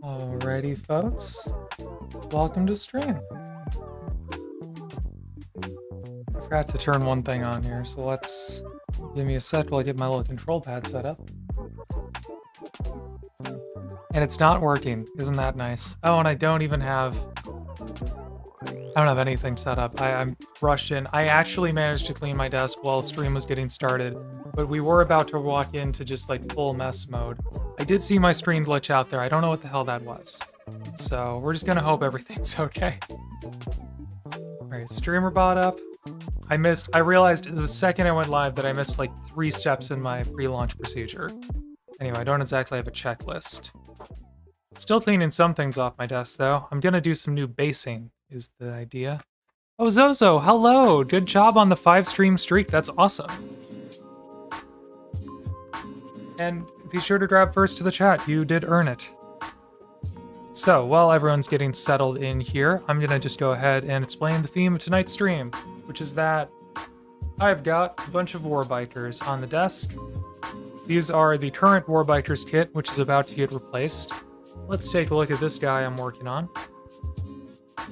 Alrighty, folks. Welcome to stream. I forgot to turn one thing on here, so let's give me a sec while I get my little control pad set up. And it's not working. Isn't that nice? Oh, and I don't have anything set up. I'm rushed in. I actually managed to clean my desk while stream was getting started, but we were about to walk into just like full mess mode. I did see my screen glitch out there. I don't know what the hell that was. So we're just gonna hope everything's okay. Alright, streamer bot up. I realized the second I went live that I missed like 3 steps in my pre-launch procedure. Anyway, I don't exactly have a checklist. Still cleaning some things off my desk though. I'm gonna do some new basing, is the idea. Oh, Zozo, hello! Good job on the 5-stream streak, that's awesome. And be sure to grab first to the chat, you did earn it. So, while everyone's getting settled in here, I'm gonna just go ahead and explain the theme of tonight's stream, which is that I've got a bunch of Warbikers on the desk. These are the current Warbikers kit, which is about to get replaced. Let's take a look at this guy I'm working on.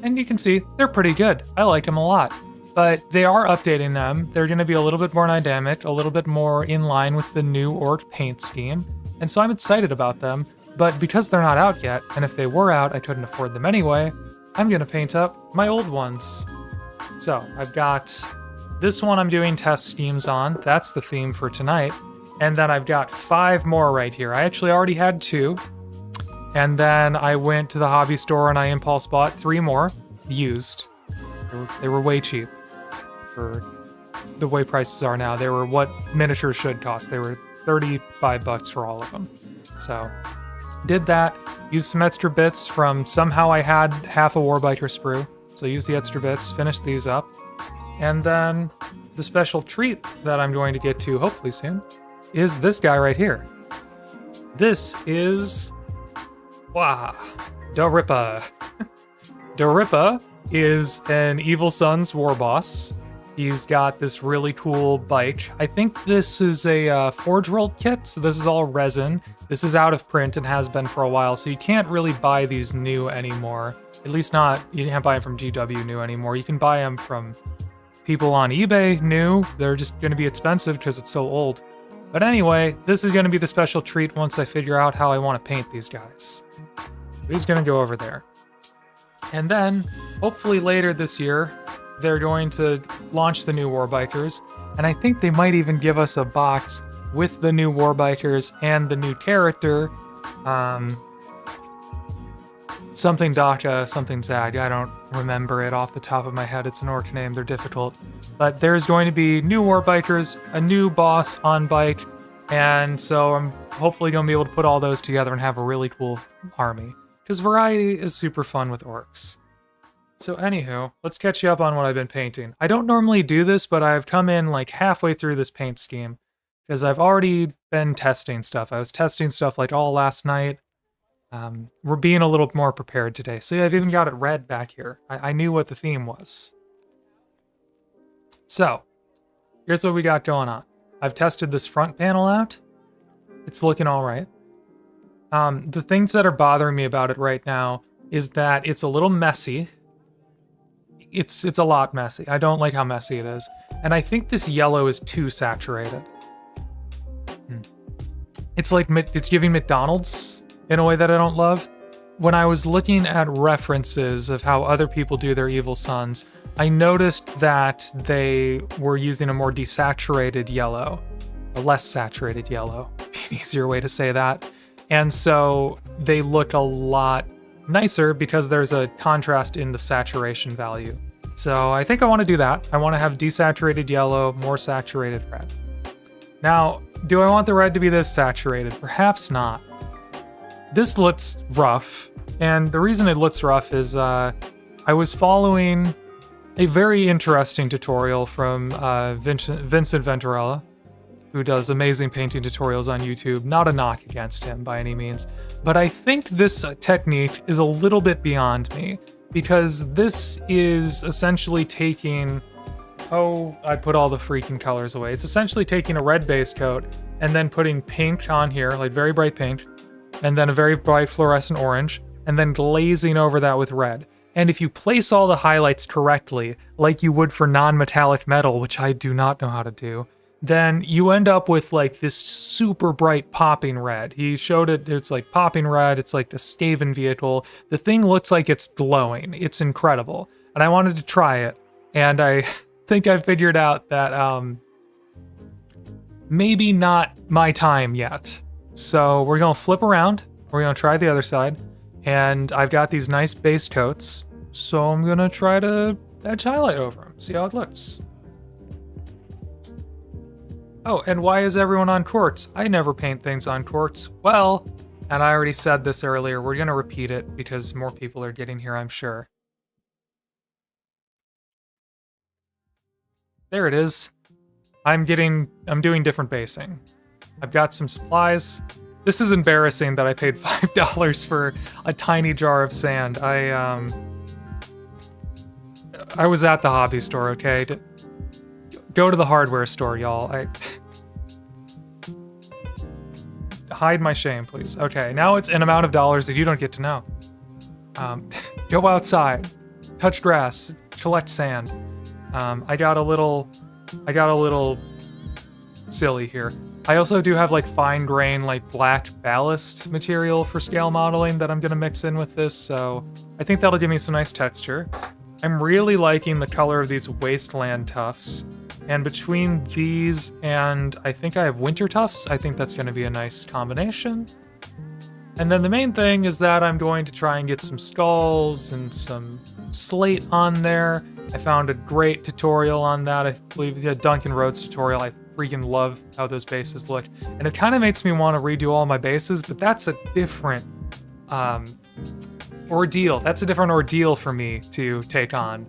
And you can see, they're pretty good. I like them a lot. But they are updating them. They're going to be a little bit more dynamic, a little bit more in line with the new orc paint scheme. And so I'm excited about them. But because they're not out yet, and if they were out, I couldn't afford them anyway, I'm going to paint up my old ones. So I've got this one I'm doing test schemes on. That's the theme for tonight. And then I've got 5 more right here. I actually already had 2. And then I went to the hobby store and I impulse bought 3 more, used. They were way cheap for the way prices are now. They were what miniatures should cost. They were $35 for all of them. So did that, used some extra bits from somehow I had half a Warbiker sprue. So used the extra bits, finished these up. And then the special treat that I'm going to get to hopefully soon is this guy right here. This is WAAAGH, Darippa. Darippa is an Evil Sunz war boss. He's got this really cool bike. I think this is a Forge World kit, so this is all resin. This is out of print and has been for a while, so you can't really buy these new anymore. At least not, you can't buy them from GW new anymore. You can buy them from people on eBay new. They're just going to be expensive because it's so old. But anyway, this is going to be the special treat once I figure out how I want to paint these guys. He's going to go over there. And then, hopefully later this year, they're going to launch the new Warbikers. And I think they might even give us a box with the new Warbikers and the new character. Something Daka, something Zag. I don't remember it off the top of my head. It's an orc name. They're difficult. But there's going to be new Warbikers, a new boss on bike. And so I'm hopefully going to be able to put all those together and have a really cool army. Because variety is super fun with orcs. So anywho, let's catch you up on what I've been painting. I don't normally do this, but I've come in like halfway through this paint scheme. Because I've already been testing stuff. I was testing stuff like all last night. We're being a little more prepared today. See, I've even got it red back here. I knew what the theme was. So, here's what we got going on. I've tested this front panel out. It's looking all right. The things that are bothering me about it right now is that it's a little messy. It's a lot messy. I don't like how messy it is. And I think this yellow is too saturated. It's like it's giving McDonald's in a way that I don't love. When I was looking at references of how other people do their Evil Sunz, I noticed that they were using a more desaturated yellow, a less saturated yellow, an easier way to say that. And so they look a lot nicer because there's a contrast in the saturation value. So I think I want to do that. I want to have desaturated yellow, more saturated red. Now, do I want the red to be this saturated? Perhaps not. This looks rough, and the reason it looks rough is I was following a very interesting tutorial from Vincent Venturella, who does amazing painting tutorials on YouTube. Not a knock against him by any means, but I think this technique is a little bit beyond me, because this is essentially taking Oh, I put all the freaking colors away. It's essentially taking a red base coat and then putting pink on here, like very bright pink, and then a very bright fluorescent orange, and then glazing over that with red. And if you place all the highlights correctly, like you would for non-metallic metal, which I do not know how to do, then you end up with like this super bright popping red. He showed it, it's like popping red, it's like the Skaven vehicle. The thing looks like it's glowing. It's incredible. And I wanted to try it, and I think I figured out that maybe not my time yet. So we're gonna flip around, we're gonna try the other side, and I've got these nice base coats, so I'm gonna try to edge highlight over them, see how it looks. Oh, and why is everyone on quartz? I never paint things on quartz. Well, and I already said this earlier, we're gonna repeat it because more people are getting here, I'm sure. There it is. I'm doing different basing. I've got some supplies. This is embarrassing that I paid $5 for a tiny jar of sand. I was at the hobby store, okay? Go to the hardware store, y'all. Hide my shame, please. Okay, now it's an amount of dollars that you don't get to know. Go outside, touch grass, collect sand. I got a little silly here. I also do have like fine grain, like black ballast material for scale modeling that I'm gonna mix in with this, so I think that'll give me some nice texture. I'm really liking the color of these wasteland tufts, and between these and I think I have winter tufts, I think that's gonna be a nice combination. And then the main thing is that I'm going to try and get some skulls and some slate on there. I found a great tutorial on that. I believe a Duncan Rhodes tutorial. I freaking love how those bases look. And it kind of makes me want to redo all my bases, but that's a different ordeal. That's a different ordeal for me to take on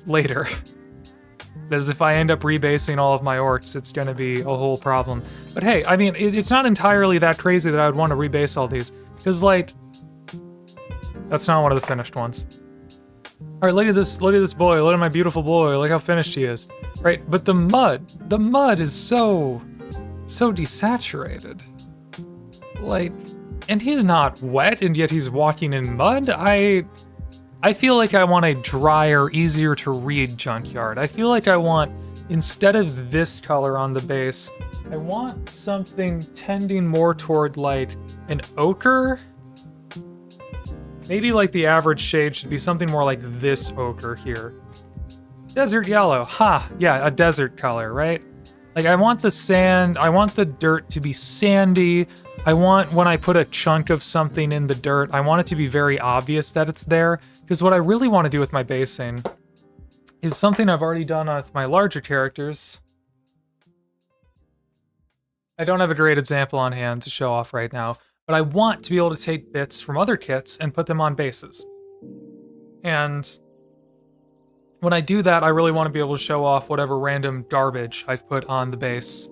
later. Because if I end up rebasing all of my orcs, it's going to be a whole problem. But hey, I mean, it's not entirely that crazy that I would want to rebase all these. Because, like, that's not one of the finished ones. All right, look at this boy. Look at my beautiful boy. Look how finished he is. Right, but the mud is so desaturated. Like, and he's not wet, and yet he's walking in mud. I feel like I want a drier, easier to read junkyard. I feel like I want, instead of this color on the base, I want something tending more toward like an ochre. Maybe like the average shade should be something more like this ochre here. Desert yellow, ha, yeah, a desert color, right? Like I want the sand, I want the dirt to be sandy. I want when I put a chunk of something in the dirt, I want it to be very obvious that it's there. Because what I really want to do with my basing is something I've already done with my larger characters. I don't have a great example on hand to show off right now, but I want to be able to take bits from other kits and put them on bases. And when I do that, I really want to be able to show off whatever random garbage I've put on the base,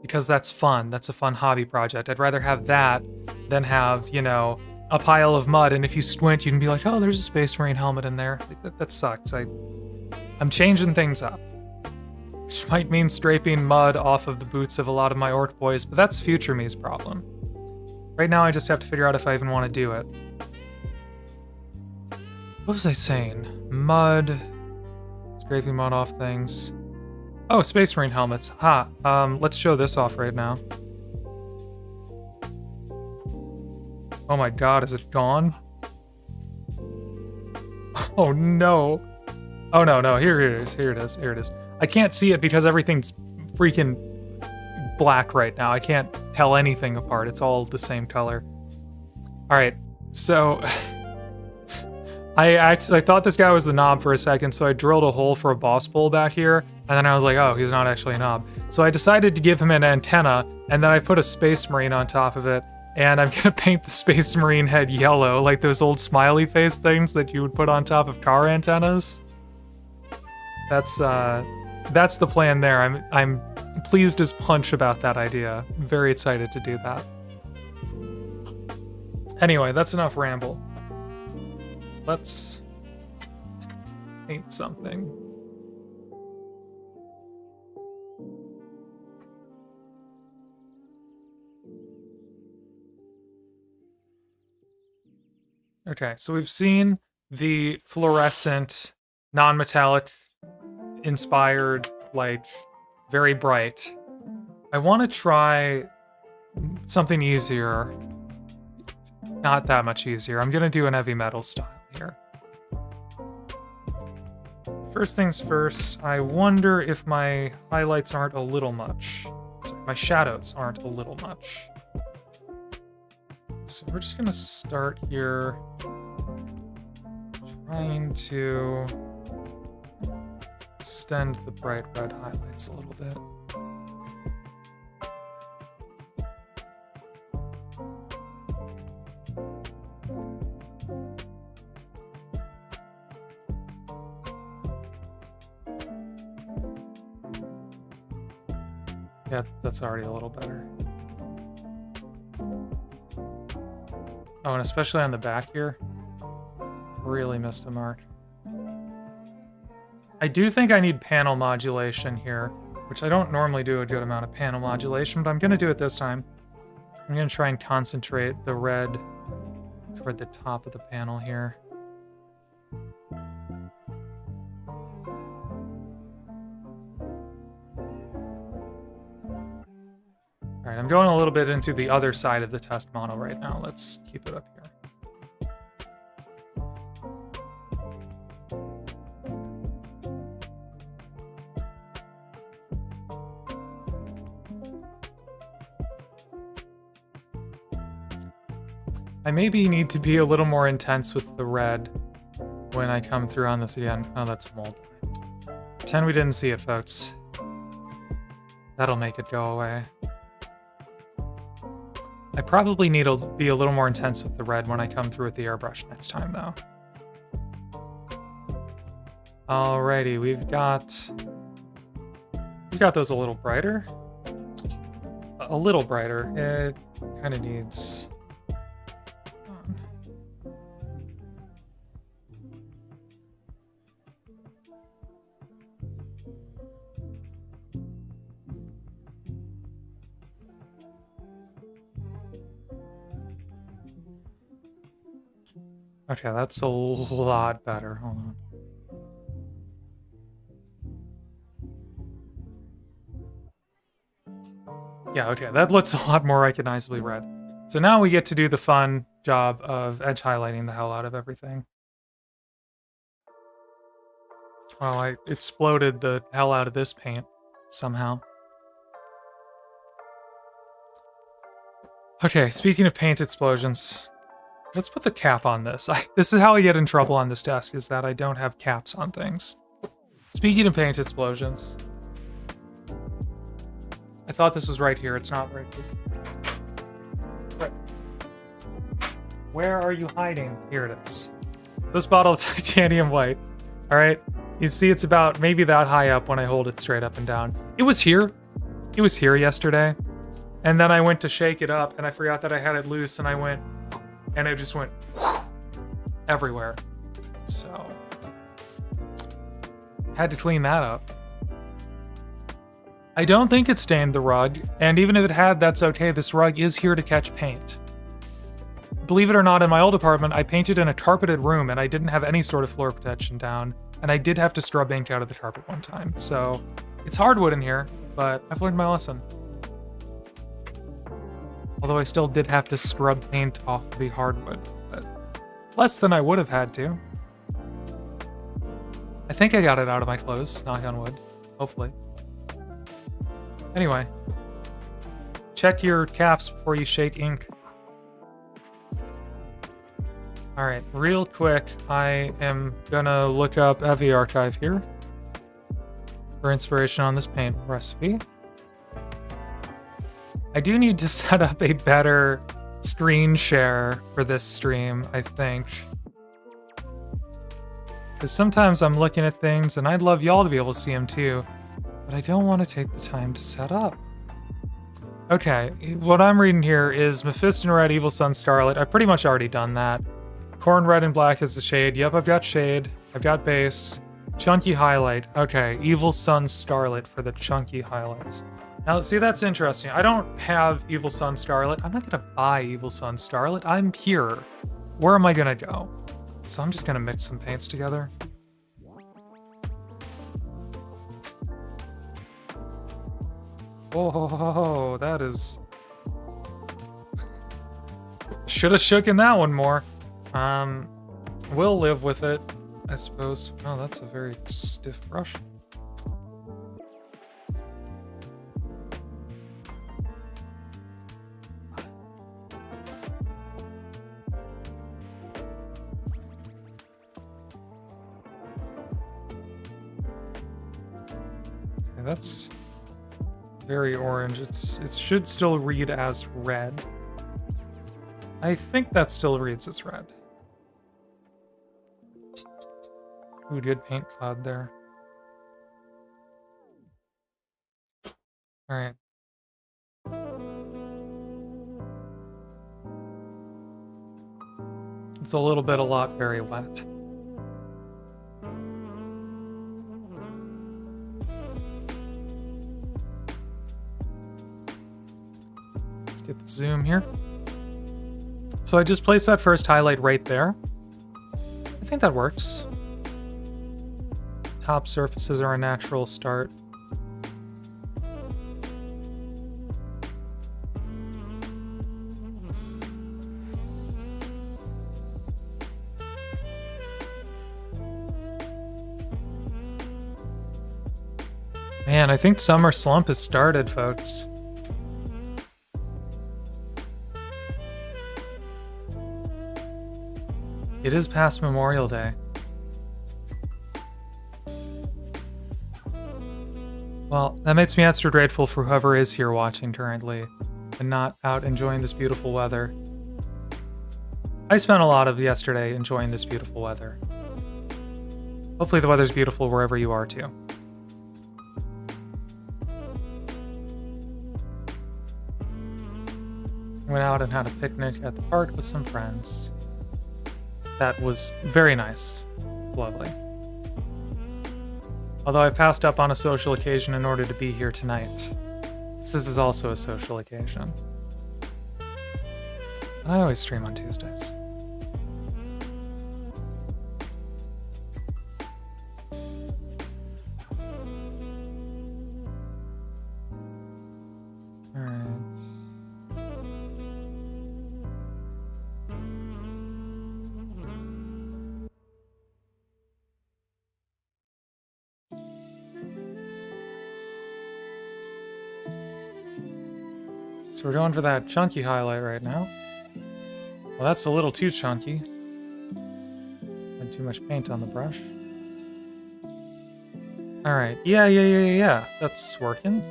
because that's fun. That's a fun hobby project. I'd rather have that than have, you know, a pile of mud, and if you squint, you can be like, oh, there's a Space Marine helmet in there. That sucks. I'm changing things up. Which might mean scraping mud off of the boots of a lot of my orc boys, but that's future me's problem. Right now, I just have to figure out if I even want to do it. What was I saying? Mud. Scraping mud off things. Oh, Space Marine helmets. Let's show this off right now. Oh my god, is it gone? Oh no. Oh no, here it is. I can't see it because everything's freaking black right now. I can't tell anything apart. It's all the same color. Alright, so I thought this guy was the knob for a second, so I drilled a hole for a boss pole back here, and then I was like, oh, he's not actually a knob. So I decided to give him an antenna, and then I put a Space Marine on top of it, and I'm gonna paint the Space Marine head yellow, like those old smiley face things that you would put on top of car antennas. That's the plan there. I'm pleased as punch about that idea. I'm very excited to do that. Anyway, that's enough ramble. Let's paint something. Okay, so we've seen the fluorescent, non-metallic, inspired, like, very bright. I want to try something easier. Not that much easier. I'm gonna do an heavy metal style here. First things first, I wonder if my highlights aren't a little much. Sorry, my shadows aren't a little much. So we're just gonna start here, trying to extend the bright red highlights a little bit. Yeah, that's already a little better. Oh, and especially on the back here, really missed the mark. I do think I need panel modulation here, which I don't normally do a good amount of panel modulation, but I'm going to do it this time. I'm going to try and concentrate the red toward the top of the panel here. All right, I'm going a little bit into the other side of the test model right now. Let's keep it up here. I maybe need to be a little more intense with the red when I come through on this again. Oh, that's mold. Pretend we didn't see it, folks. That'll make it go away. I probably need to be a little more intense with the red when I come through with the airbrush next time, though. Alrighty, we've got those a little brighter. A little brighter. It kind of needs... Okay, that's a lot better. Hold on. Yeah, okay, that looks a lot more recognizably red. So now we get to do the fun job of edge highlighting the hell out of everything. Well, I exploded the hell out of this paint somehow. Okay, speaking of paint explosions, let's put the cap on this. This is how I get in trouble on this desk, is that I don't have caps on things. Speaking of paint explosions, I thought this was right here. It's not right here. Right. Where are you hiding? Here it is. This bottle of titanium white. All right. You see it's about maybe that high up when I hold it straight up and down. It was here. It was here yesterday. And then I went to shake it up and I forgot that I had it loose and I went, and it just went everywhere. So, had to clean that up. I don't think it stained the rug, and even if it had, that's okay. This rug is here to catch paint. Believe it or not, in my old apartment, I painted in a carpeted room, and I didn't have any sort of floor protection down, and I did have to scrub ink out of the carpet one time. So, it's hardwood in here, but I've learned my lesson. Although I still did have to scrub paint off the hardwood, but less than I would have had to. I think I got it out of my clothes, knock on wood, hopefully. Anyway, check your caps before you shake ink. Alright, real quick, I am gonna look up WAAAGH here for inspiration on this paint recipe. I do need to set up a better screen share for this stream, I think. Because sometimes I'm looking at things and I'd love y'all to be able to see them too, but I don't want to take the time to set up. Okay, what I'm reading here is Mephisto Red, Evil Sunz, Starlit. I've pretty much already done that. Corn Red and Black is the shade. Yep, I've got shade. I've got base. Chunky highlight. Okay, Evil Sunz, Starlit for the chunky highlights. Now, see, that's interesting. I don't have Evil Sunz, Starlit. I'm not going to buy Evil Sunz, Starlit. I'm here. where am I gonna go? So I'm just gonna mix some paints together. Oh, that is... Should have shook in that one more. We'll live with it, I suppose. Oh, that's a very stiff brush. Okay, that's very orange. It should still read as red. I think that still reads as red. Ooh, good paint cloud there. All right. It's a little bit, a lot, very wet. Let's get the zoom here. So I just placed that first highlight right there. I think that works. Top surfaces are a natural start. Man, I think summer slump has started, folks. It is past Memorial Day. Well, that makes me extra grateful for whoever is here watching currently and not out enjoying this beautiful weather. I spent a lot of yesterday enjoying this beautiful weather. Hopefully the weather's beautiful wherever you are too. Went out and had a picnic at the park with some friends. That was very nice. Lovely. Although I passed up on a social occasion in order to be here tonight. This is also a social occasion. And I always stream on Tuesdays. So we're going for that chunky highlight right now. Well, that's a little too chunky. Had too much paint on the brush. Alright, yeah. That's working.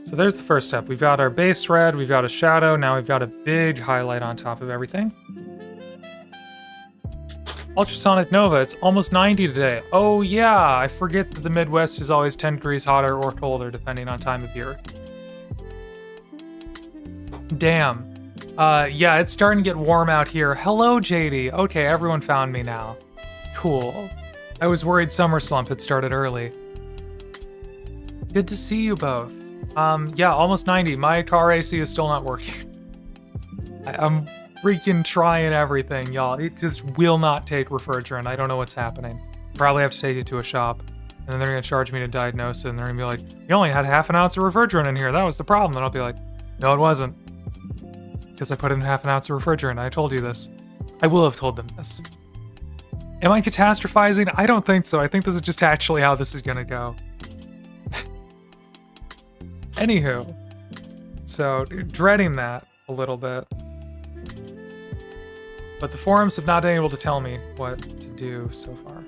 So there's the first step. We've got our base red, we've got a shadow, now we've got a big highlight on top of everything. Ultrasonic Nova, it's almost 90 today. Oh yeah, I forget that the Midwest is always 10 degrees hotter or colder depending on time of year. Damn. Yeah, it's starting to get warm out here. Hello, JD. Okay, everyone found me now. Cool. I was worried summer slump had started early. Good to see you both. Yeah, almost 90. My car AC is still not working. I'm freaking trying everything, y'all. It just will not take refrigerant. I don't know what's happening. Probably have to take it to a shop. And then they're going to charge me to diagnose it. And they're going to be like, you only had half an ounce of refrigerant in here. That was the problem. And I'll be like, no, it wasn't. Because I put in half an ounce of refrigerant. I told you this. I will have told them this. Am I catastrophizing? I don't think so. I think this is just actually how this is going to go. Anywho. So, dreading that a little bit. But the forums have not been able to tell me what to do so far.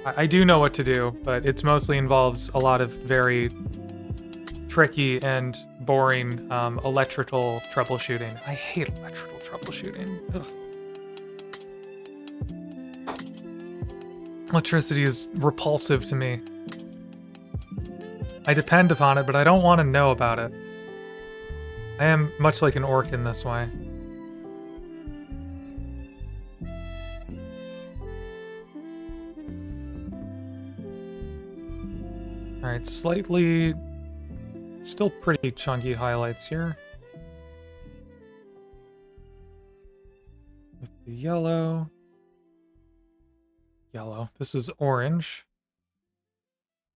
I do know what to do, but it mostly involves a lot of very tricky and boring electrical troubleshooting. I hate electrical troubleshooting. Ugh. Electricity is repulsive to me. I depend upon it, but I don't want to know about it. I am much like an orc in this way. Alright, slightly Still pretty chunky highlights here. With the yellow. Yellow. This is orange.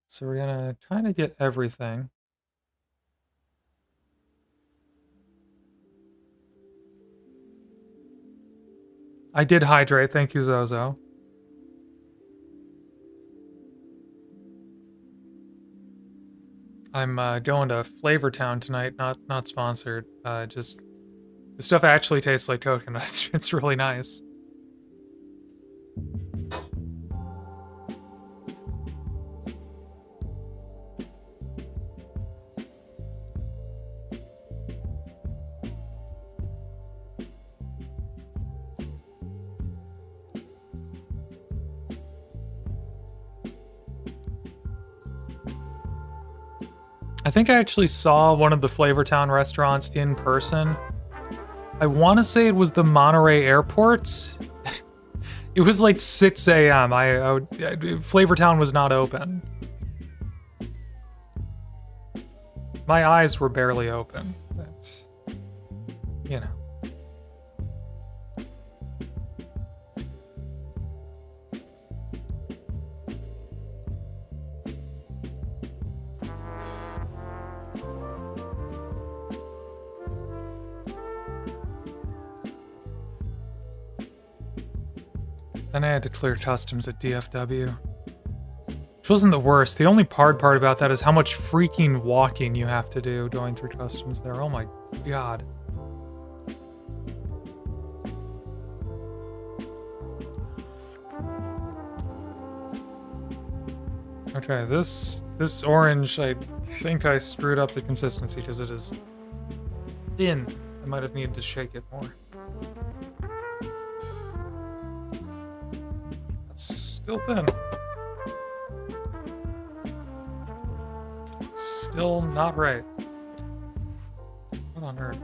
So we're gonna kind of get everything. I did hydrate, thank you, Zozo. I'm going to Flavortown tonight, not sponsored. Just the stuff actually tastes like coconut. It's really nice. I think I actually saw one of the Flavortown restaurants in person. I want to say it was the Monterey Airport. It was like 6 a.m. Flavortown was not open. My eyes were barely open, but, you know. Then I had to clear customs at DFW. Which wasn't the worst. The only hard part about that is how much freaking walking you have to do going through customs there. Oh my god. Okay, this orange, I think I screwed up the consistency because it is thin. I might have needed to shake it more. Still thin. Still not right. What on earth?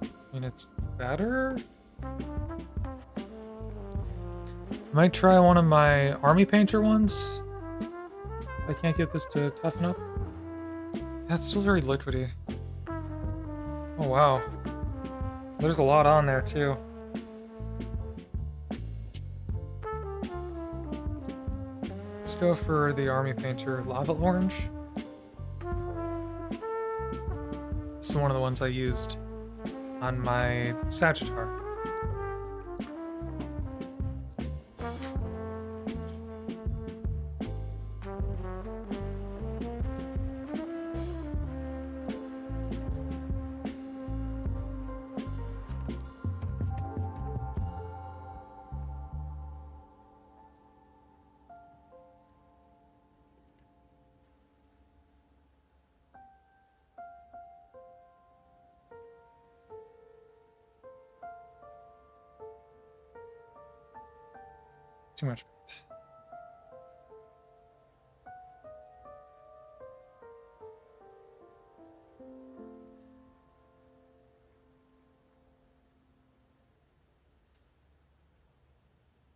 I mean, it's better? Might try one of my army painter ones. I can't get this to toughen up. That's still very liquidy. Oh wow. There's a lot on there too. Let's go for the Army Painter Lava Orange. This is one of the ones I used on my Sagittar. Too much paint.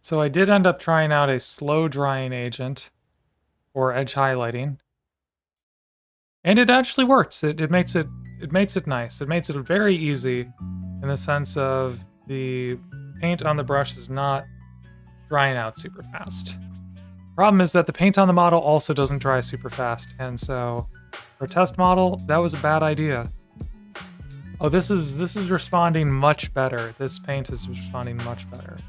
So I did end up trying out a slow drying agent or edge highlighting. And it actually works. It makes it nice. It makes it very easy in the sense of the paint on the brush is not drying out super fast. Problem is that the paint on the model also doesn't dry super fast, and so for a test model, that was a bad idea. Oh, this is responding much better. This paint is responding much better.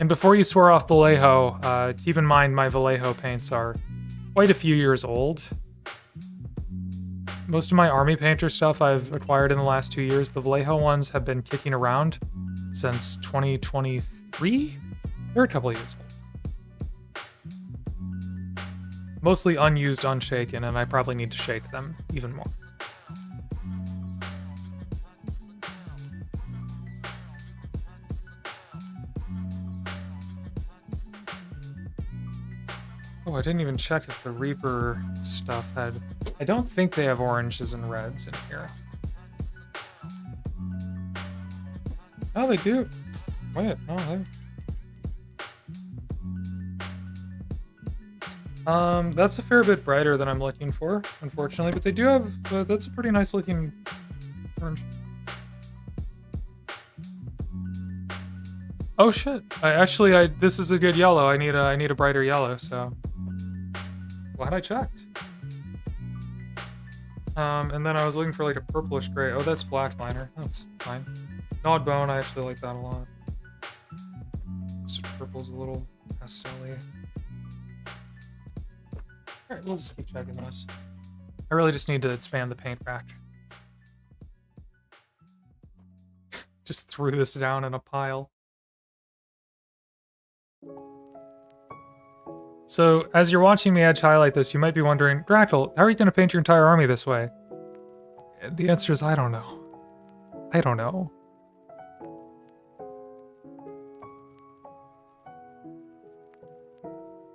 And before you swear off Vallejo, keep in mind my Vallejo paints are quite a few years old. Most of my Army Painter stuff I've acquired in the last 2 years. The Vallejo ones have been kicking around since 2023? They're a couple years old. Mostly unused, unshaken, and I probably need to shake them even more. Oh, I didn't even check if the Reaper stuff had... I don't think they have oranges and reds in here. Oh, they do. Wait, no, they... That's a fair bit brighter than I'm looking for, unfortunately, but they do have, that's a pretty nice looking orange. Oh shit, this is a good yellow. I need a brighter yellow, so. Glad I checked. And then I was looking for like a purplish gray. Oh, that's black liner. That's fine. Gnawed bone, I actually like that a lot. Purple's a little pastel-y. Alright, we'll just keep checking this. I really just need to expand the paint rack. Just threw this down in a pile. So, as you're watching me edge highlight this, you might be wondering, Drackle, how are you going to paint your entire army this way? The answer is, I don't know. I don't know.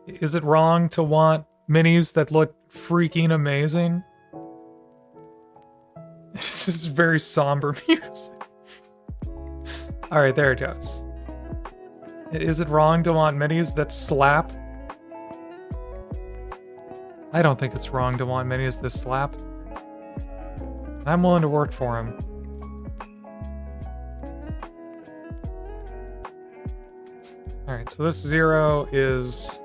Is it wrong to want minis that look freaking amazing? This is very somber music. Alright, there it goes. Is it wrong to want minis that slap? I don't think it's wrong to want minis that slap. I'm willing to work for him. Alright, so this 0 is...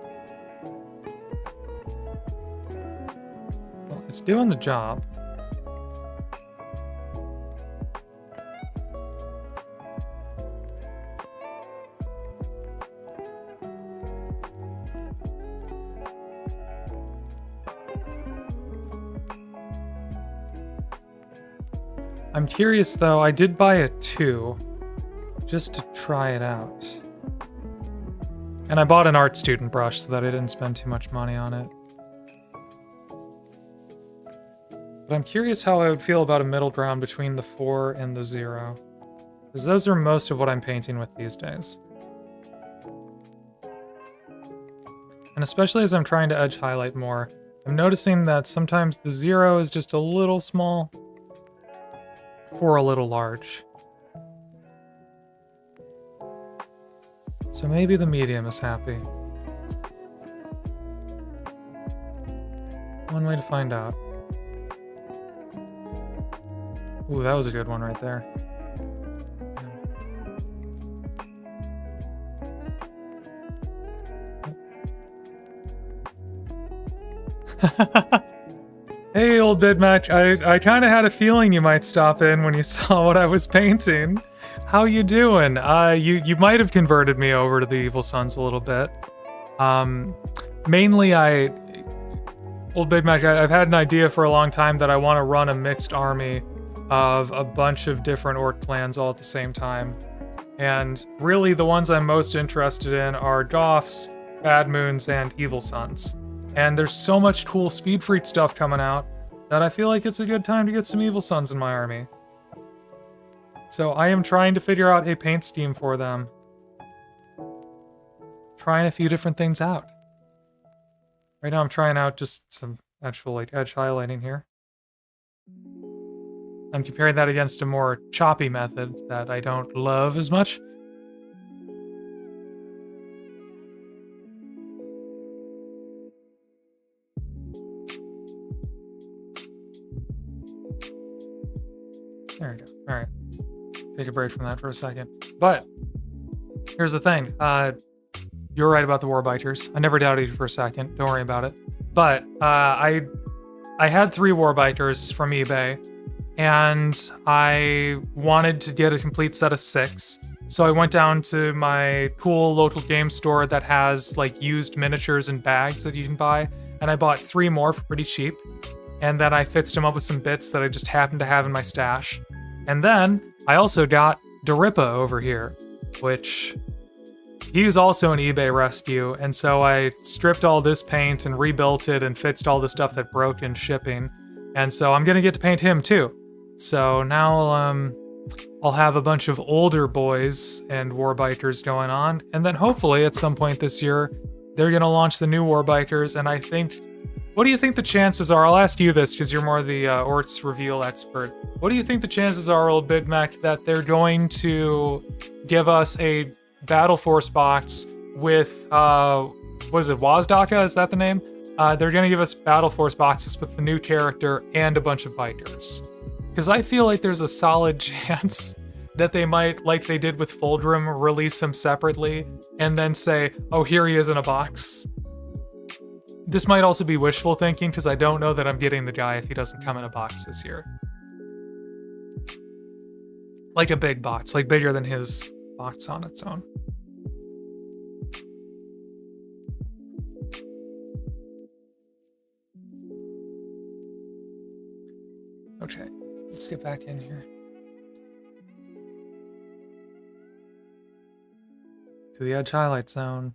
well, it's doing the job. I'm curious though, I did buy a 2 just to try it out. And I bought an art student brush so that I didn't spend too much money on it. But I'm curious how I would feel about a middle ground between the 4 and the 0. Because those are most of what I'm painting with these days. And especially as I'm trying to edge highlight more, I'm noticing that sometimes the 0 is just a little small. 4 a little large. So maybe the medium is happy. One way to find out. Ooh, that was a good one right there. Hey, old Bitmatch, I kind of had a feeling you might stop in when you saw what I was painting. How you doing? You might have converted me over to the Evil Sunz a little bit. Mainly old Bitmatch, I've had an idea for a long time that I want to run a mixed army of a bunch of different orc clans all at the same time. And really the ones I'm most interested in are Goths, Bad Moons, and Evil Sunz. And there's so much cool Speed Freak stuff coming out that I feel like it's a good time to get some Evil Sunz in my army. So I am trying to figure out a paint scheme for them. Trying a few different things out. Right now I'm trying out just some actual like edge highlighting here. I'm comparing that against a more choppy method that I don't love as much. There we go. All right. Take a break from that for a second. But here's the thing. You're right about the Warbikers. I never doubted you for a second. Don't worry about it. But I had 3 Warbikers from eBay, and I wanted to get a complete set of 6. So I went down to my cool local game store that has like used miniatures and bags that you can buy, and I bought 3 more for pretty cheap. And then I fixed them up with some bits that I just happened to have in my stash. And then I also got Darippa over here, which he was also an eBay rescue. And so I stripped all this paint and rebuilt it and fixed all the stuff that broke in shipping. And so I'm going to get to paint him too. So now I'll have a bunch of older boys and Warbikers going on. And then hopefully at some point this year, they're going to launch the new Warbikers. And I think... what do you think the chances are? I'll ask you this because you're more the Orts reveal expert. What do you think the chances are, old Big Mac, that they're going to give us a Battle Force box with, what is it, WAAAGH? Is that the name? they're going to give us Battle Force boxes with the new character and a bunch of bikers. Because I feel like there's a solid chance that they might, like they did with Foldrum, release him separately and then say, oh, here he is in a box. This might also be wishful thinking because I don't know that I'm getting the guy if he doesn't come in a box this year. Like a big box, like bigger than his box on its own. Okay, let's get back in here. To the Edge highlight zone.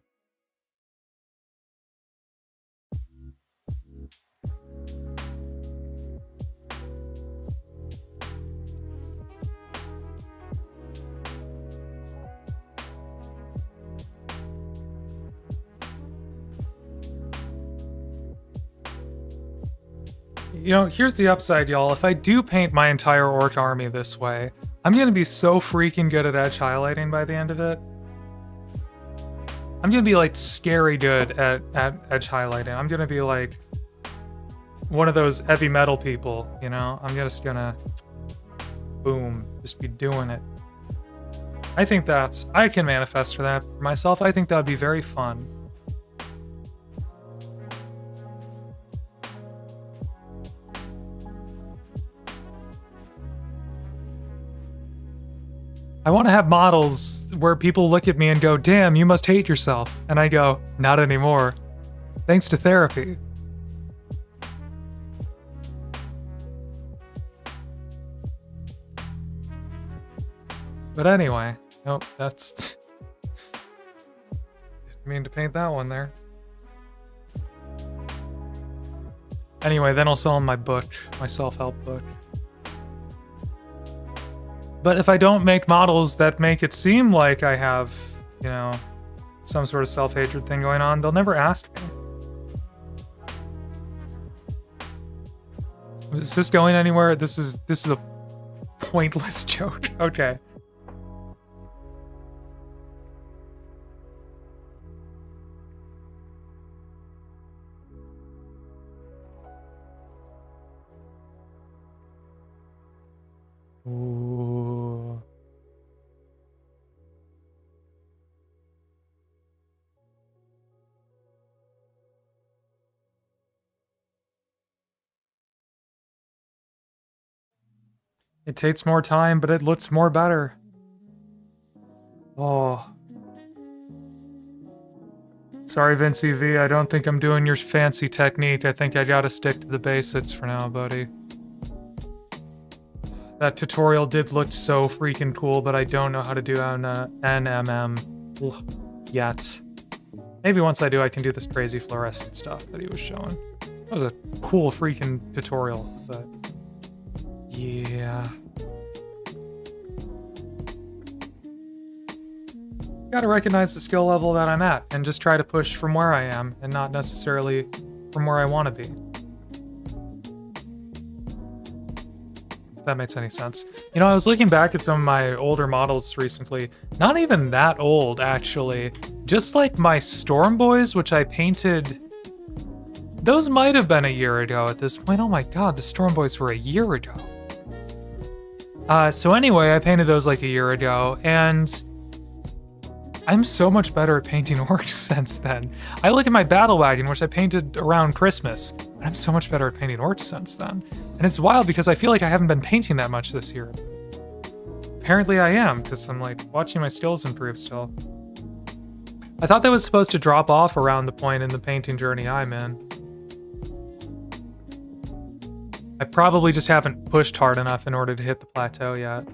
You know, here's the upside, y'all. If I do paint my entire orc army this way, I'm gonna be so freaking good at edge highlighting by the end of it. I'm gonna be like scary good at edge highlighting. I'm gonna be like one of those heavy metal people, you know? I'm just gonna boom, just be doing it. I think I can manifest for that for myself. I think that would be very fun. I want to have models where people look at me and go, damn, you must hate yourself. And I go, not anymore. Thanks to therapy. But anyway, nope, that's... Didn't mean to paint that one there. Anyway, then I'll sell him my book, my self-help book. But if I don't make models that make it seem like I have, you know, some sort of self-hatred thing going on, they'll never ask me. Is this going anywhere? This is a pointless joke. Okay. Ooh. It takes more time, but it looks more better. Oh. Sorry, Vince EV, I don't think I'm doing your fancy technique. I think I gotta stick to the basics for now, buddy. That tutorial did look so freaking cool, but I don't know how to do an NMM yet. Maybe once I do, I can do this crazy fluorescent stuff that he was showing. That was a cool freaking tutorial, but yeah. Gotta recognize the skill level that I'm at and just try to push from where I am and not necessarily from where I want to be. If that makes any sense. You know, I was looking back at some of my older models recently. Not even that old, actually. Just like my Storm Boys, which I painted... Those might have been a year ago at this point. Oh my god, the Storm Boys were a year ago. So anyway, I painted those like a year ago, and... I'm so much better at painting orcs since then. I look at my Battle Wagon, which I painted around Christmas, and I'm so much better at painting orcs since then. And it's wild because I feel like I haven't been painting that much this year. Apparently I am, because I'm like watching my skills improve still. I thought that was supposed to drop off around the point in the painting journey I'm in. I probably just haven't pushed hard enough in order to hit the plateau yet.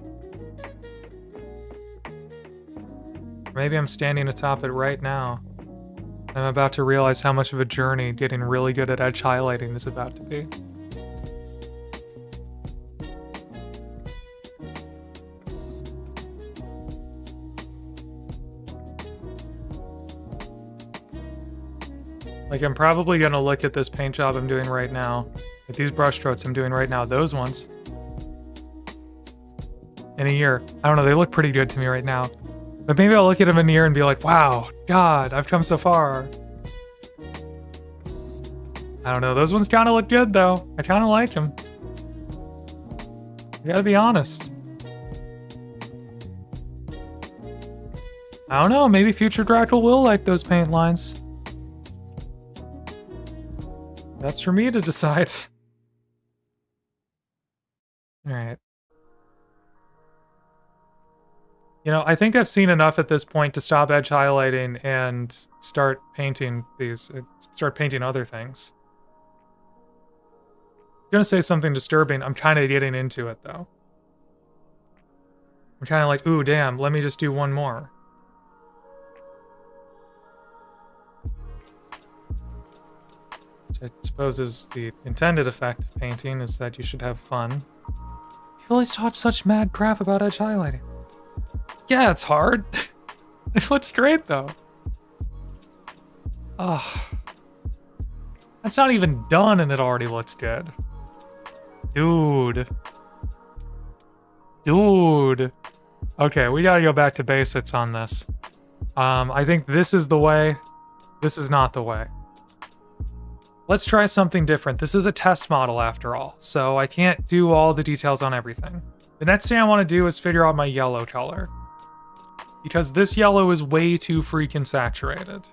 Maybe I'm standing atop it right now. I'm about to realize how much of a journey getting really good at edge highlighting is about to be. Like, I'm probably going to look at this paint job I'm doing right now, at these brush strokes I'm doing right now, those ones, in a year. I don't know, they look pretty good to me right now. But maybe I'll look at them in a year and be like, wow, God, I've come so far. I don't know. Those ones kind of look good, though. I kind of like them. I gotta be honest. I don't know. Maybe Future Dractyl will like those paint lines. That's for me to decide. Alright. You know, I think I've seen enough at this point to stop edge highlighting and start painting these, start painting other things. I'm gonna say something disturbing. I'm kind of getting into it, though. I'm kind of like, ooh, damn, let me just do one more. Which I suppose is the intended effect of painting, is that you should have fun. You always taught such mad crap about edge highlighting. Yeah, it's hard. It looks great, though. Oh. That's not even done and it already looks good. Dude. Dude. Okay, we gotta go back to basics on this. I think this is the way. This is not the way. Let's try something different. This is a test model after all, so I can't do all the details on everything. The next thing I want to do is figure out my yellow color. Because this yellow is way too freaking saturated.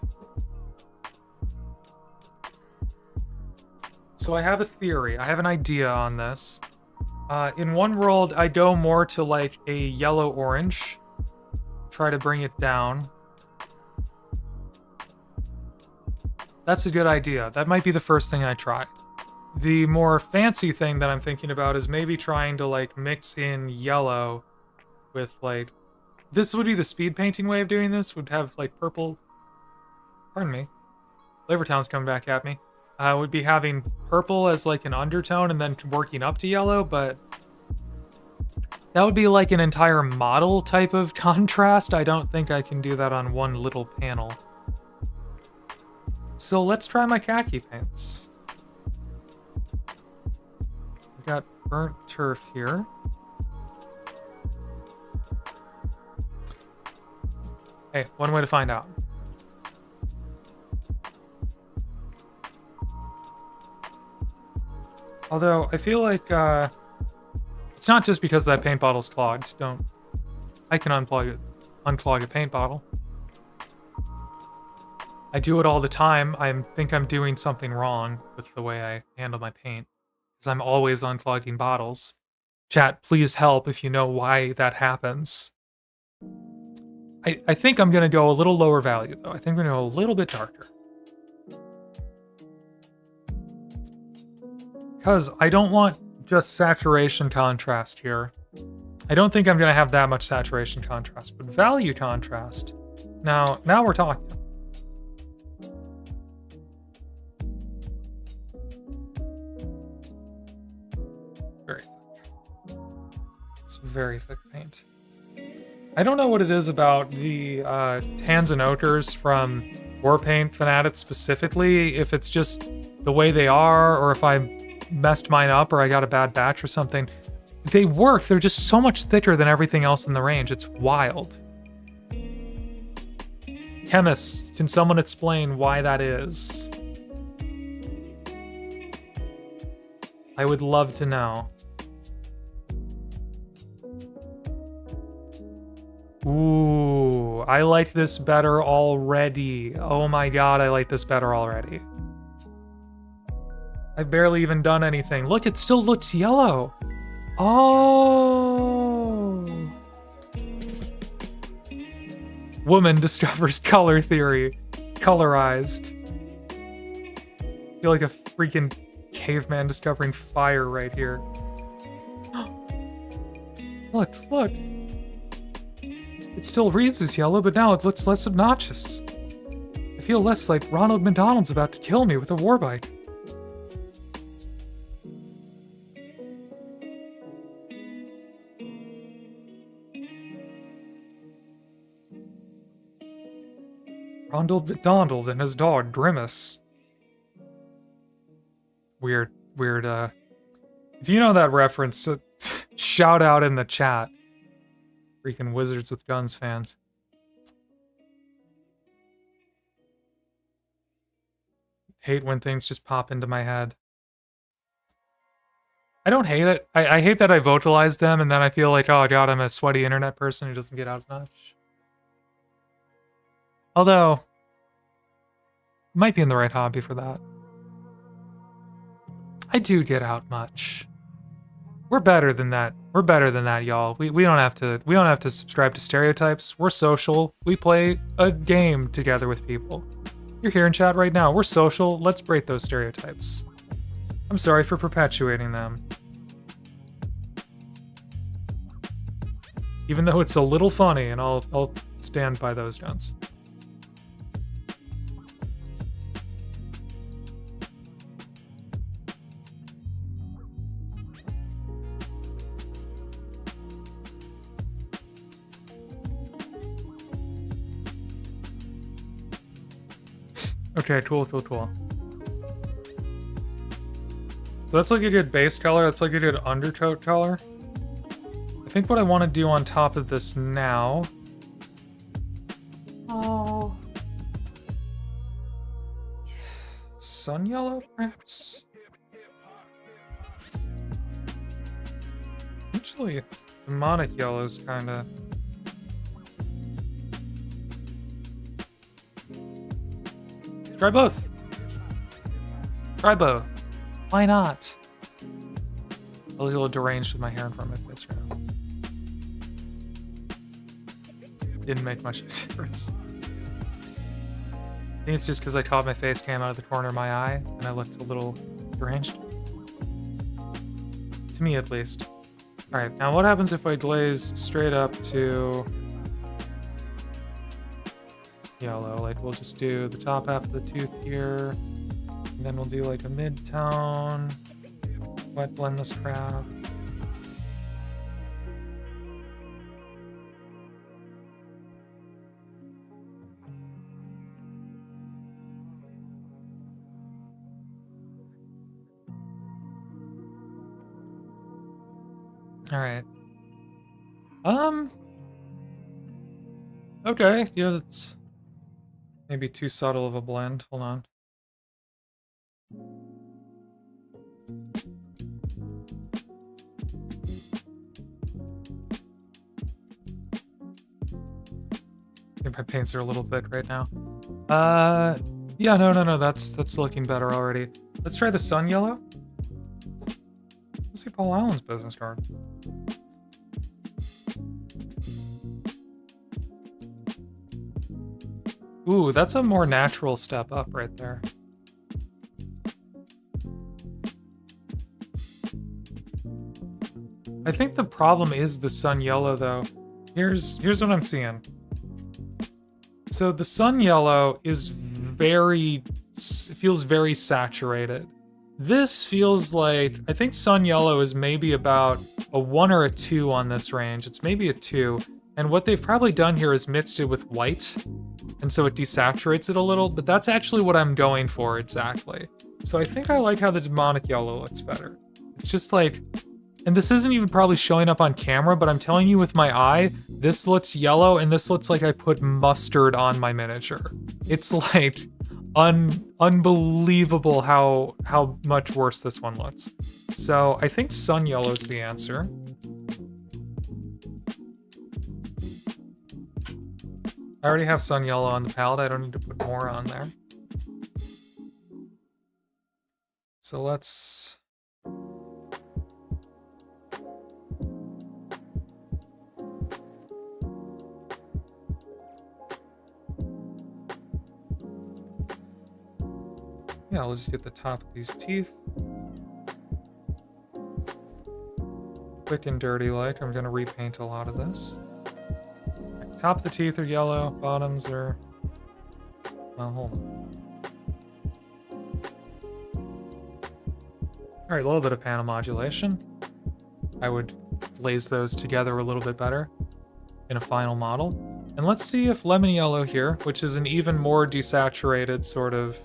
So I have a theory. I have an idea on this. In one world, I go more to like a yellow-orange. Try to bring it down. That's a good idea. That might be the first thing I try. The more fancy thing that I'm thinking about is maybe trying to like mix in yellow with like... This would be the speed painting way of doing this. Would have like purple... Pardon me. Flavortown's coming back at me. Would be having purple as like an undertone and then working up to yellow, but... That would be like an entire model type of contrast. I don't think I can do that on one little panel. So let's try my khaki paints. We got burnt turf here. Hey, one way to find out. Although, I feel like, it's not just because that paint bottle's clogged. I can unclog a paint bottle. I do it all the time. I think I'm doing something wrong with the way I handle my paint. Because I'm always unclogging bottles. Chat, please help if you know why that happens. I think I'm going to go a little lower value, though. I think I'm going to go a little bit darker. Because I don't want just saturation contrast here. I don't think I'm going to have that much saturation contrast, but value contrast. Now we're talking. Very thick. It's very thick paint. I don't know what it is about the tans and ochres from Warpaint Fanatics specifically, if it's just the way they are, or if I messed mine up, or I got a bad batch or something. They work, they're just so much thicker than everything else in the range. It's wild. Chemists, can someone explain why that is? I would love to know. Ooh, I like this better already. Oh my god, I like this better already. I've barely even done anything. Look, it still looks yellow. Oh. Woman discovers color theory. Colorized. I feel like a freaking caveman discovering fire right here. Look. It still reads as yellow, but now it looks less obnoxious. I feel less like Ronald McDonald's about to kill me with a warbike. Ronald McDonald and his dog, Grimace. Weird, if you know that reference, shout out in the chat. Freaking Wizards with Guns fans. hate when things just pop into my head. I don't hate it. I hate that I vocalize them and then I feel like, oh god, I'm a sweaty internet person who doesn't get out much. Although, might be in the right hobby for that. I do get out much. We're better than that. We're better than that, y'all. We don't have to subscribe to stereotypes. We're social. We play a game together with people. You're here in chat right now. We're social. Let's break those stereotypes. I'm sorry for perpetuating them. Even though it's a little funny, and I'll stand by those guns. Okay, cool. So that's like a good base color. That's like a good undercoat color. I think what I want to do on top of this now... Oh... Sun yellow, perhaps? Actually, demonic yellow's kinda... Try both. Try both. Why not? I look a little deranged with my hair in front of my face right now. Didn't make much of a difference. I think it's just because I caught my face cam out of the corner of my eye and I looked a little deranged. To me, at least. Alright, now what happens if I glaze straight up to... yellow? Like, we'll just do the top half of the tooth here, and then we'll do like a mid-tone, wet blend this crap. Alright. Okay, yeah, that's... maybe too subtle of a blend. Hold on. I think my paints are a little thick right now. Yeah, no, that's looking better already. Let's try the sun yellow. Let's see Paul Allen's business card. Ooh, that's a more natural step up right there. I think the problem is the sun yellow though. Here's what I'm seeing. So the sun yellow is feels very saturated. This feels like, I think sun yellow is maybe about a 1 or a 2 on this range. It's maybe a 2. And what they've probably done here is mixed it with white. And so it desaturates it a little, but that's actually what I'm going for exactly. So I think I like how the demonic yellow looks better. It's just like, and this isn't even probably showing up on camera, but I'm telling you with my eye, this looks yellow and this looks like I put mustard on my miniature. It's like unbelievable how much worse this one looks. So I think sun yellow is the answer. I already have sun yellow on the palette. I don't need to put more on there. So let's... yeah, let's just get the top of these teeth. Quick and dirty like. I'm going to repaint a lot of this. Top of the teeth are yellow, bottoms are... well, hold on. Alright, a little bit of panel modulation. I would glaze those together a little bit better in a final model. And let's see if lemon yellow here, which is an even more desaturated sort of...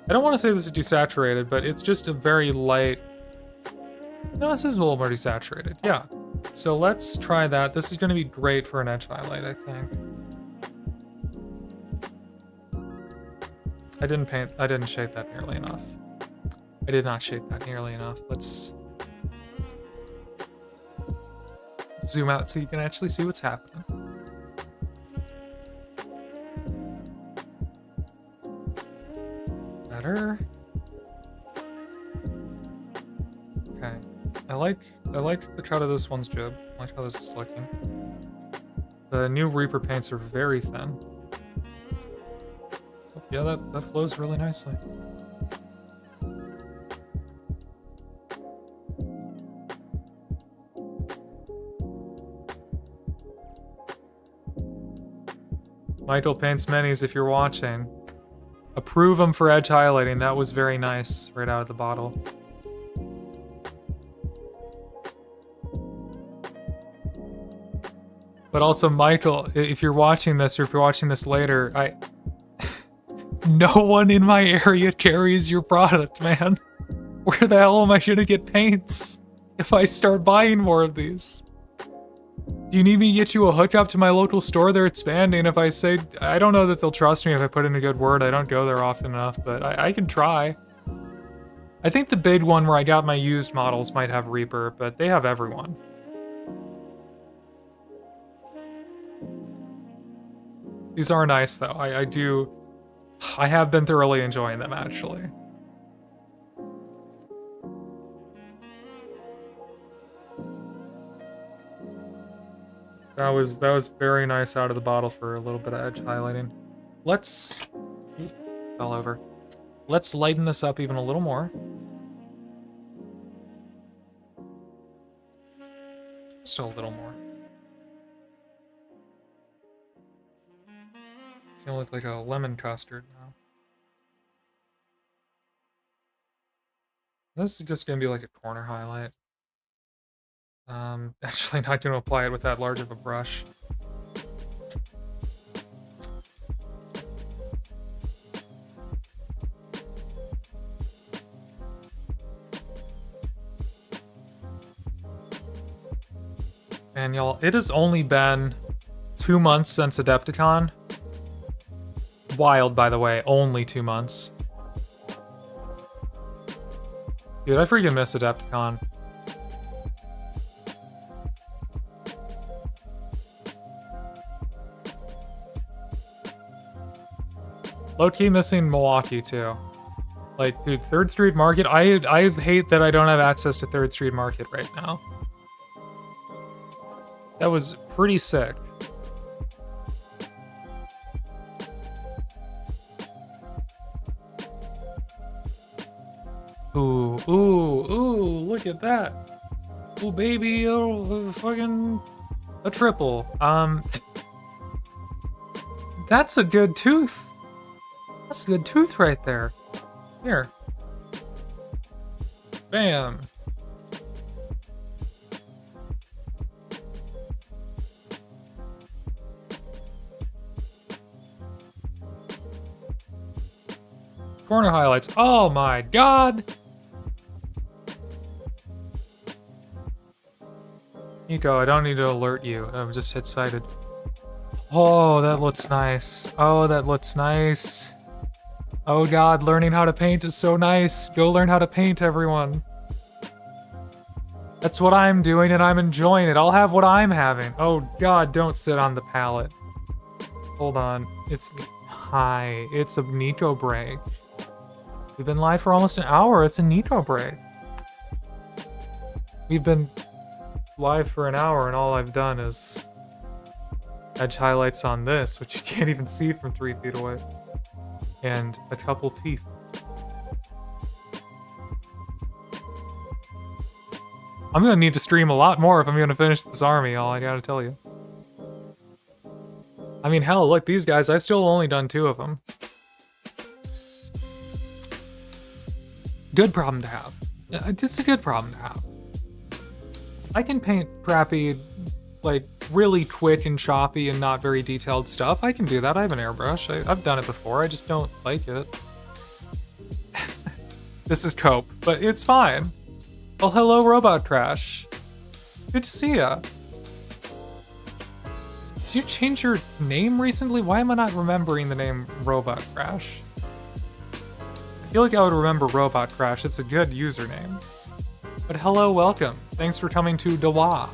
I don't want to say this is desaturated, but it's just a very light... no, this is a little more desaturated, yeah. So let's try that. This is going to be great for an edge highlight, I think. I didn't shade that nearly enough. I did not shade that nearly enough. Let's zoom out so you can actually see what's happening. Better. Okay. I like the cut of this one's jib. I like how this is looking. The new Reaper paints are very thin. Oh, yeah, that flows really nicely. Michael paints minis if you're watching. Approve them for edge highlighting. That was very nice right out of the bottle. But also, Michael, if you're watching this or if you're watching this later, no one in my area carries your product, man. Where the hell am I gonna get paints if I start buying more of these? Do you need me to get you a hookup to my local store? They're expanding. If I say, I don't know that they'll trust me if I put in a good word. I don't go there often enough, but I can try. I think the big one where I got my used models might have Reaper, but they have everyone. These are nice, though. I have been thoroughly enjoying them, actually. That was very nice out of the bottle for a little bit of edge highlighting. Let's... fell over. Let's lighten this up even a little more. Still a little more. It's gonna look like a lemon custard now. This is just gonna be like a corner highlight. Actually not gonna apply it with that large of a brush. And y'all, it has only been 2 months since Adepticon. Wild, by the way, only 2 months. Dude, I freaking miss Adepticon. Low-key missing Milwaukee, too. Like, dude, 3rd Street Market, I hate that I don't have access to 3rd Street Market right now. That was pretty sick. Ooh, ooh, ooh, look at that. Ooh, baby, oh, fucking a triple. That's a good tooth. That's a good tooth right there. Here. Bam. Corner highlights. Oh my god! Nico, I don't need to alert you. I'm just hit sighted. Oh, that looks nice. Oh, that looks nice. Oh god, learning how to paint is so nice. Go learn how to paint, everyone. That's what I'm doing and I'm enjoying it. I'll have what I'm having. Oh god, don't sit on the pallet. Hold on. It's... Hi. It's a Nico break. We've been live for almost an hour. It's a Nico break. We've been live for an hour and all I've done is edge highlights on this, which you can't even see from 3 feet away. And a couple teeth. I'm gonna need to stream a lot more if I'm gonna finish this army, all I gotta tell you. I mean, hell, look, these guys, I've still only done 2 of them. Good problem to have. It's a good problem to have. I can paint crappy, like, really quick and choppy and not very detailed stuff. I can do that. I have an airbrush. I've done it before. I just don't like it. This is cope, but it's fine. Well, hello, Robot Crash. Good to see ya. Did you change your name recently? Why am I not remembering the name Robot Crash? feel like I would remember Robot Crash. It's a good username. But hello, welcome. Thanks for coming to WAAAGH.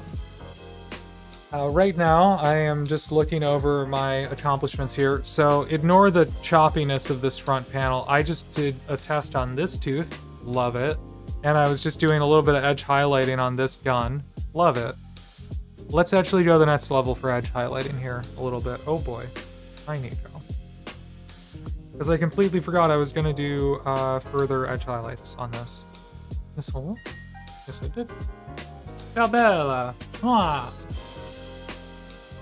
Right now, I am just looking over my accomplishments here, so ignore the choppiness of this front panel. I just did a test on this tooth, love it, and I was just doing a little bit of edge highlighting on this gun, love it. Let's actually go to the next level for edge highlighting here a little bit. Oh boy, I need to go. Because I completely forgot I was going to do further edge highlights on this. This hole? Yes, I did. Ciao, Bella. Mwah.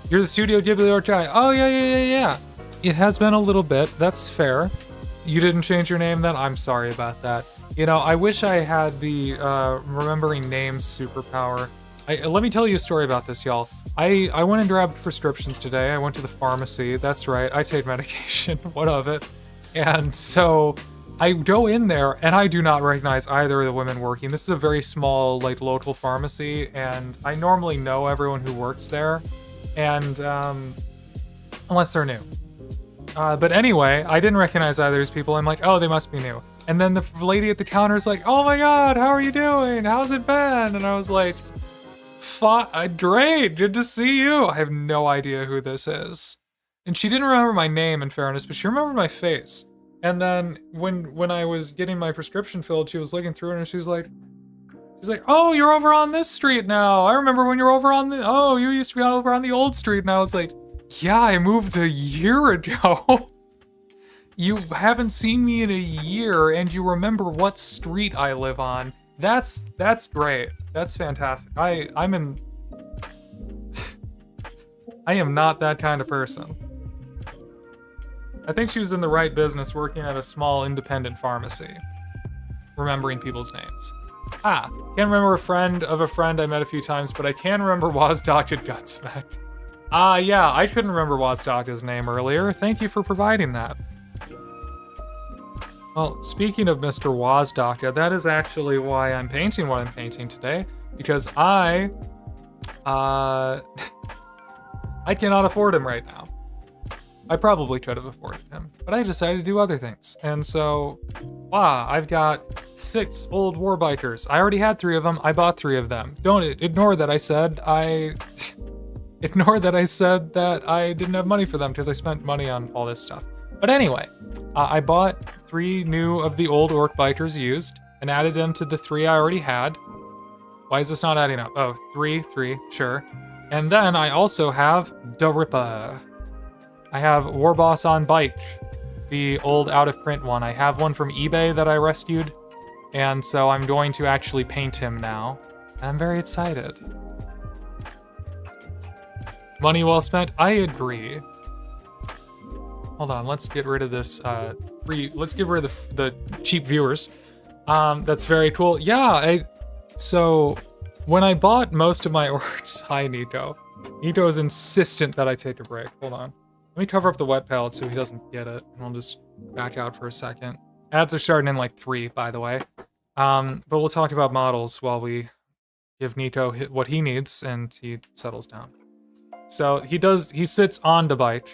You're the Studio Ghibli art guy. Oh, yeah. It has been a little bit. That's fair. You didn't change your name then? I'm sorry about that. You know, I wish I had the remembering names superpower. Let me tell you a story about this, y'all. I went and grabbed prescriptions today. I went to the pharmacy. That's right. I take medication. What of it? And so I go in there, and I do not recognize either of the women working. This is a very small, like, local pharmacy, and I normally know everyone who works there. And, unless they're new. But anyway, I didn't recognize either of these people. I'm like, oh, they must be new. And then the lady at the counter is like, oh my god, how are you doing? How's it been? And I was like, great, good to see you. I have no idea who this is. And she didn't remember my name, in fairness, but she remembered my face. And then when I was getting my prescription filled, she was looking through it and she was like, oh, you're over on this street now. I remember when you're over on you used to be over on the old street. And I was like, yeah, I moved a year ago. You haven't seen me in a year and you remember what street I live on. That's great. That's fantastic. I am not that kind of person. I think she was in the right business working at a small independent pharmacy, remembering people's names. Can't remember a friend of a friend I met a few times, but I can remember WAAAGH at Godsmack. Yeah, I couldn't remember WAAAGH's name earlier. Thank you for providing that. Well, speaking of Mr. WAAAGH, that is actually why I'm painting what I'm painting today, because I cannot afford him right now. I probably could have afforded him, but I decided to do other things. And so, I've got 6 old Warbikers. I already had 3 of them. I bought 3 of them. Don't ignore that I said ignore that I said that I didn't have money for them because I spent money on all this stuff. But anyway, I bought 3 new of the old Orc Bikers used and added them to the 3 I already had. Why is this not adding up? Oh, 3, sure. And then I also have the Rippa. I have Warboss on Bike, the old out-of-print one. I have one from eBay that I rescued, and so I'm going to actually paint him now. And I'm very excited. Money well spent? I agree. Hold on, let's get rid of this let's get rid of the cheap viewers. That's very cool. Yeah, so when I bought most of my orcs, hi Nico. Nico is insistent that I take a break. Hold on. Let me cover up the wet palette so he doesn't get it, and I'll just back out for a second. Ads are starting in like 3, by the way. But we'll talk about models while we give Nico what he needs and he settles down. So he sits on the bike,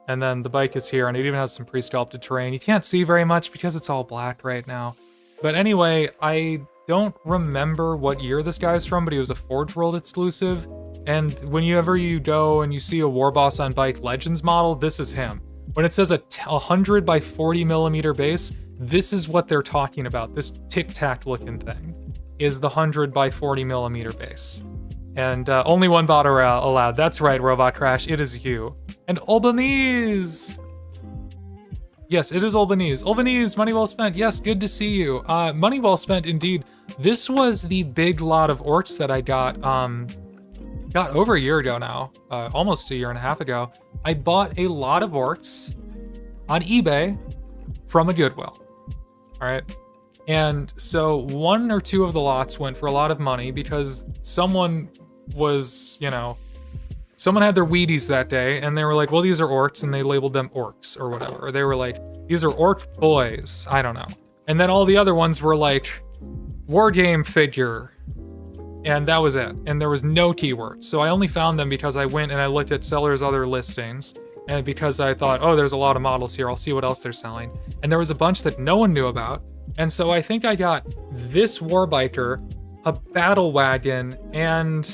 and then the bike is here, and it even has some pre-sculpted terrain. You can't see very much because it's all black right now. But anyway, I don't remember what year this guy's from, but he was a Forge World exclusive. And whenever you go and you see a Warboss on Bike Legends model, this is him. When it says a 100 by 40 millimeter base, this is what they're talking about. This tic-tac looking thing is the 100 by 40 millimeter base. And only one bot allowed. That's right, Robot Crash, it is you. And Albanese! Yes, it is Albanese. Albanese, money well spent. Yes, good to see you. Money well spent indeed. This was the big lot of orcs that I got over a year ago now, almost a year and a half ago. I bought a lot of orcs on eBay from a Goodwill. All right. And so 1 or 2 of the lots went for a lot of money because someone was, someone had their Wheaties that day and they were like, well, these are orcs, and they labeled them orcs or whatever. Or they were like, these are orc boys. I don't know. And then all the other ones were like, war game figure. And that was it. And there was no keywords. So I only found them because I went and I looked at sellers' other listings. And because I thought, oh, there's a lot of models here, I'll see what else they're selling. And there was a bunch that no one knew about. And so I think I got this Warbiker, a battle wagon, and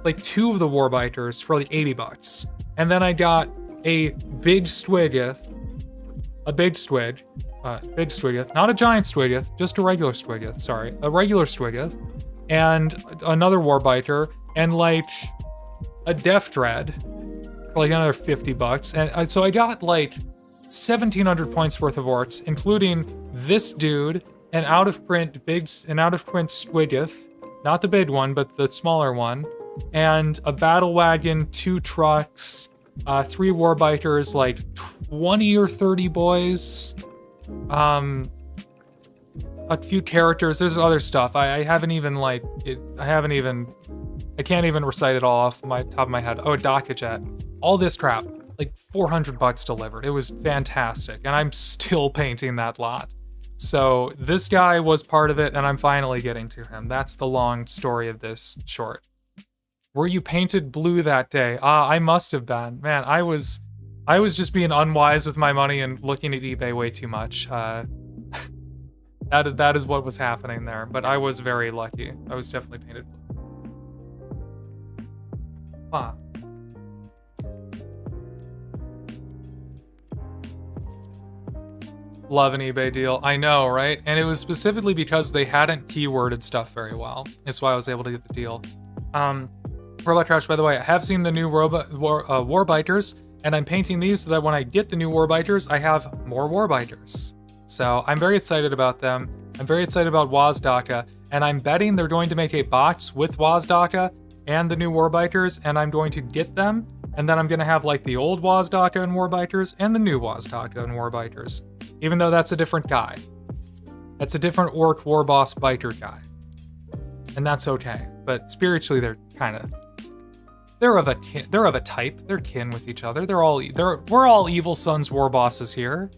like 2 of the Warbikers for like 80 bucks. And then I got a big Swigith, not a giant Swigith, just a regular Swigith, sorry, a regular Swigith, and another Warbiker, and like a Def Dread for like another 50 bucks. And so I got like 1,700 points worth of orcs, including this dude, an out-of-print Swigith, not the big one, but the smaller one, and a battle wagon, 2 trucks, 3 Warbikers, like 20 or 30 boys, a few characters. There's other stuff. I can't even recite it all off my top of my head. Oh, a Daka Jet. All this crap. Like 400 bucks delivered. It was fantastic. And I'm still painting that lot. So this guy was part of it, and I'm finally getting to him. That's the long story of this short. Were you painted blue that day? I must have been. Man, I was just being unwise with my money and looking at eBay way too much. That is what was happening there, but I was very lucky. I was definitely painted blue. Huh. Love an eBay deal. I know, right? And it was specifically because they hadn't keyworded stuff very well. That's why I was able to get the deal. Robot Crash, by the way, I have seen the new Warbikers, and I'm painting these so that when I get the new Warbikers, I have more Warbikers. So I'm very excited about them. I'm very excited about WAAAGH, and I'm betting they're going to make a box with WAAAGH and the new Warbikers, and I'm going to get them, and then I'm going to have like the old WAAAGH and Warbikers and the new WAAAGH and Warbikers, even though that's a different guy. That's a different Orc Warboss Biter guy. And that's okay, but spiritually they're of a type. They're kin with each other. We're all evil Sunz war bosses here.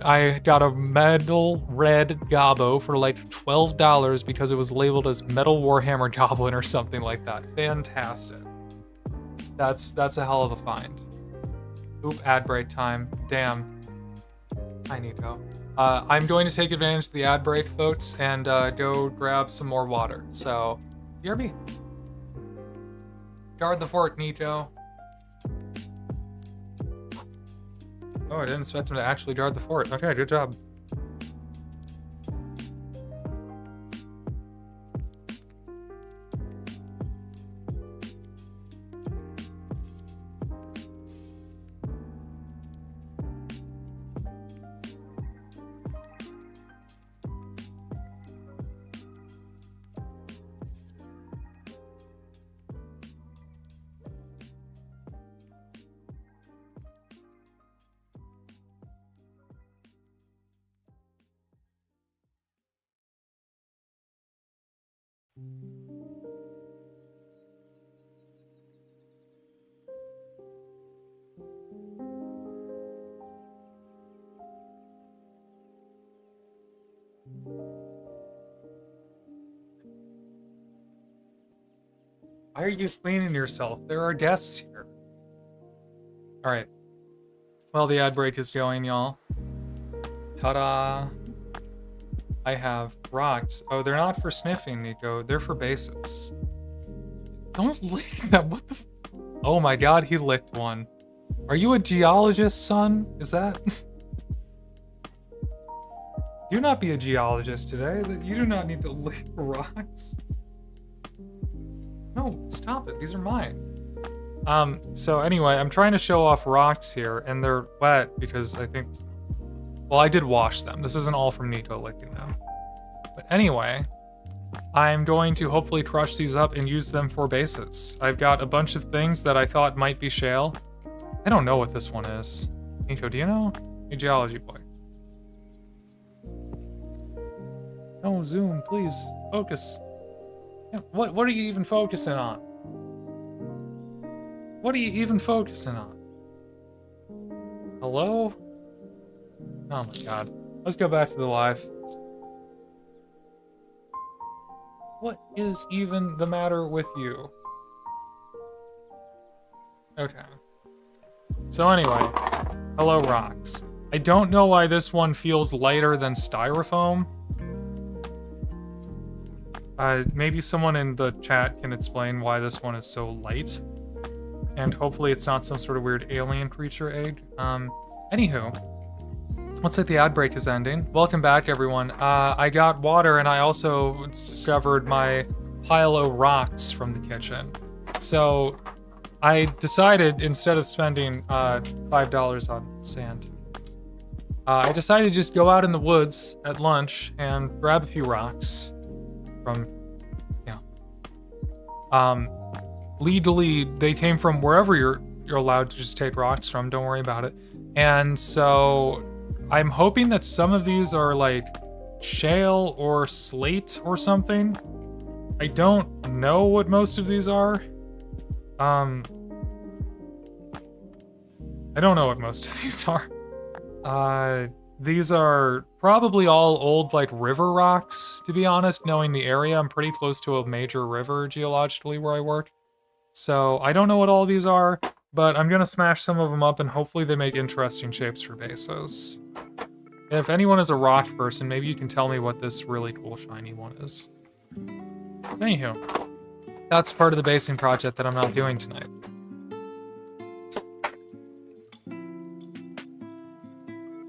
I got a metal red gobbo for like $12 because it was labeled as Metal Warhammer Goblin or something like that. Fantastic. That's a hell of a find. Oop, ad break time. Damn. Hi, Nico. I'm going to take advantage of the ad break, folks, and go grab some more water. So, BRB. Guard the fort, Nico. Oh, I didn't expect him to actually guard the fort. Okay, good job. Why are you cleaning yourself? There are guests here. Alright. Well, the ad break is going, y'all. Ta-da! I have rocks. Oh, they're not for sniffing, Nico. They're for bases. Don't lick them. What the... Oh my god, he licked one. Are you a geologist, son? Is that... Do not be a geologist today. You do not need to lick rocks. No, stop it. These are mine. So anyway, I'm trying to show off rocks here, and they're wet because I think... Well, I did wash them. This isn't all from Nico licking them. But anyway, I'm going to hopefully crush these up and use them for bases. I've got a bunch of things that I thought might be shale. I don't know what this one is. Nico, do you know? Hey, geology boy. No, zoom, please. Focus. Yeah, what are you even focusing on? What are you even focusing on? Hello? Oh my god. Let's go back to the live. What is even the matter with you? Okay. So anyway, hello rocks. I don't know why this one feels lighter than styrofoam. Maybe someone in the chat can explain why this one is so light. And hopefully it's not some sort of weird alien creature egg. Anywho, looks like the ad break is ending. Welcome back, everyone. I got water and I also discovered my pile of rocks from the kitchen. So I decided, instead of spending $5 on sand, I decided to just go out in the woods at lunch and grab a few rocks from, legally, they came from wherever you're allowed to just take rocks from. Don't worry about it. And so I'm hoping that some of these are like shale or slate or something. I don't know what most of these are. I don't know what most of these are. These are probably all old, like, river rocks, to be honest. Knowing the area, I'm pretty close to a major river geologically where I work. So I don't know what all these are, but I'm gonna smash some of them up and hopefully they make interesting shapes for bases. If anyone is a rock person, maybe you can tell me what this really cool shiny one is. Anywho, that's part of the basing project that I'm not doing tonight.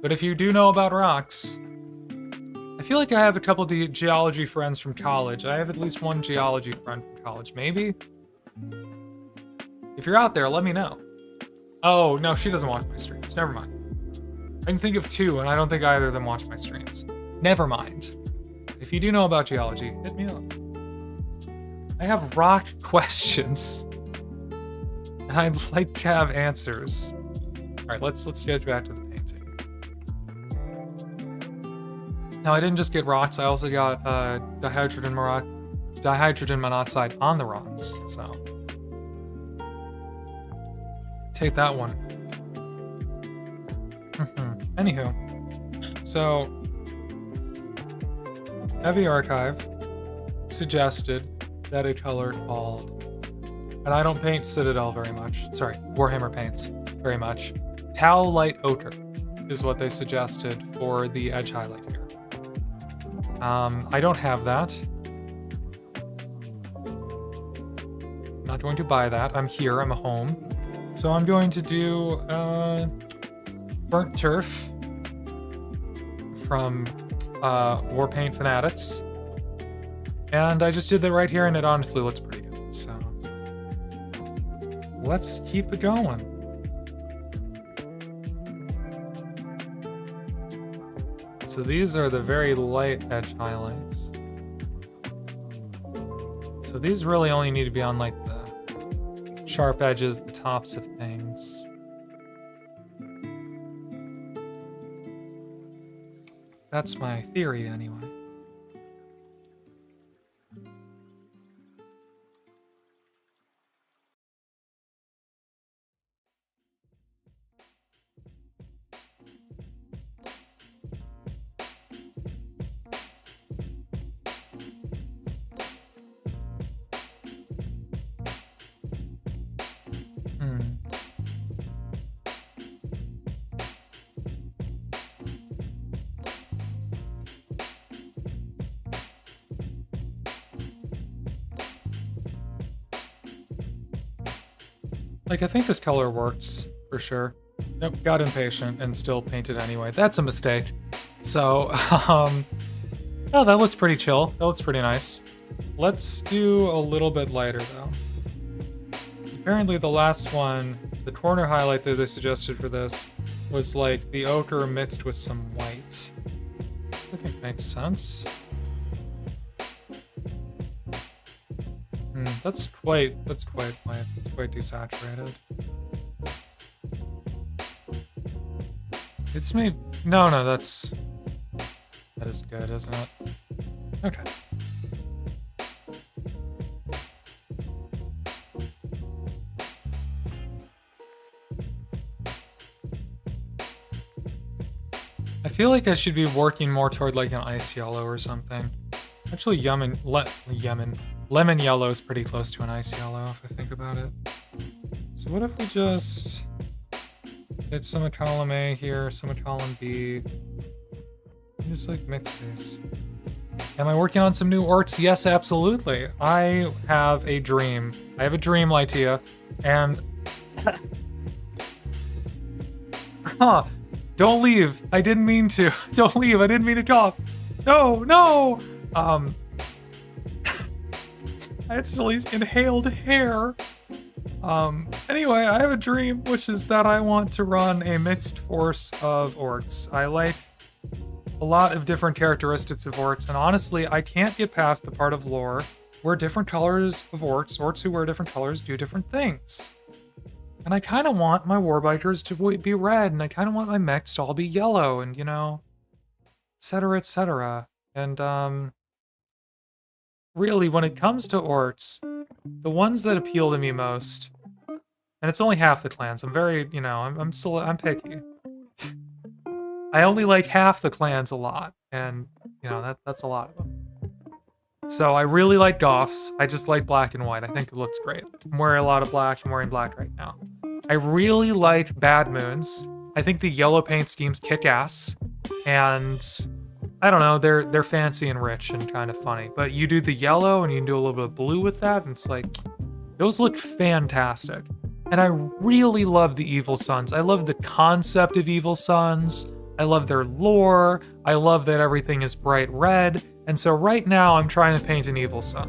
But if you do know about rocks, I feel like I have a couple of geology friends from college. I have at least one geology friend from college, maybe? If you're out there, let me know. Oh, no, she doesn't watch my streams. Never mind. I can think of two, and I don't think either of them watch my streams. Never mind. If you do know about geology, hit me up. I have rock questions, and I'd like to have answers. All right, let's get back to the painting. Now, I didn't just get rocks. I also got dihydrogen monoxide on the rocks. So take that one. Anywho, so Heavy Archive suggested that a color called, and I don't paint Citadel very much. Sorry, Warhammer paints very much. Tau Light Ochre is what they suggested for the edge highlight here. I don't have that. I'm not going to buy that. I'm here. I'm a home. So I'm going to do Burnt Turf from Warpaint Fanatics. And I just did that right here, and it honestly looks pretty good. So let's keep it going. So these are the very light edge highlights. So these really only need to be on like the sharp edges, the tops of things. That's my theory anyway. Like, I think this color works, for sure. Nope, got impatient and still painted anyway. That's a mistake. So, oh, that looks pretty chill. That looks pretty nice. Let's do a little bit lighter, though. Apparently the last one, the corner highlight that they suggested for this, was like the ochre mixed with some white. I think makes sense. That's quite white. That's quite desaturated. It's made... No, that is good, isn't it? Okay. I feel like I should be working more toward like an ice yellow or something. Actually, lemon yellow is pretty close to an ice yellow if I think about it. So what if we just get some of column A here, some of column B. Just like mix these. Am I working on some new orcs? Yes, absolutely. I have a dream. I have a dream, Lytia, and don't leave. I didn't mean to. Don't leave. I didn't mean to cough. No. I instantly inhaled hair. Anyway, I have a dream, which is that I want to run a mixed force of orcs. I like a lot of different characteristics of orcs, and honestly, I can't get past the part of lore where different colors of orcs who wear different colors, do different things. And I kind of want my Warbikers to be red, and I kind of want my mechs to all be yellow, and, you know, etc., etc. And, really, when it comes to orcs, the ones that appeal to me most, and it's only half the clans, I'm very, you know, I'm picky. I only like half the clans a lot, and, you know, that's a lot of them. So I really like Goths. I just like black and white. I think it looks great. I'm wearing a lot of black. I'm wearing black right now. I really like Bad Moons. I think the yellow paint schemes kick ass, and I don't know, they're fancy and rich and kind of funny. But you do the yellow and you can do a little bit of blue with that, and it's like, those look fantastic. And I really love the Evil Sunz. I love the concept of Evil Sunz. I love their lore. I love that everything is bright red. And so right now I'm trying to paint an Evil Sun.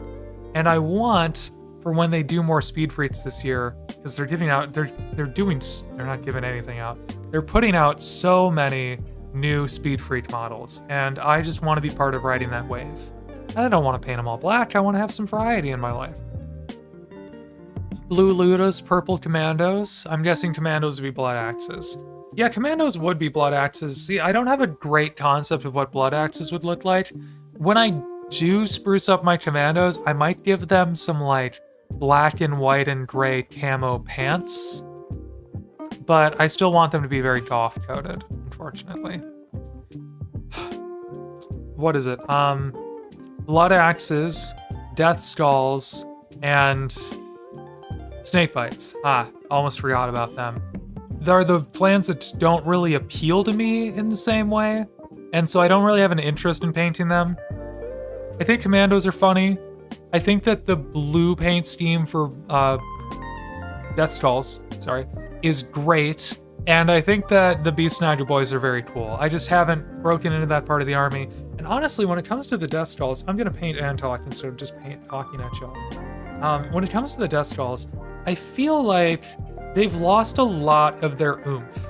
And I want, for when they do more speed freaks this year, because they're giving out, they're not giving anything out. They're putting out so many new speed freak models, and I just want to be part of riding that wave. I don't want to paint them all black. I want to have some variety in my life. Blue Ludas, purple Commandos. I'm guessing Commandos would be Blood Axes. Yeah, Commandos would be Blood Axes. See, I don't have a great concept of what Blood Axes would look like. When I do spruce up my Commandos, I might give them some, like, black and white and gray camo pants. But I still want them to be very goth-coded, unfortunately. What is it? Blood Axes, Death Skulls, and Snake Bites. Almost forgot about them. They're the plans that just don't really appeal to me in the same way, and so I don't really have an interest in painting them. I think Commandos are funny. I think that the blue paint scheme for Death Skulls, is great, and I think that the Beast Snagger Boys are very cool. I just haven't broken into that part of the army, and honestly, when it comes to the Death Skulls, I'm gonna paint and talk instead of just talking at y'all. When it comes to the Death Skulls, I feel like they've lost a lot of their oomph.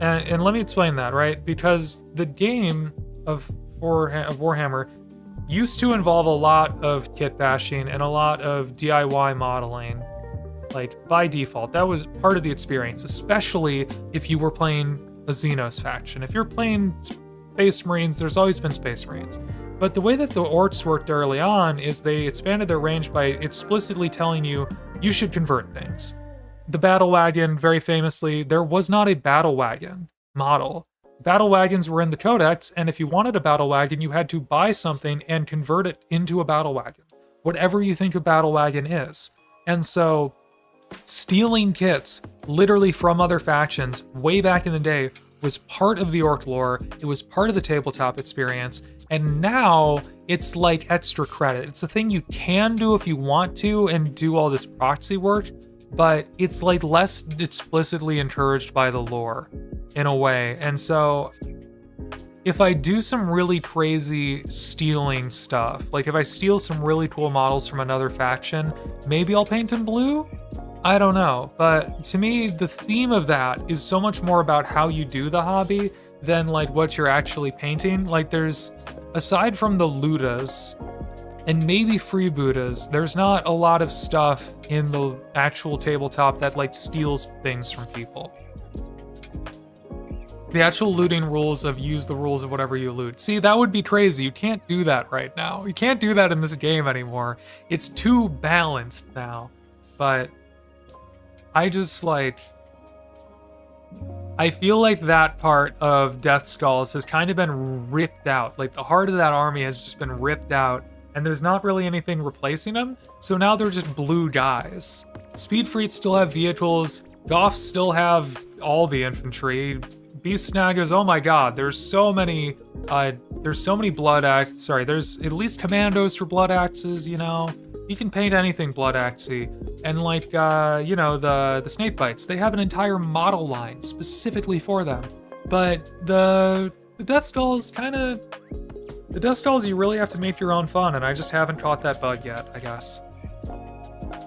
And let me explain that, right? Because the game of Warhammer used to involve a lot of kit bashing and a lot of DIY modeling, like, by default. That was part of the experience, especially if you were playing a Xenos faction. If you're playing Space Marines, there's always been Space Marines. But the way that the orcs worked early on is they expanded their range by explicitly telling you should convert things. The Battle Wagon, very famously, there was not a Battle Wagon model. Battle Wagons were in the Codex, and if you wanted a Battle Wagon, you had to buy something and convert it into a Battle Wagon. Whatever you think a Battle Wagon is. And so, stealing kits, literally from other factions, way back in the day, was part of the orc lore, it was part of the tabletop experience, and now it's like extra credit. It's a thing you can do if you want to and do all this proxy work, but it's like less explicitly encouraged by the lore in a way. And so if I do some really crazy stealing stuff, like if I steal some really cool models from another faction, maybe I'll paint them blue? I don't know. But to me, the theme of that is so much more about how you do the hobby than like what you're actually painting. Like there's, aside from the Ludas, and maybe freebooters, there's not a lot of stuff in the actual tabletop that like steals things from people. The actual looting rules of use the rules of whatever you loot. See, that would be crazy. You can't do that right now. You can't do that in this game anymore. It's too balanced now. But I just like, I feel like that part of Death Skulls has kind of been ripped out. Like the heart of that army has just been ripped out, and there's not really anything replacing them, so now they're just blue guys. Speed Freets still have vehicles. Goths still have all the infantry. Beast Snaggers, oh my god, there's so many blood axes. Sorry, there's at least commandos for blood axes, you know. You can paint anything blood axey. And like, you know, the snake bites, they have an entire model line specifically for them. But the Death Skulls the Death Skulls, you really have to make your own fun, and I just haven't caught that bug yet, I guess.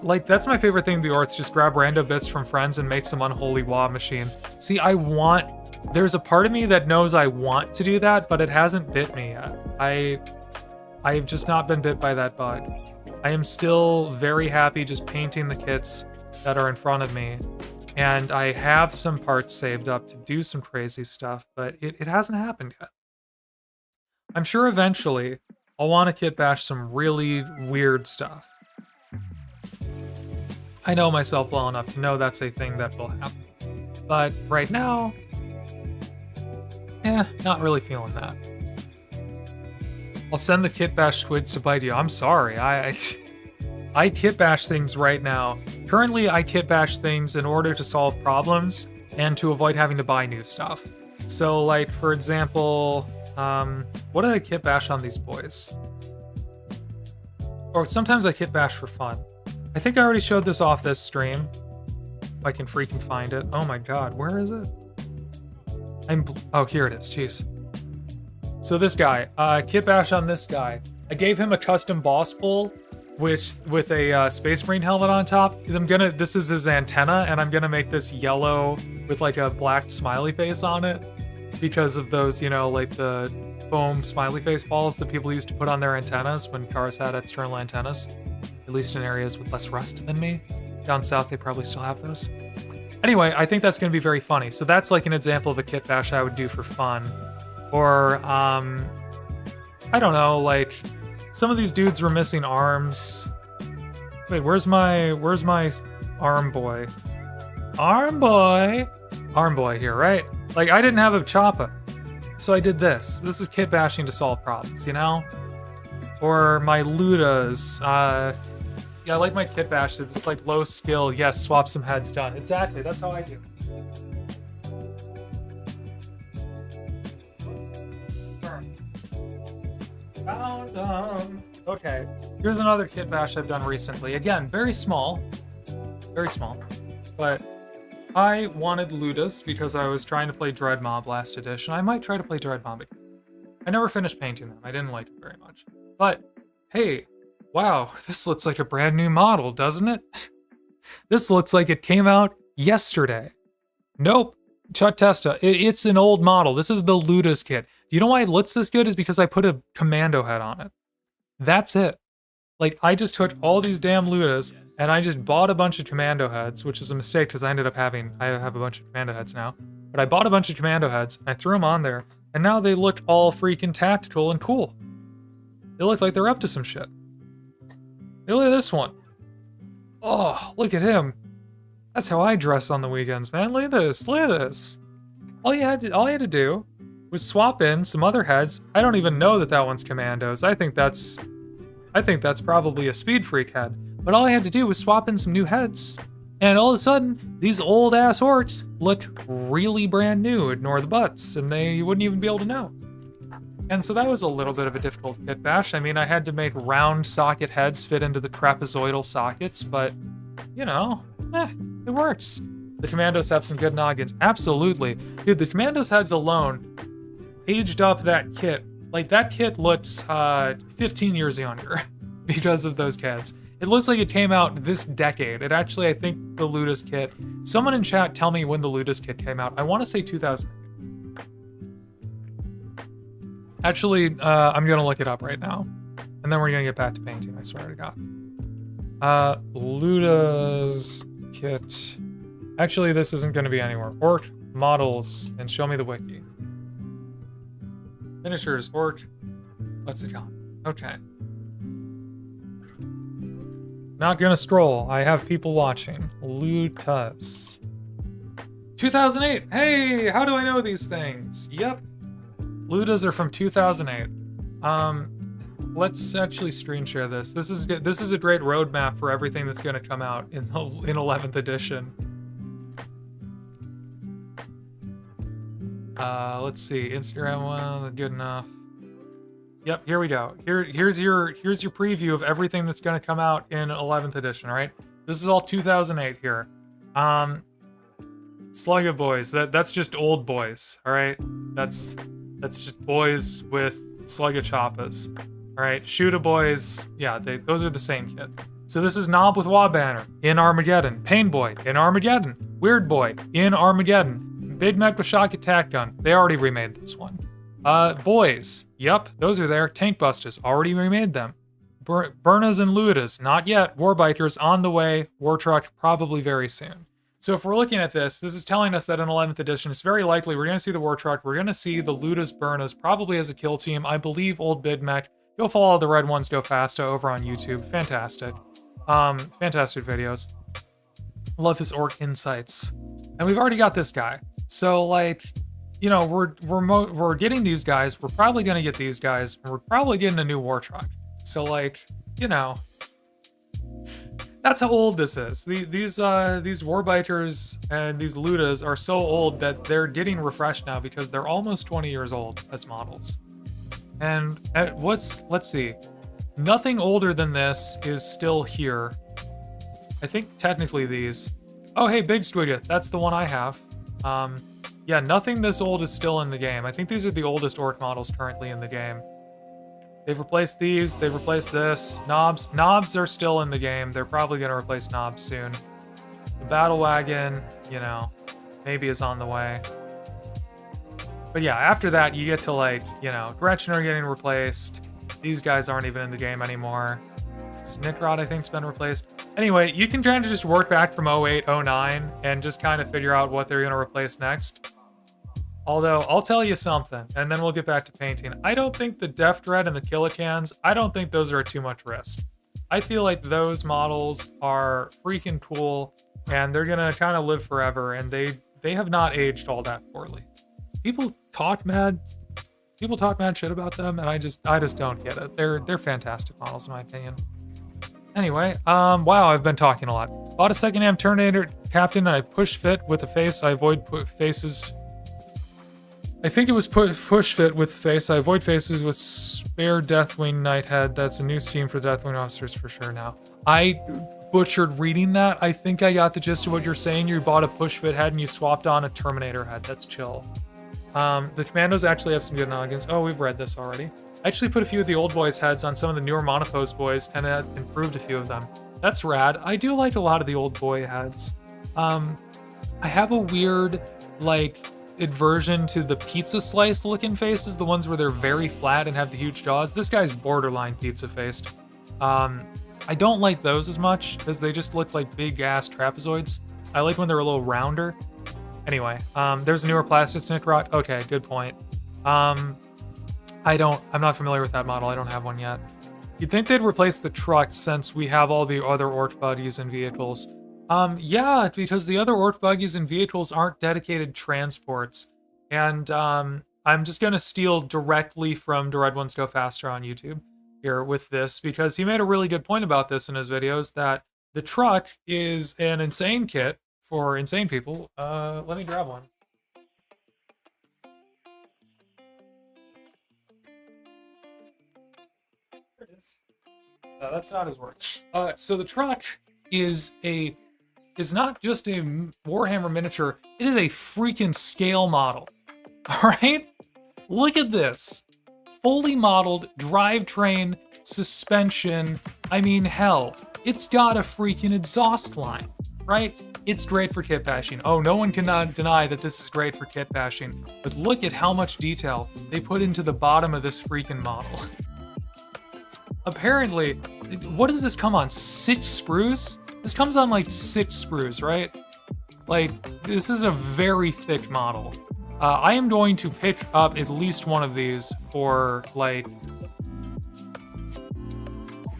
Like, that's my favorite thing to do, Orts, just grab random bits from friends and make some unholy WAAAGH machine. See, there's a part of me that knows I want to do that, but it hasn't bit me yet. I've just not been bit by that bug. I am still very happy just painting the kits that are in front of me, and I have some parts saved up to do some crazy stuff, but it hasn't happened yet. I'm sure eventually I'll want to kit bash some really weird stuff. I know myself well enough to know that's a thing that will happen. But right now, not really feeling that. I'll send the kit bash squids to bite you. I'm sorry, I kit bash things right now. Currently, I kit bash things in order to solve problems and to avoid having to buy new stuff. So, like, for example, what did I kit bash on these boys? Or sometimes I kit bash for fun. I think I already showed this off this stream. If I can freaking find it. Oh my god, where is it? Oh, here it is, jeez. So this guy, kit bash on this guy. I gave him a custom boss bull, which with a Space Marine helmet on top. This is his antenna, and I'm gonna make this yellow with like a black smiley face on it because of those, you know, like the foam smiley face balls that people used to put on their antennas when cars had external antennas, at least in areas with less rust than me. Down south, they probably still have those. Anyway, I think that's going to be very funny. So that's like an example of a kit bash I would do for fun. Or, I don't know, like, some of these dudes were missing arms. Wait, where's my arm boy? Arm boy! Arm boy here, right? Like, I didn't have a choppa, so I did this. This is kit bashing to solve problems, you know? Or my Ludas, yeah, I like my kit bashes. It's like low skill. Yes, swap some heads, done. Exactly, that's how I do. Okay, here's another kit bash I've done recently. Again, very small, but I wanted Ludas because I was trying to play Dread Mob last edition. I might try to play Dread Mob again. I never finished painting them. I didn't like it very much. But, hey, wow, this looks like a brand new model, doesn't it? This looks like it came out yesterday. Nope. Chut Testa. It's an old model. This is the Ludas kit. You know why it looks this good is because I put a commando head on it. That's it. Like, I just took all these damn Ludas and I just bought a bunch of commando heads, which is a mistake because I have a bunch of commando heads now. But I bought a bunch of commando heads and I threw them on there, and now they look all freaking tactical and cool. They look like they're up to some shit. Hey, look at this one. Oh, look at him. That's how I dress on the weekends, man. Look at this. Look at this. All you had to do was swap in some other heads. I don't even know that one's commandos. I think that's probably a speed freak head. But all I had to do was swap in some new heads, and all of a sudden, these old ass orcs look really brand new. Ignore the butts, and you wouldn't even be able to know. And so that was a little bit of a difficult kit bash. I mean, I had to make round socket heads fit into the trapezoidal sockets, but, you know, it works. The commandos have some good noggins. Absolutely. Dude, the commandos heads alone aged up that kit. Like, that kit looks 15 years younger because of those cats. It looks like it came out this decade. It actually, I think, the Ludas kit. Someone in chat tell me when the Ludas kit came out. I want to say 2000. Actually, I'm going to look it up right now. And then we're going to get back to painting, I swear to God. Ludas kit. Actually, this isn't going to be anywhere. Orc models, and show me the wiki. Finishers, orc. What's it on? Okay. Not gonna scroll. I have people watching. Ludas. 2008. Hey, how do I know these things? Yep. Ludas are from 2008. let's actually screen share this. This is a great roadmap for everything that's going to come out in 11th edition. Let's see, Instagram one, good enough. Yep, here we go. Here's your preview of everything that's going to come out in 11th edition. All right, this is all 2008 here. Slugga boys, that's just old boys. All right, that's just boys with Slugga choppas. All right, Shoota boys, yeah, those are the same kit. So this is Knob with Wah Banner in Armageddon, Pain Boy in Armageddon, Weird Boy in Armageddon, Big Mech with Shock Attack Gun. They already remade this one. Boys, yep, those are there. Tank Busters, already remade them. Burnas and Ludas, not yet. Warbikers on the way. War Truck probably very soon. So if we're looking at this is telling us that in 11th edition, it's very likely we're going to see the War Truck, we're going to see the Ludas Burnas probably as a kill team. I believe Old Big Mech. Go follow the Red Ones Go Fasta over on YouTube. Fantastic. Fantastic videos. Love his orc insights. And we've already got this guy. So like, you know, we're getting these guys. We're probably going to get these guys. And we're probably getting a new War Truck. So like, you know, that's how old this is. These Warbikers and these Ludas are so old that they're getting refreshed now because they're almost 20 years old as models. And let's see. Nothing older than this is still here. I think technically these. Oh, hey, Big Squidget. That's the one I have. Yeah, nothing this old is still in the game. I think these are the oldest orc models currently in the game. They've replaced these. They've replaced this. Knobs. Knobs are still in the game. They're probably going to replace Knobs soon. The Battle Wagon, you know, maybe is on the way. But yeah, after that, you get to like, you know, Gretchen are getting replaced. These guys aren't even in the game anymore. Snickrod, I think, has been replaced. Anyway, you can kind of just work back from 08, 09 and just kind of figure out what they're going to replace next. Although, I'll tell you something, and then we'll get back to painting. I don't think the Def Dread and the Killicans, I don't think those are too much risk. I feel like those models are freaking cool, and they're going to kind of live forever, and they have not aged all that poorly. People talk mad shit about them, and I just don't get it. They're fantastic models in my opinion. Anyway, wow, I've been talking a lot. Bought a secondhand Terminator Captain, and I push fit with the face. I avoid faces. I think it was push fit with face. I avoid faces with spare Deathwing Nighthead. That's a new scheme for Deathwing officers for sure now. I butchered reading that. I think I got the gist of what you're saying. You bought a push fit head and you swapped on a Terminator head. That's chill. The Commandos actually have some good noggins. Oh, we've read this already. I actually put a few of the old boys' heads on some of the newer Monopose boys, and it improved a few of them. That's rad. I do like a lot of the old boy heads. I have a weird, like, aversion to the pizza slice looking faces, the ones where they're very flat and have the huge jaws. This guy's borderline pizza faced. I don't like those as much, because they just look like big ass trapezoids. I like when they're a little rounder. Anyway, there's a newer plastic Snickrot. Okay, good point. I'm not familiar with that model. I don't have one yet. You'd think they'd replace the truck since we have all the other orc buggies and vehicles. Yeah, because the other orc buggies and vehicles aren't dedicated transports. And I'm just going to steal directly from The Red Ones Go Faster on YouTube here with this, because he made a really good point about this in his videos, that the truck is an insane kit for insane people. Let me grab one. There it is. That's not his words. So the truck is not just a Warhammer miniature, it is a freaking scale model. All right? Look at this. Fully modeled drivetrain, suspension. I mean, hell, it's got a freaking exhaust line, right? It's great for kit bashing. Oh, no one cannot deny that this is great for kit bashing, but look at how much detail they put into the bottom of this freaking model. Apparently, what does this come on? 6 sprues? This comes on like 6 sprues, right? Like, this is a very thick model. I am going to pick up at least one of these for like...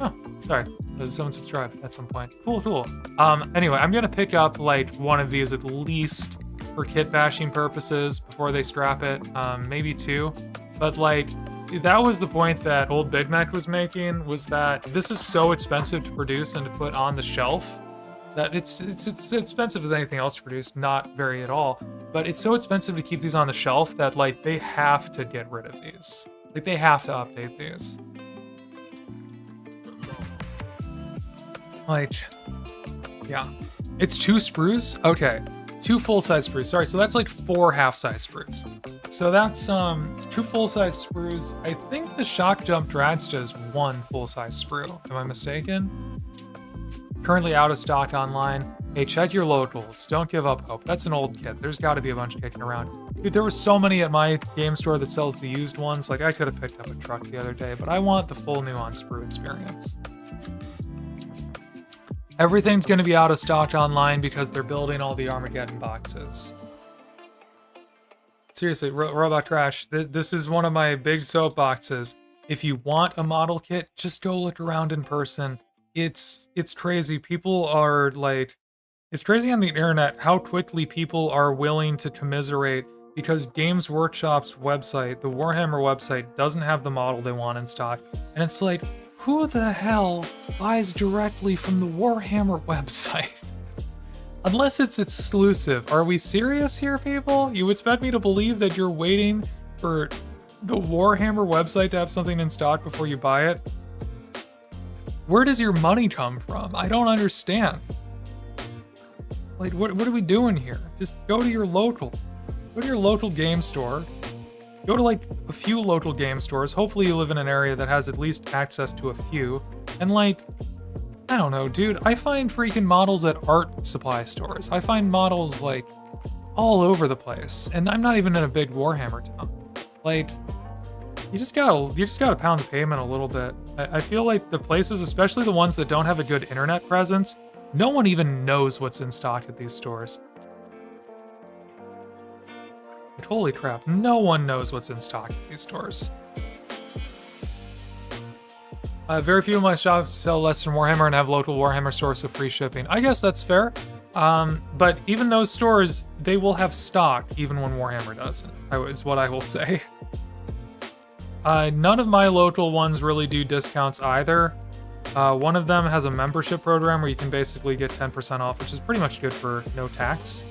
Oh, sorry. Someone subscribed at some point. Cool. Anyway, I'm gonna pick up like one of these at least for kit bashing purposes before they strap it. Maybe 2. But like, that was the point that old Big Mac was making, was that this is so expensive to produce and to put on the shelf that it's expensive as anything else to produce, not very at all, but it's so expensive to keep these on the shelf that like they have to get rid of these. Like they have to update these. Like, yeah. It's 2 sprues? Okay. 2 full-size sprues. Sorry, so that's like 4 half-size sprues. So that's 2 full-size sprues. I think the Shock Jump Dragsta is 1 full-size sprue. Am I mistaken? Currently out of stock online. Hey, check your locals. Don't give up hope. That's an old kit. There's got to be a bunch kicking around. Dude, there were so many at my game store that sells the used ones. Like, I could have picked up a truck the other day, but I want the full nuance sprue experience. Everything's going to be out of stock online because they're building all the Armageddon boxes. Seriously, Robot Crash, this is one of my big soapboxes. If you want a model kit, just go look around in person. It's crazy. People are like... It's crazy on the internet how quickly people are willing to commiserate because Games Workshop's website, the Warhammer website, doesn't have the model they want in stock. And it's like, who the hell buys directly from the Warhammer website? Unless it's exclusive. Are we serious here, people? You expect me to believe that you're waiting for the Warhammer website to have something in stock before you buy it? Where does your money come from? I don't understand. Like, what are we doing here? Just go to your local. Go to your local game store. Go to like a few local game stores. Hopefully you live in an area that has at least access to a few. And like, I don't know, dude. I find freaking models at art supply stores. I find models like all over the place. And I'm not even in a big Warhammer town. Like, you just gotta pound the pavement a little bit. I feel like the places, especially the ones that don't have a good internet presence, no one even knows what's in stock at these stores. Like, holy crap, no one knows what's in stock at these stores. Very few of my shops sell less than Warhammer and have local Warhammer stores with free shipping. I guess that's fair. But even those stores, they will have stock even when Warhammer doesn't, is what I will say. None of my local ones really do discounts either. One of them has a membership program where you can basically get 10% off, which is pretty much good for no tax.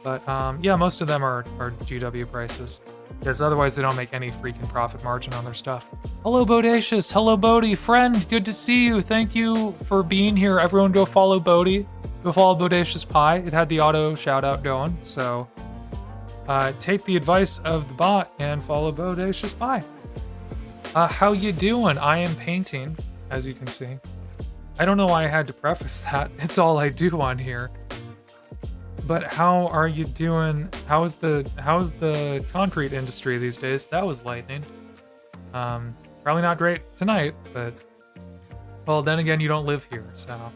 But yeah, most of them are GW prices, because otherwise they don't make any freaking profit margin on their stuff. Hello, Bodacious. Hello, Bodie. Friend, good to see you. Thank you for being here. Everyone go follow Bodie. Go follow Bodacious Pie. It had the auto shout-out going, so take the advice of the bot and follow Bodacious Pie. How you doing? I am painting, as you can see. I don't know why I had to preface that. It's all I do on here. But how are you doing? How's the concrete industry these days? That was lightning. Probably not great tonight, but well, then again, you don't live here, so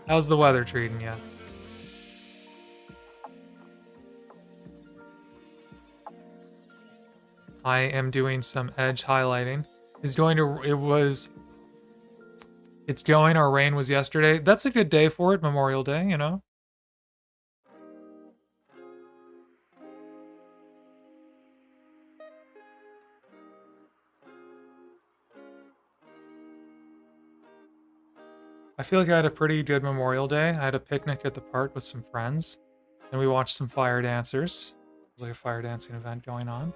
how's the weather treating you? I am doing some edge highlighting. It's going. Our rain was yesterday. That's a good day for it, Memorial Day, you know? I feel like I had a pretty good Memorial Day. I had a picnic at the park with some friends, and we watched some fire dancers. There's like a fire dancing event going on.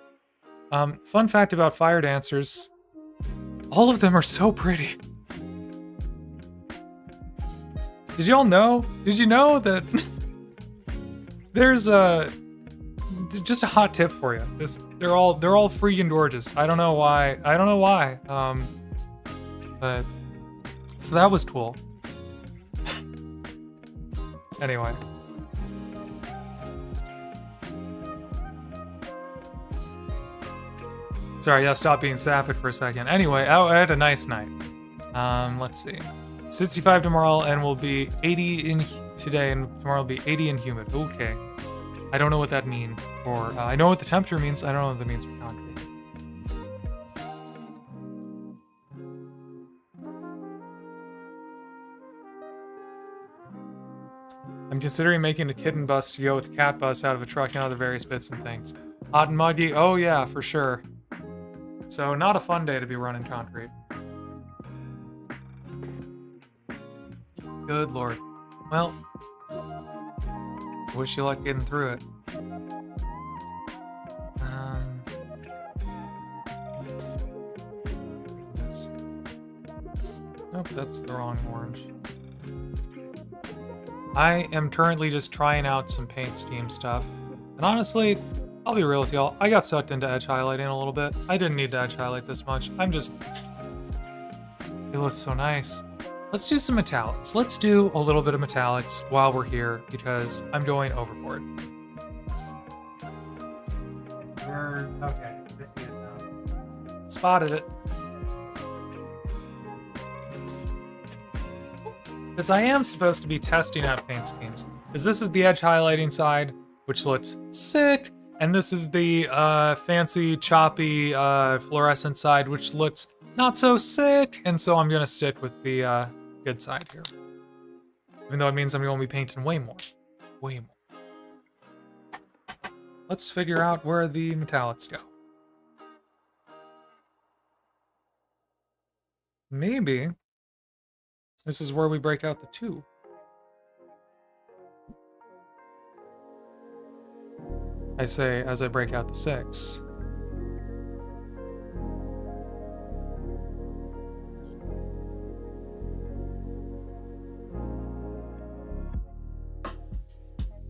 Fun fact about fire dancers, all of them are so pretty. Did y'all know? Did you know that there's just a hot tip for you. They're all freaking gorgeous. I don't know why. But so that was cool. Anyway. Sorry, yeah, stop being sapphic for a second. Anyway, I had a nice night. Let's see. 65 tomorrow and will be 80 in today, and tomorrow will be 80 and humid. Okay. I don't know what that means. Or I know what the temperature means. I don't know what that means for concrete. I'm considering making a kitten bus to go with cat bus out of a truck and other various bits and things. Hot and muggy. Oh yeah, for sure. So not a fun day to be running concrete. Good lord. Well, wish you luck getting through it. Nope, that's the wrong orange. I am currently just trying out some paint scheme stuff. And honestly, I'll be real with y'all, I got sucked into edge highlighting a little bit. I didn't need to edge highlight this much. It looks so nice. Let's do some metallics. Let's do a little bit of metallics while we're here because I'm going overboard. Okay, I see it now. Spotted it. Because I am supposed to be testing out paint schemes. Because this is the edge highlighting side, which looks sick, and this is the fancy, choppy, fluorescent side, which looks not so sick, and so I'm gonna stick with the good side here. Even though it means I'm gonna be painting way more. Way more. Let's figure out where the metallics go. Maybe this is where we break out the 2. I say as I break out the 6.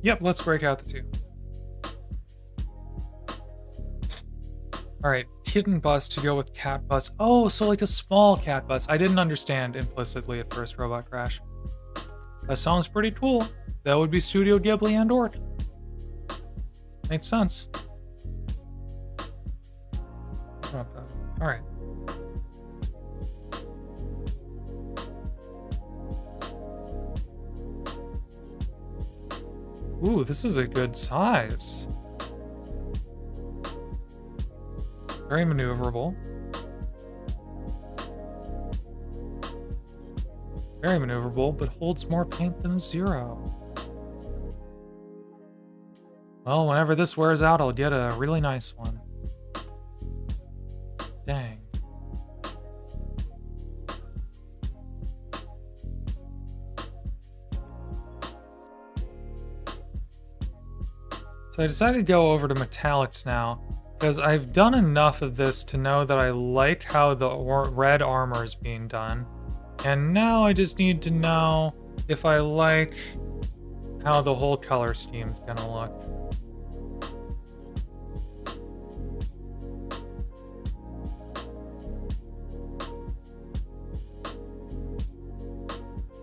Yep, let's break out the 2. Alright, kitten bus to go with cat bus. Oh, so like a small cat bus. I didn't understand implicitly at first, Robot Crash. That sounds pretty cool. That would be Studio Ghibli and Orc. Makes sense. Alright. Ooh, this is a good size. Very maneuverable. Very maneuverable, but holds more paint than a 0. Well, whenever this wears out, I'll get a really nice one. Dang. So I decided to go over to metallics now, because I've done enough of this to know that I like how the red armor is being done. And now I just need to know if I like how the whole color scheme's gonna look.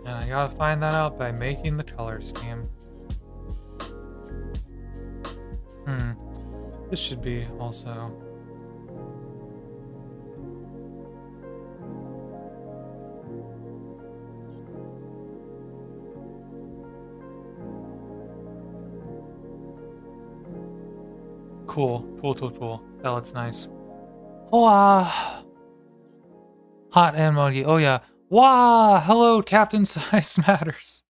And I gotta find that out by making the color scheme. This should be also... Cool. That looks nice. Hot and muggy. Oh yeah. Wow! Hello, Captain Size Matters.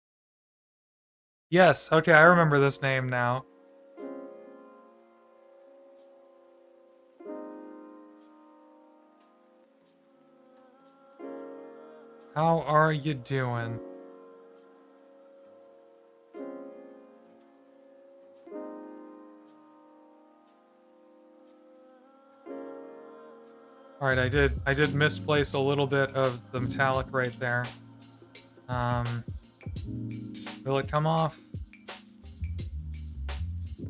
Yes, okay, I remember this name now. How are you doing? Alright, I did misplace a little bit of the metallic right there. Will it come off?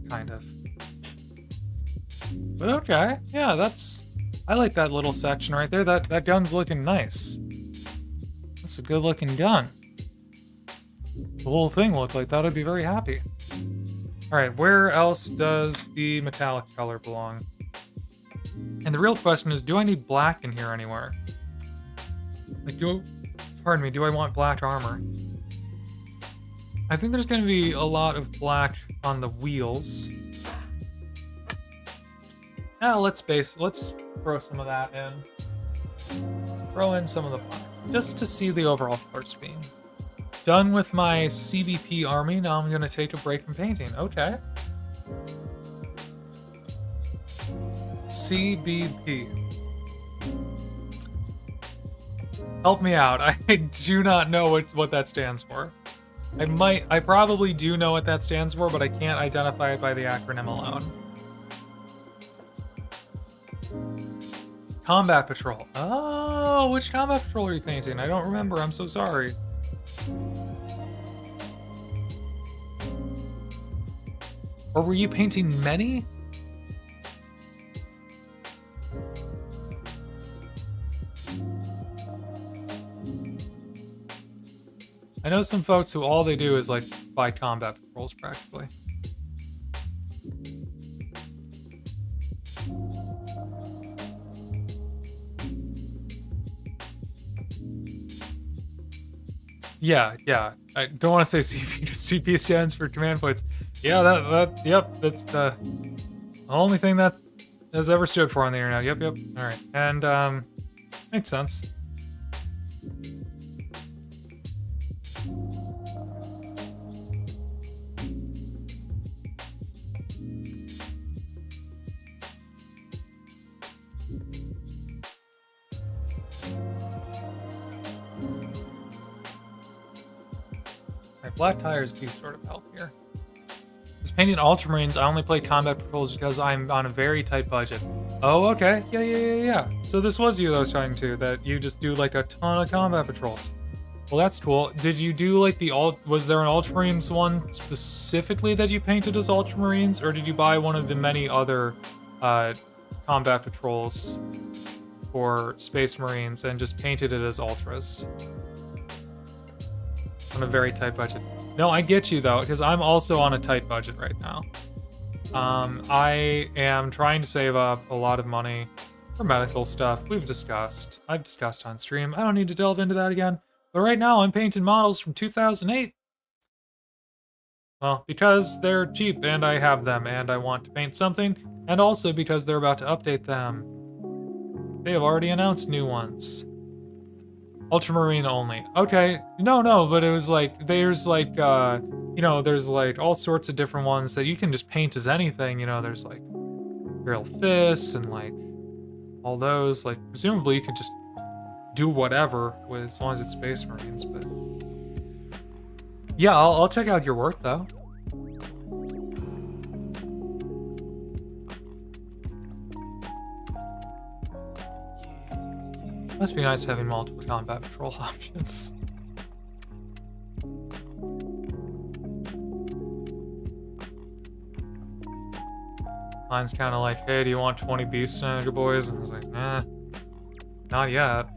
Kind of. But okay, yeah, I like that little section right there. That gun's looking nice. That's a good looking gun. The whole thing looked like that, I'd be very happy. Alright, where else does the metallic color belong? And the real question is, do I need black in here anywhere? Like, pardon me, do I want black armor? I think there's gonna be a lot of black on the wheels. Now let's throw some of that in. Throw in some of the black, just to see the overall color scheme. Done with my CBP army, now I'm gonna take a break from painting. Okay. CBP. Help me out. I do not know what that stands for. I probably do know what that stands for, but I can't identify it by the acronym alone. Combat Patrol. Oh, which Combat Patrol are you painting? I don't remember. I'm so sorry. Or were you painting many? I know some folks who all they do is like buy combat patrols practically. Yeah. I don't want to say CP. CP stands for command points. Yeah, yep, that's the only thing that has ever stood for on the internet. Yep. All right, and makes sense. Black tires do sort of help here. As painting Ultramarines, I only play combat patrols because I'm on a very tight budget. Oh, okay. Yeah. So this was you that I was talking to, that you just do like a ton of combat patrols. Well, that's cool. Did you do like was there an Ultramarines one specifically that you painted as Ultramarines, or did you buy one of the many other combat patrols for Space Marines and just painted it as Ultras? On a very tight budget. No, I get you though, because I'm also on a tight budget right now. I am trying to save up a lot of money for medical stuff. I've discussed on stream. I don't need to delve into that again. But right now I'm painting models from 2008. Well, because they're cheap and I have them and I want to paint something, and also because they're about to update them. They have already announced new ones. Ultramarine only. Okay, no, but it was like, there's like, there's like all sorts of different ones that you can just paint as anything, there's like Imperial Fists and like all those, like presumably you could just do whatever with, as long as it's Space Marines, but yeah, I'll check out your work though. Must be nice having multiple combat patrol options. Mine's kind of like, hey, do you want 20 Beast Snagger boys? And I was like, nah, not yet.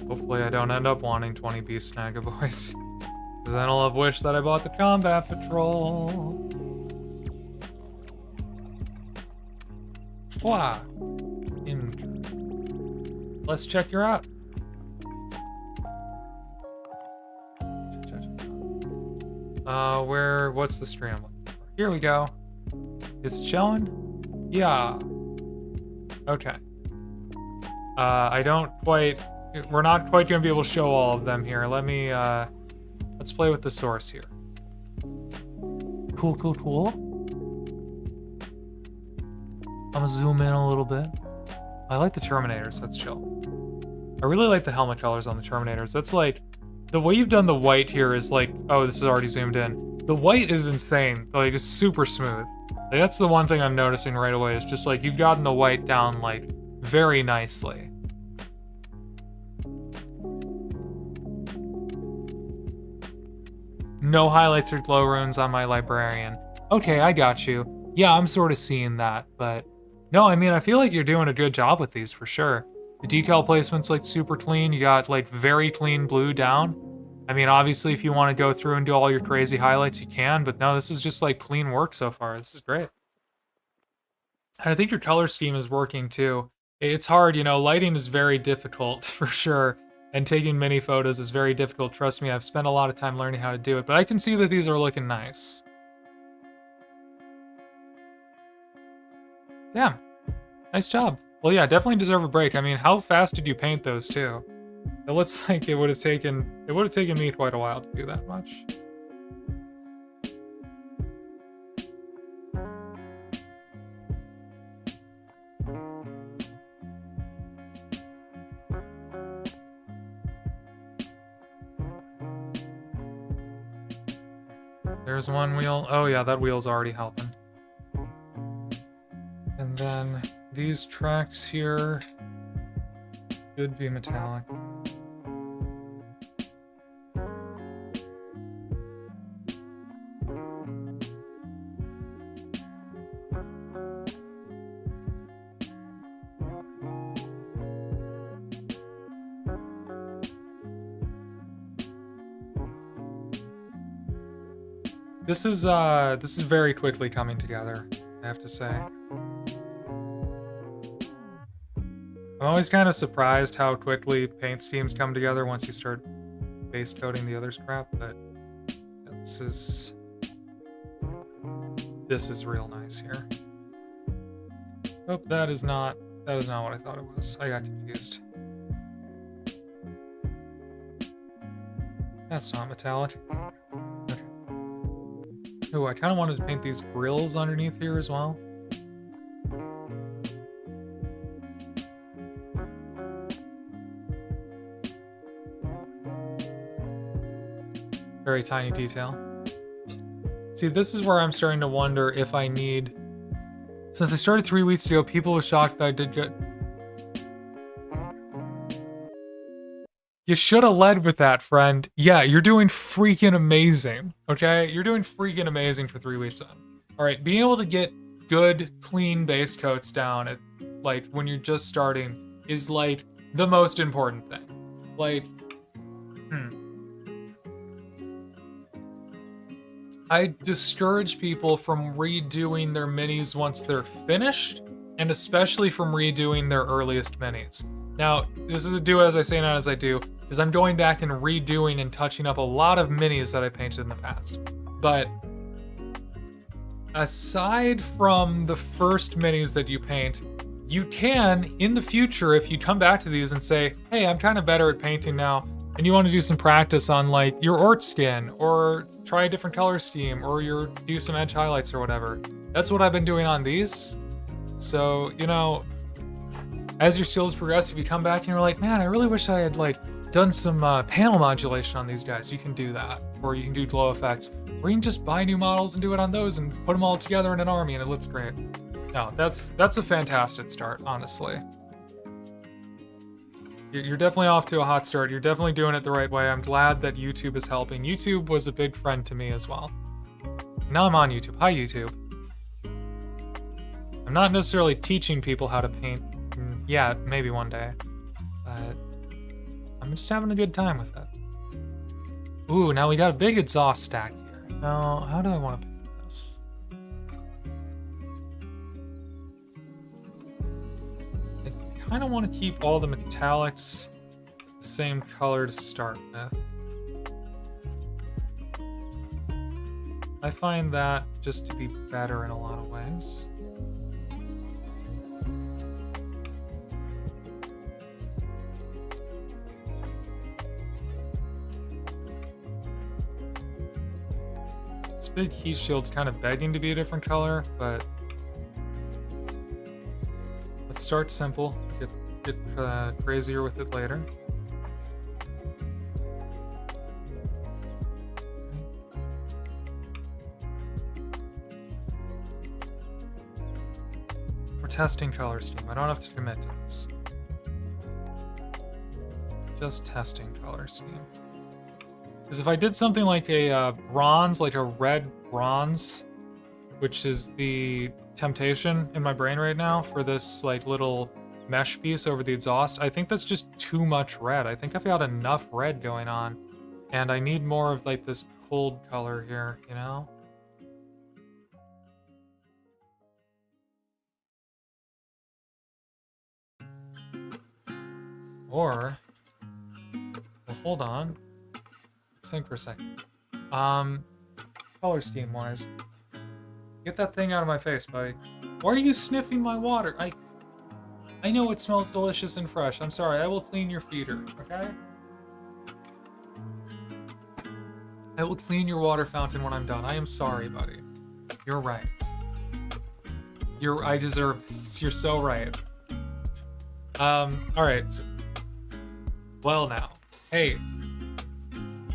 Hopefully I don't end up wanting 20 Beast Snagger boys. Because then I'll have wished that I bought the combat patrol. Wow. Let's check your app. What's the stream I'm looking for? Here we go. Is it showing? Yeah. Okay. We're not quite gonna be able to show all of them here. Let's play with the source here. Cool. I'm gonna zoom in a little bit. I like the Terminators, that's chill. I really like the helmet colors on the Terminators. That's like, the way you've done the white here is like, oh, this is already zoomed in. The white is insane, like it's super smooth. Like, that's the one thing I'm noticing right away, is just like, you've gotten the white down like very nicely. No highlights or glow runes on my Librarian. Okay, I got you. Yeah, I'm sort of seeing that, but no, I mean, I feel like you're doing a good job with these for sure. The decal placement's like super clean. You got like very clean blue down. I mean, obviously if you want to go through and do all your crazy highlights, you can, but no, this is just like clean work so far. This is great. And I think your color scheme is working too. It's hard, lighting is very difficult for sure. And taking mini photos is very difficult. Trust me, I've spent a lot of time learning how to do it, but I can see that these are looking nice. Damn, nice job. Well, yeah, definitely deserve a break. I mean, how fast did you paint those too? It looks like it would have taken me quite a while to do that much. There's one wheel. Oh yeah, that wheel's already helping. And then these tracks here should be metallic. This is very quickly coming together, I have to say. I'm always kind of surprised how quickly paint schemes come together once you start base coating the other's crap, but this is real nice here. Oh, that is not what I thought it was. I got confused. That's not metallic. Oh, I kind of wanted to paint these grills underneath here as well. Very tiny detail. See, this is where I'm starting to wonder if I need... Since I started 3 weeks ago, people were shocked that I did good. You should have led with that, friend. Yeah, you're doing freaking amazing, okay? You're doing freaking amazing for 3 weeks on. All right, being able to get good, clean base coats down at, like, when you're just starting is, like, the most important thing. Like, I discourage people from redoing their minis once they're finished, and especially from redoing their earliest minis. Now, this is a do as I say, not as I do, because I'm going back and redoing and touching up a lot of minis that I painted in the past. But aside from the first minis that you paint, you can, in the future, if you come back to these and say, hey, I'm kind of better at painting now, and you want to do some practice on like your Ort skin, or try a different color scheme, or do some edge highlights or whatever. That's what I've been doing on these. So, you know, as your skills progress, if you come back and you're like, man, I really wish I had like done some panel modulation on these guys, you can do that. Or you can do glow effects. Or you can just buy new models and do it on those and put them all together in an army and it looks great. No, that's a fantastic start, honestly. You're definitely off to a hot start. You're definitely doing it the right way. I'm glad that YouTube is helping. YouTube was a big friend to me as well. Now I'm on YouTube. Hi, YouTube. I'm not necessarily teaching people how to paint. Yeah, maybe one day. But I'm just having a good time with it. Ooh, now we got a big exhaust stack here. Now, how do I want to paint this? I kind of want to keep all the metallics the same color to start with. I find that just to be better in a lot of ways. This big heat shield's kind of begging to be a different color, but let's start simple, get crazier with it later. We're testing color scheme. I don't have to commit to this. Just testing color scheme. Because if I did something like a bronze, like a red bronze, which is the temptation in my brain right now for this like little mesh piece over the exhaust, I think that's just too much red. I think I've got enough red going on, and I need more of like this cold color here, you know? Or, well, hold on. Think for a second. Color scheme wise, get that thing out of my face, buddy. Why are you sniffing my water? I know it smells delicious and fresh. I'm sorry. I will clean your feeder, okay? I will clean your water fountain when I'm done. I am sorry, buddy. You're right. I deserve this. You're so right. All right. Well now, hey,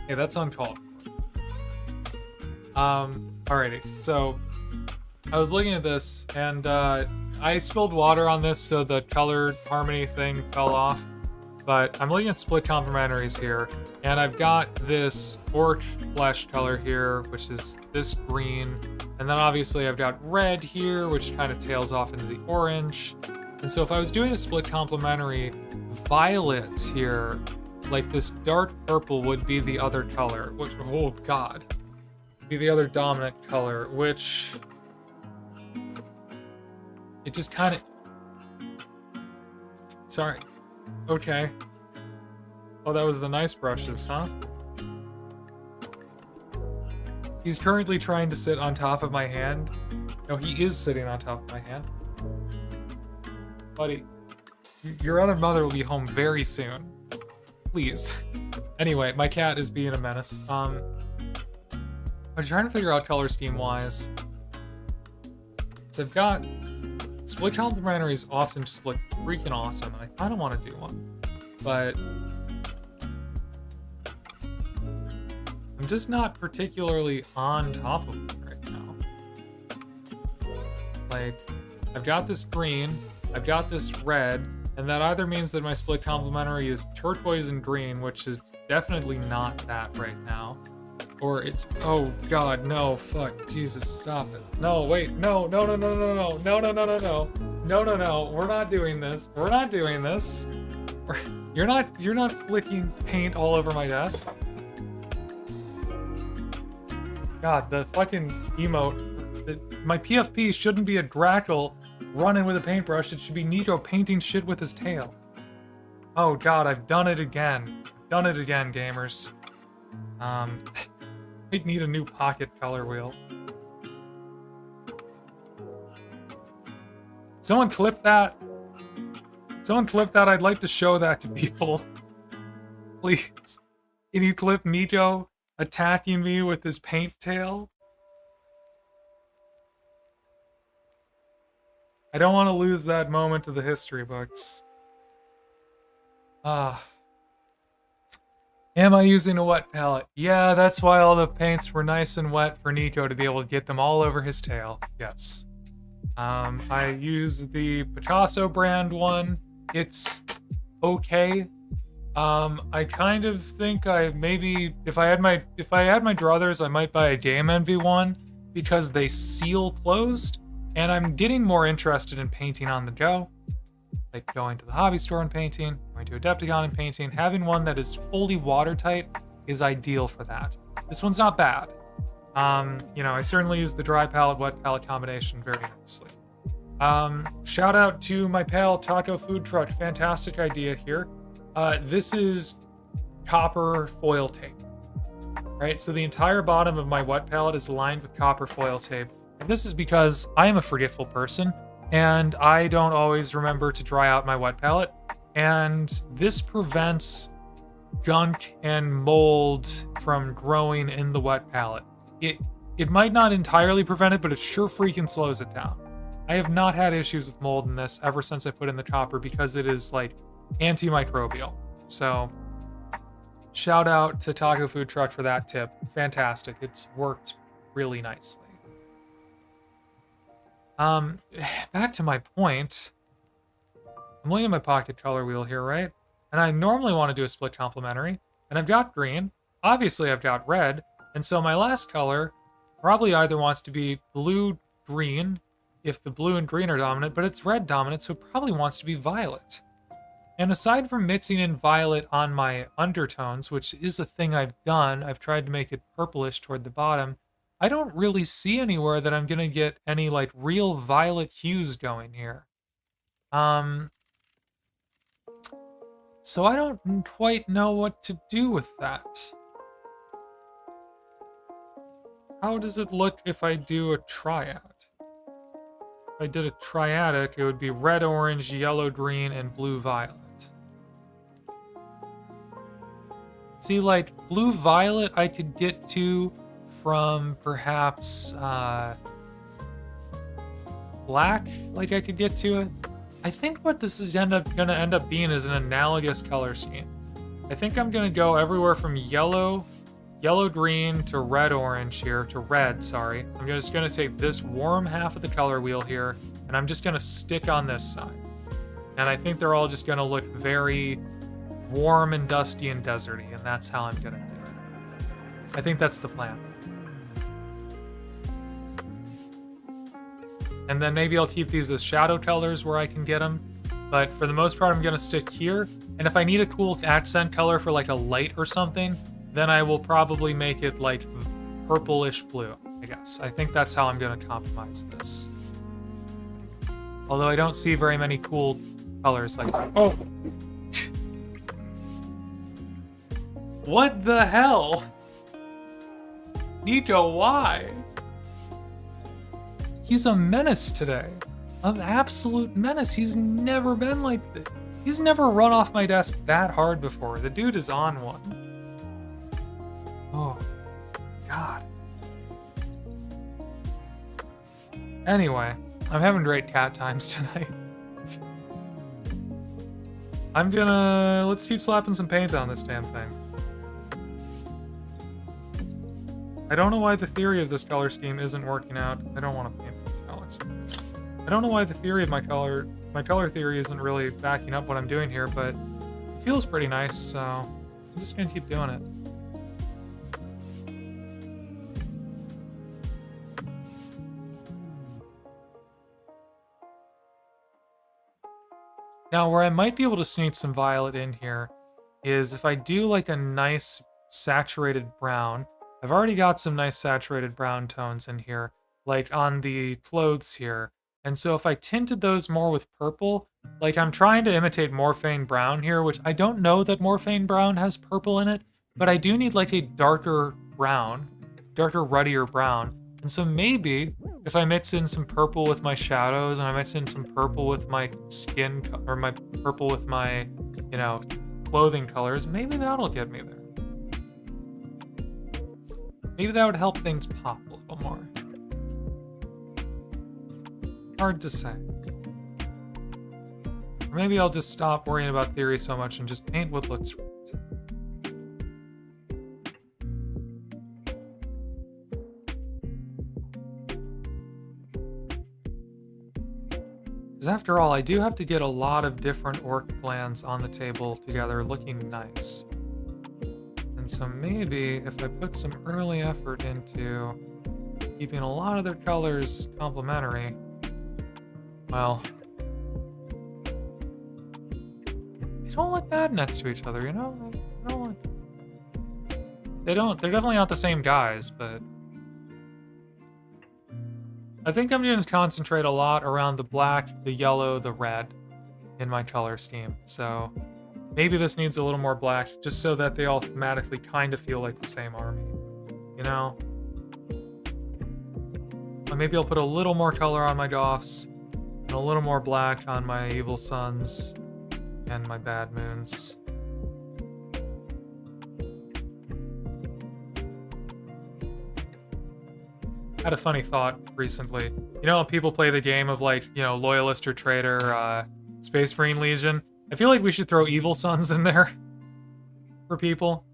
that's uncalled for. Alrighty, so I was looking at this, and I spilled water on this, so the color harmony thing fell off. But I'm looking at split complementaries here, and I've got this orc flesh color here, which is this green, and then obviously I've got red here, which kind of tails off into the orange. And so if I was doing a split complementary, violet here, like this dark purple would be the other color, which, oh god, be the other dominant color, which it just kind of, sorry. Okay. Oh, that was the nice brushes, huh? He's currently trying to sit on top of my hand. No, he is sitting on top of my hand. Buddy, your other mother will be home very soon. Please. Anyway, my cat is being a menace. I'm trying to figure out color scheme-wise. So I've got... Split complementaries often just look freaking awesome, and I kind of want to do one. But... I'm just not particularly on top of it right now. Like, I've got this green, I've got this red, and that either means that my split complementary is turquoise and green, which is definitely not that right now. Or it's, oh god, no, fuck, Jesus, stop it. No, wait, no, no, no, no, no, no, no, no, no, no, no, no, no, no, we're not doing this. We're not doing this. You're not flicking paint all over my desk. God, the fucking emote. My PFP shouldn't be a Grackle running with a paintbrush. It should be Nico painting shit with his tail. Oh god, I've done it again. Done it again, gamers. I need a new pocket color wheel. Someone clip that. Someone clip that. I'd like to show that to people. Please. Can you clip Nico attacking me with his paint tail? I don't want to lose that moment to the history books. Am I using a wet palette? Yeah, that's why all the paints were nice and wet for Nico to be able to get them all over his tail. Yes. I use the Picasso brand one. It's okay. I kind of think I maybe if I had my druthers, I might buy a Game Envy one because they seal closed, and I'm getting more interested in painting on the go. Like going to the hobby store and painting, going to Adepticon and painting. Having one that is fully watertight is ideal for that. This one's not bad. You know, I certainly use the dry palette, wet palette combination very nicely. Shout out to my pal Taco Food Truck. Fantastic idea here. This is copper foil tape, right? So the entire bottom of my wet palette is lined with copper foil tape. And this is because I am a forgetful person, and I don't always remember to dry out my wet palette. And this prevents gunk and mold from growing in the wet palette. It might not entirely prevent it, but it sure freaking slows it down. I have not had issues with mold in this ever since I put in the copper because it is like antimicrobial. So shout out to Taco Food Truck for that tip. Fantastic. It's worked really nicely. Back to my point. I'm looking at my pocket color wheel here, right? And I normally want to do a split complementary. And I've got green. Obviously, I've got red. And so my last color probably either wants to be blue-green, if the blue and green are dominant, but it's red dominant, so it probably wants to be violet. And aside from mixing in violet on my undertones, which is a thing I've done, I've tried to make it purplish toward the bottom, I don't really see anywhere that I'm going to get any, like, real violet hues going here. So I don't quite know what to do with that. How does it look if I do a triad? If I did a triadic, it would be red, orange, yellow, green, and blue, violet. See, like, blue, violet I could get to from perhaps black, like I could get to it. I think what this is gonna end up being is an analogous color scheme. I think I'm gonna go everywhere from yellow yellow-green to red-orange here, to red, sorry. I'm just gonna take this warm half of the color wheel here, and I'm just gonna stick on this side. And I think they're all just gonna look very warm and dusty and deserty, and that's how I'm gonna do it. I think that's the plan. And then maybe I'll keep these as shadow colors where I can get them. But for the most part, I'm gonna stick here. And if I need a cool accent color for like a light or something, then I will probably make it like purplish blue, I guess. I think that's how I'm gonna compromise this. Although I don't see very many cool colors like that. Oh! What the hell? Nico, why? He's a menace today. An absolute menace. He's never been like this. He's never run off my desk that hard before. The dude is on one. Oh, God. Anyway, I'm having great cat times tonight. Let's keep slapping some paint on this damn thing. I don't know why the theory of this color scheme isn't working out. I don't want to paint metallics. I don't know why the theory of my color theory isn't really backing up what I'm doing here, but it feels pretty nice, so I'm just gonna keep doing it. Now, where I might be able to sneak some violet in here is if I do like a nice saturated brown. I've already got some nice saturated brown tones in here, like on the clothes here. And so if I tinted those more with purple, like I'm trying to imitate Morphine Brown here, which I don't know that Morphine Brown has purple in it, but I do need like a darker brown, darker ruddier brown. And so maybe if I mix in some purple with my shadows and I mix in some purple with my skin, or my purple with my, you know, clothing colors, maybe that'll get me there. Maybe that would help things pop a little more. Hard to say. Or maybe I'll just stop worrying about theory so much and just paint what looks right. Because after all, I do have to get a lot of different orc plans on the table together looking nice. And so maybe if I put some early effort into keeping a lot of their colors complementary, well, they don't look bad next to each other, you know? They're definitely not the same guys, but I think I'm going to concentrate a lot around the black, the yellow, the red in my color scheme. So maybe this needs a little more black, just so that they all thematically kind of feel like the same army, you know? Or maybe I'll put a little more color on my Goths, and a little more black on my Evil Sunz and my Bad Moons. I had a funny thought recently. You know how people play the game of like, you know, Loyalist or Traitor, Space Marine Legion? I feel like we should throw Evil Sunz in there for people.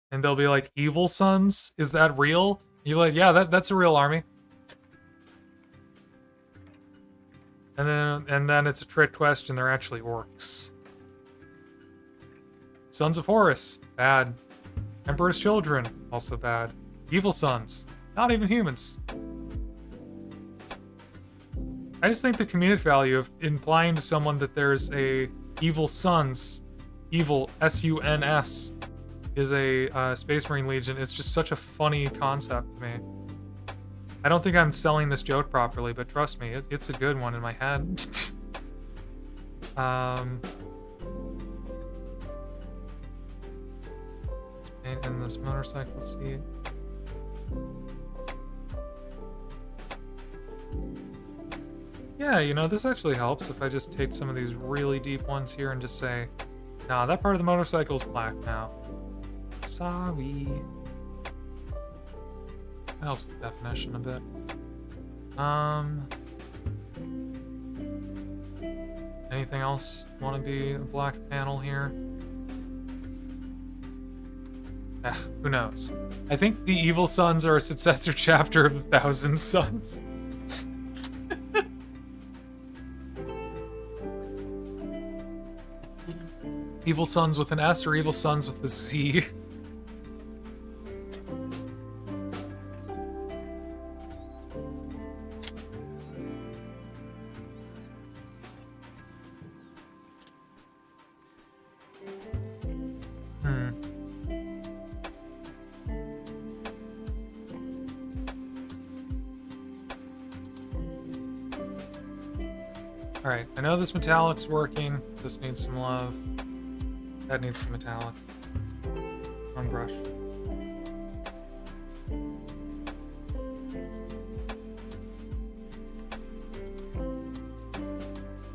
And they'll be like, Evil Sunz? Is that real? You're like, yeah, that's a real army. And then it's a trick question, they're actually orcs. Sons of Horus, bad. Emperor's Children, also bad. Evil Sunz, not even humans. I just think the comedic value of implying to someone that there's a Evil Sunz, evil, S-U-N-S, is a Space Marine Legion, it's just such a funny concept to me. I don't think I'm selling this joke properly, but trust me, it's a good one in my head. Let's paint in this motorcycle seat. Yeah, you know, this actually helps if I just take some of these really deep ones here and just say, nah, that part of the motorcycle is black now. Sorry. That helps the definition a bit. Anything else want to be a black panel here? Who knows? I think the Evil Sunz are a successor chapter of the Thousand Suns. Evil Sunz with an S or Evil Sunz with a Z? Alright, I know this metallic's working. This needs some love. That needs some metallic. On brush.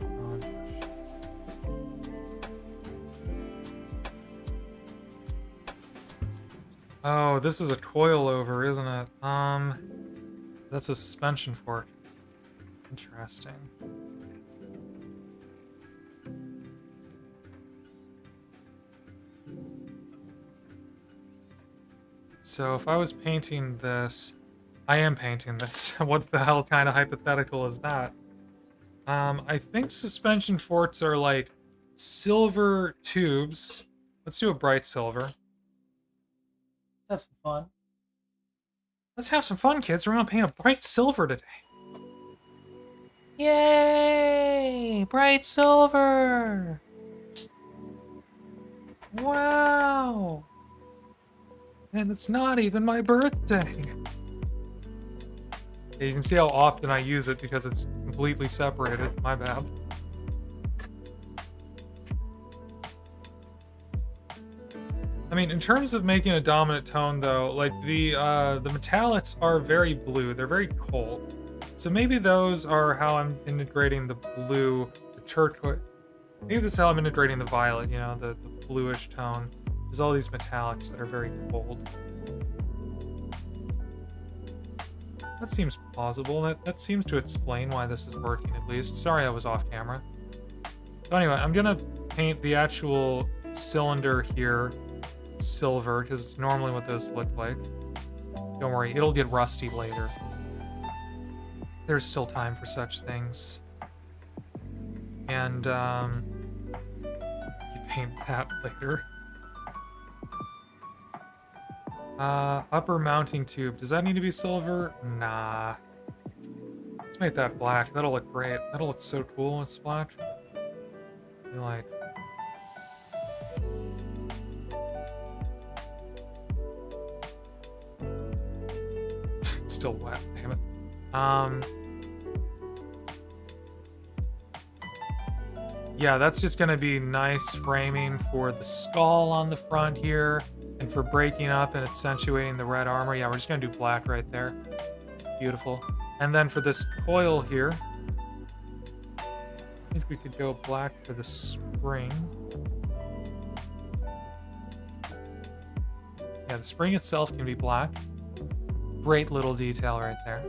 On brush. Oh, this is a coilover, isn't it? That's a suspension fork. Interesting. So if I was painting this, I am painting this. What the hell kind of hypothetical is that? I think suspension forks are like silver tubes. Let's do a bright silver. Let's have some fun. Let's have some fun, kids. We're gonna paint a bright silver today. Yay! Bright silver! Wow! And it's not even my birthday. Yeah, you can see how often I use it because it's completely separated. My bad. I mean, in terms of making a dominant tone, though, like the metallics are very blue. They're very cold. So maybe those are how I'm integrating the blue, the turquoise. Maybe this is how I'm integrating the violet. You know, the bluish tone. There's all these metallics that are very cold. That seems plausible. That seems to explain why this is working, at least. Sorry I was off camera. So anyway, I'm gonna paint the actual cylinder here silver, because it's normally what those look like. Don't worry, it'll get rusty later. There's still time for such things. And, you paint that later. Upper mounting tube. Does that need to be silver? Nah. Let's make that black. That'll look great. That'll look so cool when it's black. Be like... It's still wet, damn it. Yeah, that's just gonna be nice framing for the skull on the front here. And for breaking up and accentuating the red armor, yeah, we're just gonna do black right there. Beautiful. And then for this coil here, I think we could go black for the spring. Yeah, the spring itself can be black. Great little detail right there.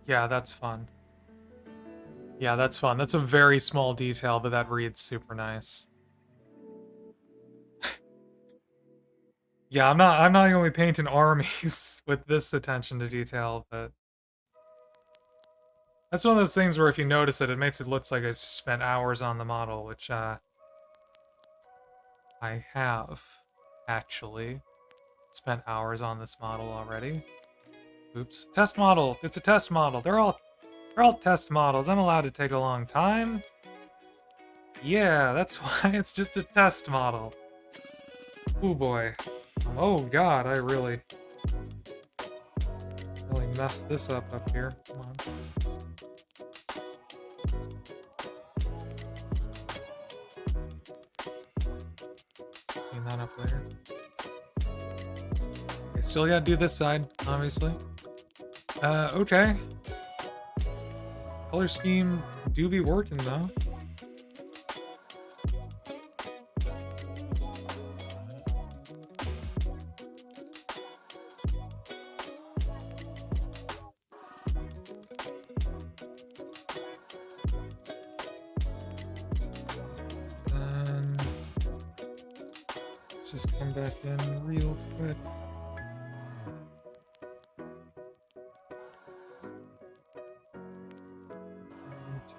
Yeah, that's fun. Yeah, that's fun. That's a very small detail, but that reads super nice. Yeah, I'm not gonna be painting armies with this attention to detail, but that's one of those things where if you notice it, it makes it look like I spent hours on the model, which I have actually spent hours on this model already. Oops. Test model. It's a test model. They're all test models. I'm allowed to take a long time. Yeah, that's why it's just a test model. Oh boy. Oh god, I really messed this up here. Come on. Clean that up later. Okay, still gotta do this side, obviously. Okay. Color scheme do be working, though. just come back in real quick.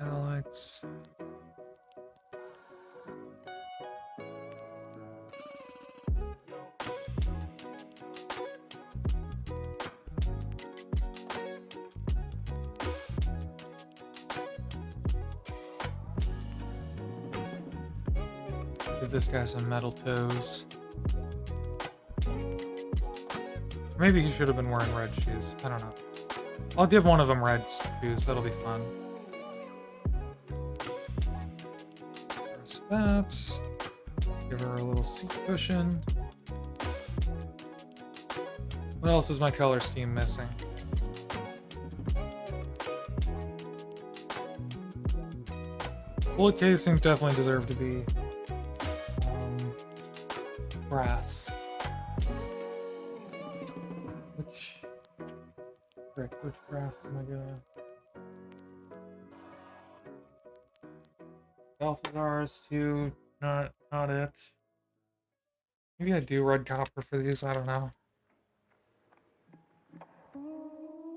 Metallics. Give this guy some metal toes. Maybe he should have been wearing red shoes. I don't know. I'll give one of them red shoes. That'll be fun. Rest of that. Give her a little seat cushion. What else is my color scheme missing? Bullet casing definitely deserve to be brass. Which brass am I gonna? Balthazar's too, not it. Maybe I do red copper for these, I don't know.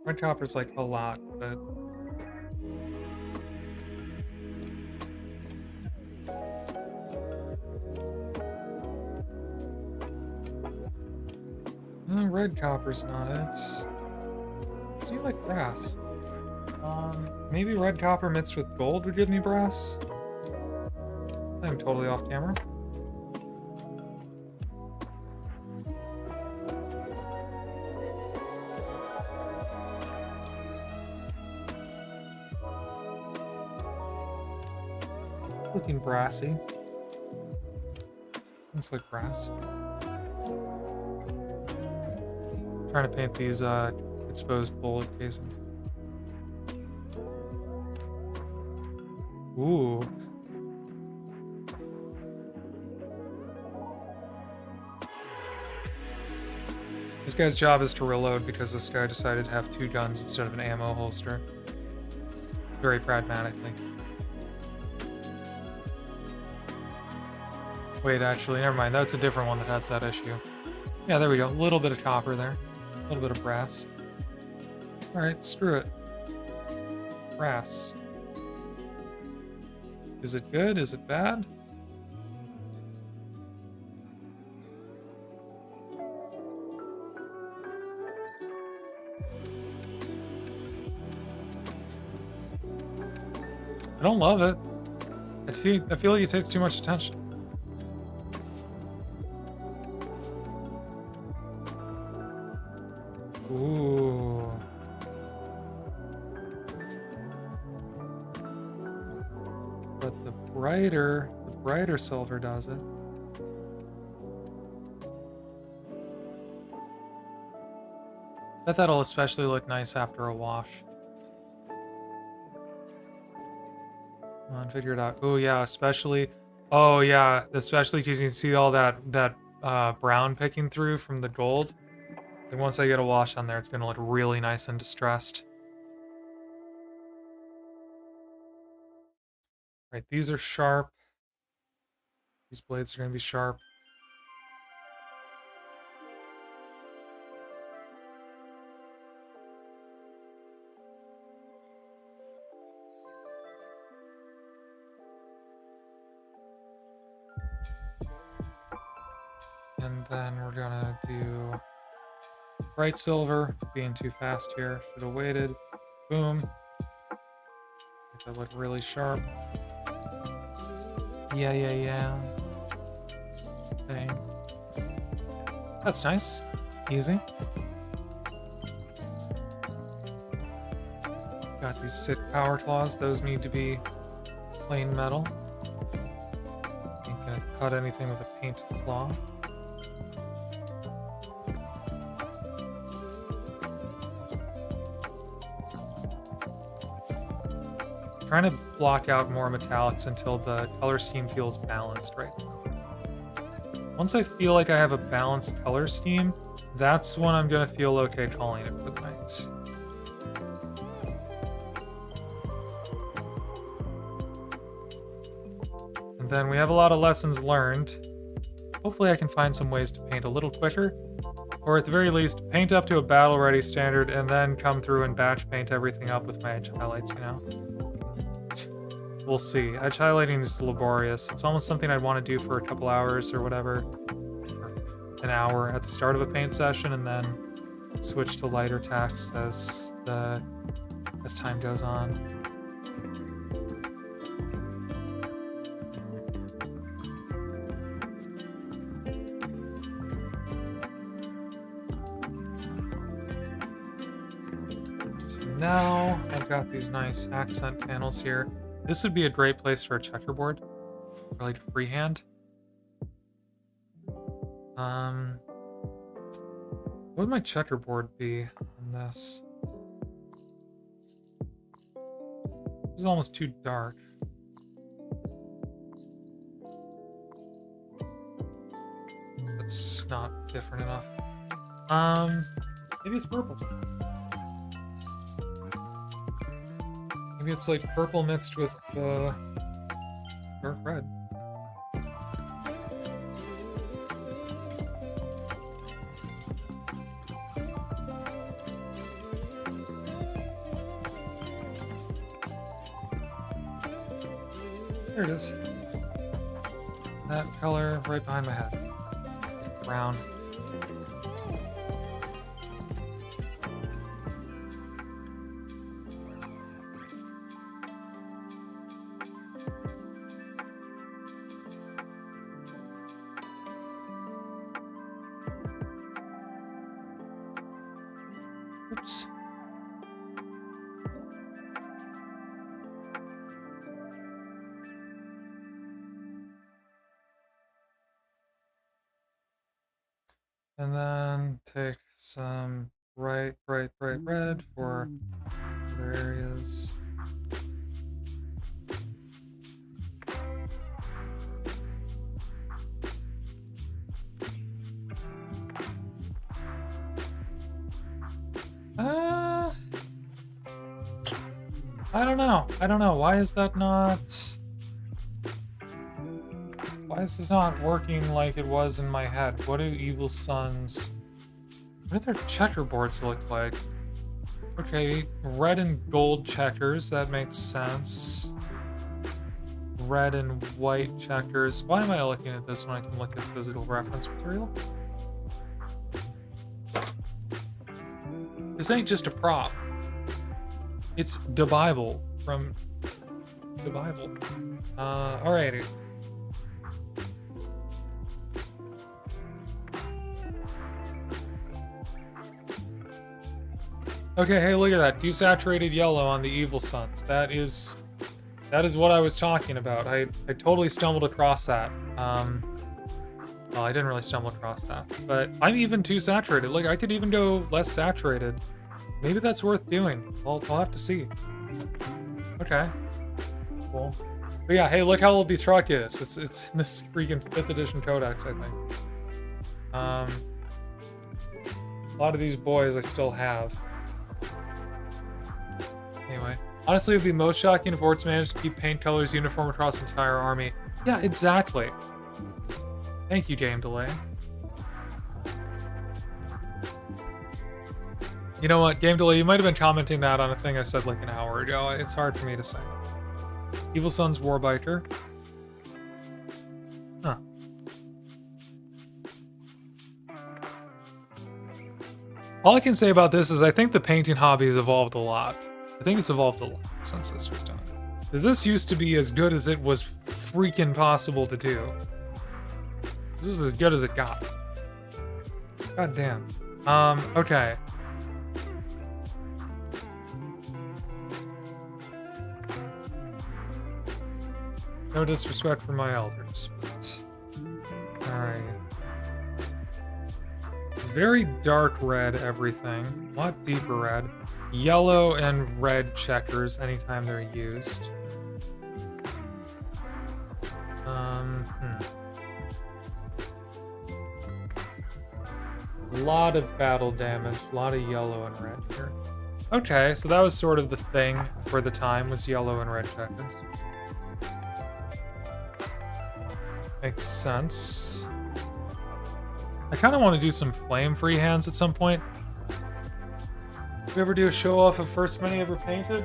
Red copper's like a lot, but no, red copper's not it. So you like brass? Maybe red copper mixed with gold would give me brass? I'm totally off camera. It's looking brassy. Looks like brass. Trying to paint these exposed bullet casings. Ooh. This guy's job is to reload because this guy decided to have 2 guns instead of an ammo holster. Very pragmatically. Wait, actually, never mind. That's a different one that has that issue. Yeah, there we go. A little bit of copper there. A little bit of brass. Alright, screw it. Brass. Is it good? Is it bad? I don't love it. I feel like it takes too much attention. Ooh. But the brighter silver does it. Bet that'll especially look nice after a wash. Come on, figure it out. Oh yeah, especially. Oh yeah, especially because you can see all that brown picking through from the gold. And once I get a wash on there, it's gonna look really nice and distressed. Right, these are sharp. These blades are gonna be sharp. And then we're gonna do bright silver, being too fast here. Should have waited. Boom. Make that look really sharp. Yeah. Thing. That's nice. Easy. Got these sick power claws. Those need to be plain metal. Ain't gonna cut anything with a painted claw. Trying to block out more metallics until the color scheme feels balanced right now. Once I feel like I have a balanced color scheme, that's when I'm gonna feel okay calling it for the night. And then we have a lot of lessons learned. hopefully I can find some ways to paint a little quicker. Or at the very least, paint up to a battle-ready standard and then come through and batch paint everything up with my edge highlights, you know? We'll see. Edge highlighting is laborious. It's almost something I'd want to do for a couple hours or whatever. Or an hour at the start of a paint session and then switch to lighter tasks as time goes on. Now I've got these nice accent panels here. This would be a great place for a checkerboard, or like freehand. What would my checkerboard be on this? This is almost too dark. That's not different enough. Maybe it's purple. Maybe it's like purple mixed with dark red. There it is. That color right behind my head. Brown. Oops. And then take some bright red for other areas. I don't know. Why is that not... Why is this not working like it was in my head? What do evil Sunz... What do their checkerboards look like? Okay, red and gold checkers, that makes sense. Red and white checkers. Why am I looking at this when I can look at physical reference material? This ain't just a prop. It's the Bible from the Bible. Alrighty. Okay, hey, look at that. Desaturated yellow on the evil Sunz. That is what I was talking about. I totally stumbled across that. Well, I didn't really stumble across that. But I'm even too saturated. Like, I could even go less saturated. Maybe that's worth doing. I'll have to see. Okay. Cool. But yeah, hey, look how old the truck is. It's in this freaking 5th edition codex, I think. A lot of these boys I still have. Anyway. Honestly, it would be most shocking if Orts managed to keep paint colors uniform across the entire army. Yeah, exactly. Thank you, Game Delay. You know what, Game Delay, you might have been commenting that on a thing I said like an hour ago. It's hard for me to say. Evil Sunz Warbiker. Huh. All I can say about this is I think the painting hobby has evolved a lot. I think it's evolved a lot since this was done. Because this used to be as good as it was freaking possible to do. This was as good as it got. God damn. Okay. No disrespect for my elders, but... Alright. Very dark red everything. A lot deeper red. Yellow and red checkers anytime they're used. A lot of battle damage, a lot of yellow and red here. Okay, so that was sort of the thing for the time, was yellow and red checkers. Makes sense. I kind of want to do some flame-free hands at some point. Did you ever do a show-off of first mini ever painted?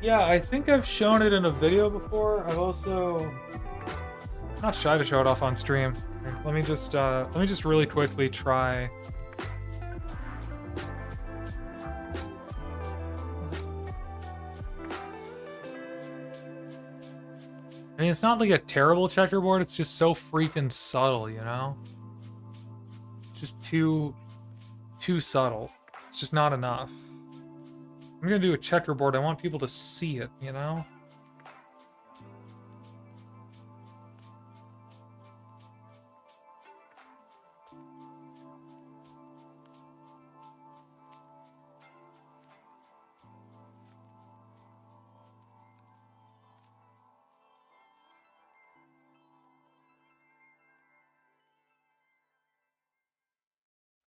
Yeah, I think I've shown it in a video before. I've also... I'm not shy to show it off on stream. Let me just really quickly try... I mean, it's not like a terrible checkerboard, it's just so freaking subtle, you know? It's just too subtle. It's just not enough. I'm gonna do a checkerboard, I want people to see it, you know?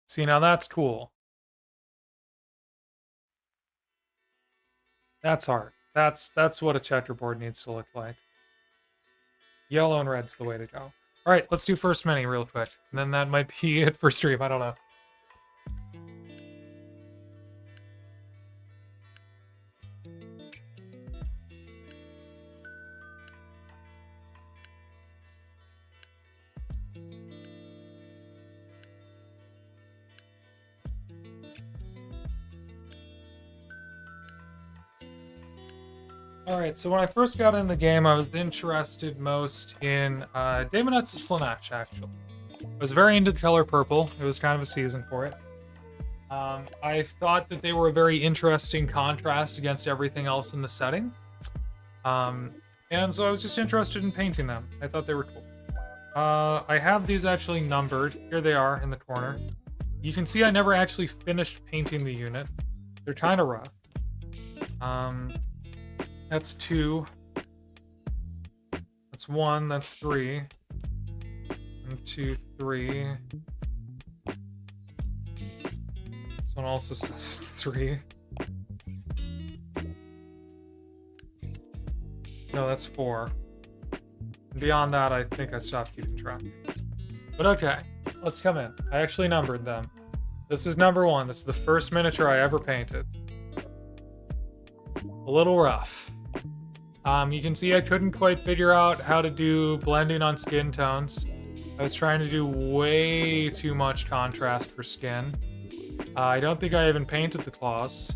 See, now that's cool. That's art. That's what a checkerboard needs to look like. Yellow and red's the way to go. All right, let's do first mini real quick. And then that might be it for stream. I don't know. Alright, so when I first got in the game, I was interested most in Daemonettes of Slanesh, actually. I was very into the color purple. It was kind of a season for it. I thought that they were a very interesting contrast against everything else in the setting. And so I was just interested in painting them. I thought they were cool. I have these actually numbered. Here they are in the corner. You can see I never actually finished painting the unit. They're kind of rough. That's 2. That's 1. That's 3. 1, 2, 3. This one also says it's 3. No, that's 4. And beyond that, I think I stopped keeping track. But okay, let's come in. I actually numbered them. This is number 1. This is the first miniature I ever painted. A little rough. You can see I couldn't quite figure out how to do blending on skin tones. I was trying to do way too much contrast for skin. I don't think I even painted the claws.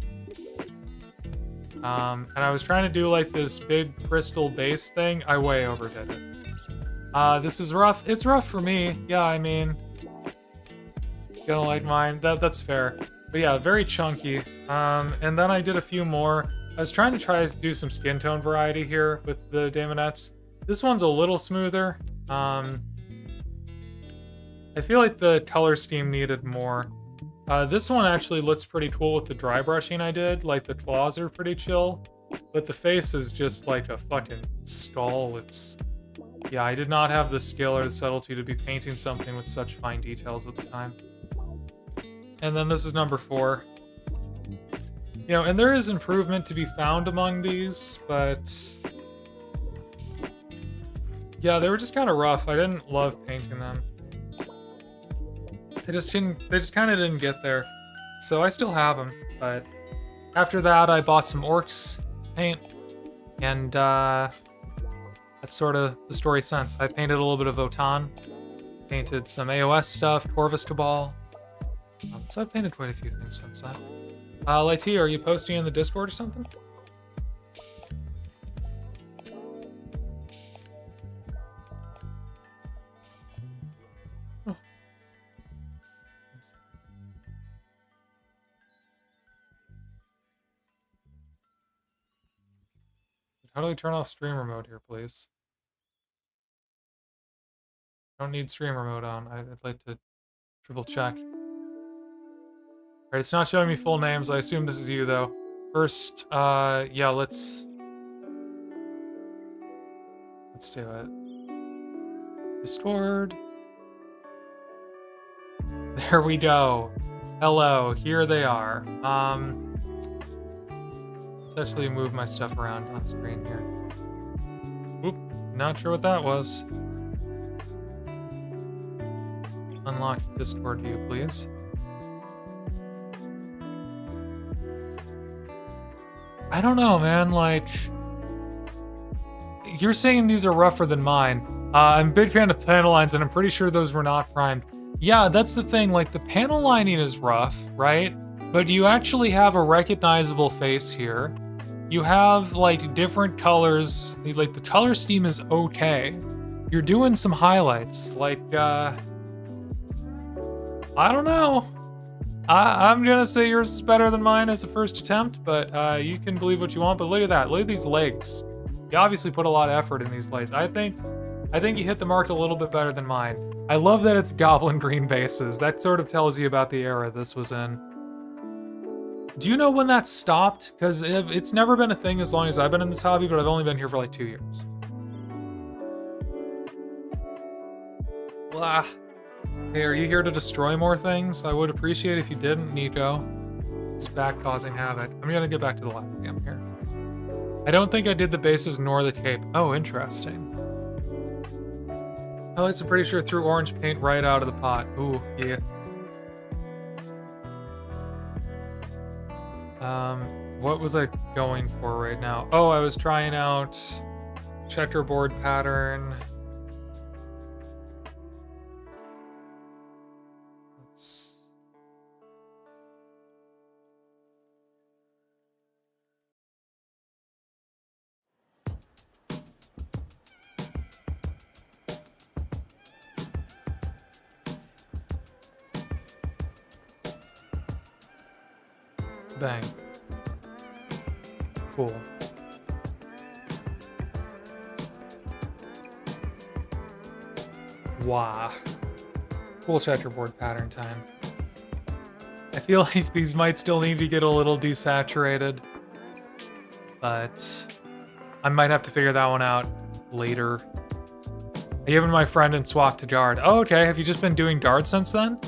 And I was trying to do like this big crystal base thing. I way overdid it. This is rough. It's rough for me. Yeah, I mean, you don't like mine. That's fair. But yeah, very chunky. And then I did a few more. I was trying to do some skin tone variety here with the Daemonettes. This one's a little smoother. I feel like the color scheme needed more. This one actually looks pretty cool with the dry brushing I did. Like, the claws are pretty chill. But the face is just like a fucking skull. Yeah, I did not have the skill or the subtlety to be painting something with such fine details at the time. And then this is number 4. You know, and there is improvement to be found among these, but yeah, they were just kind of rough. I didn't love painting them. They just kind of didn't get there. So I still have them, but after that I bought some orcs paint, and that's sort of the story since. I painted a little bit of Votan, painted some AOS stuff, Corvus Cabal. So I've painted quite a few things since then. Lighty, are you posting in the Discord or something? Oh. How do I turn off streamer mode here, please? I don't need streamer mode on. I'd like to triple check. Alright, it's not showing me full names. I assume this is you, though. First, yeah, let's do it. Discord. There we go. Hello, here they are. Let's actually move my stuff around on screen here. Oop, not sure what that was. unlock this door view, please. I don't know, man, like... You're saying these are rougher than mine. I'm a big fan of panel lines, and I'm pretty sure those were not primed. Yeah, that's the thing, like, the panel lining is rough, right? But you actually have a recognizable face here. You have, like, different colors. Like, the color scheme is okay. You're doing some highlights. Like, I don't know. I'm gonna say yours is better than mine as a first attempt, but you can believe what you want. But look at that. Look at these legs. You obviously put a lot of effort in these lights. I think you hit the mark a little bit better than mine. I love that it's goblin green bases. That sort of tells you about the era this was in. Do you know when that stopped? Because it's never been a thing as long as I've been in this hobby, but I've only been here for like 2 years. Blah. Hey, are you here to destroy more things? I would appreciate if you didn't, Nico. It's back causing havoc. I'm gonna get back to the lab again here. I don't think I did the bases nor the cape. Oh, interesting. Highlights, I'm pretty sure threw orange paint right out of the pot. Ooh, yeah. What was I going for right now? Oh, I was trying out checkerboard pattern. Bang. Cool. Wow. Cool checkerboard pattern time. I feel like these might still need to get a little desaturated, but I might have to figure that one out later. I gave it to my friend and swapped to Dard. Oh, okay. Have you just been doing Dard since then?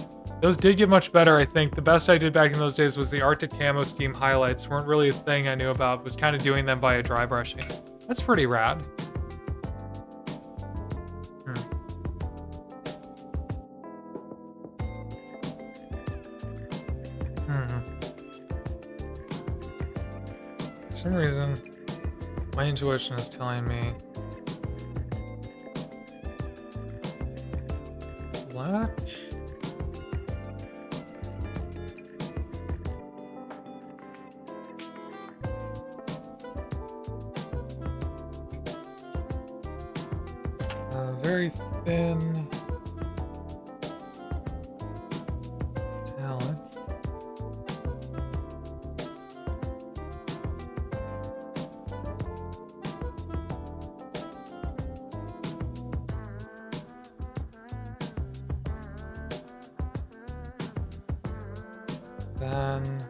Those did get much better, I think. The best I did back in those days was the Arctic Camo Scheme highlights. Weren't really a thing I knew about. Was kind of doing them via dry brushing. That's pretty rad. For some reason, my intuition is telling me black. Very thin talent. Then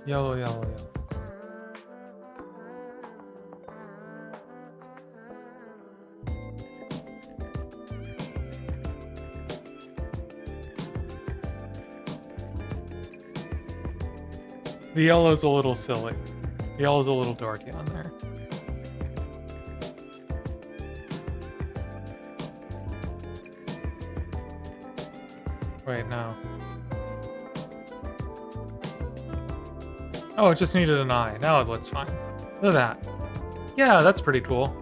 yellow, yellow, yellow. The yellow's a little silly. The yellow's a little dorky on there. Wait, no. Oh, it just needed an eye. Now it looks fine. Look at that. Yeah, that's pretty cool.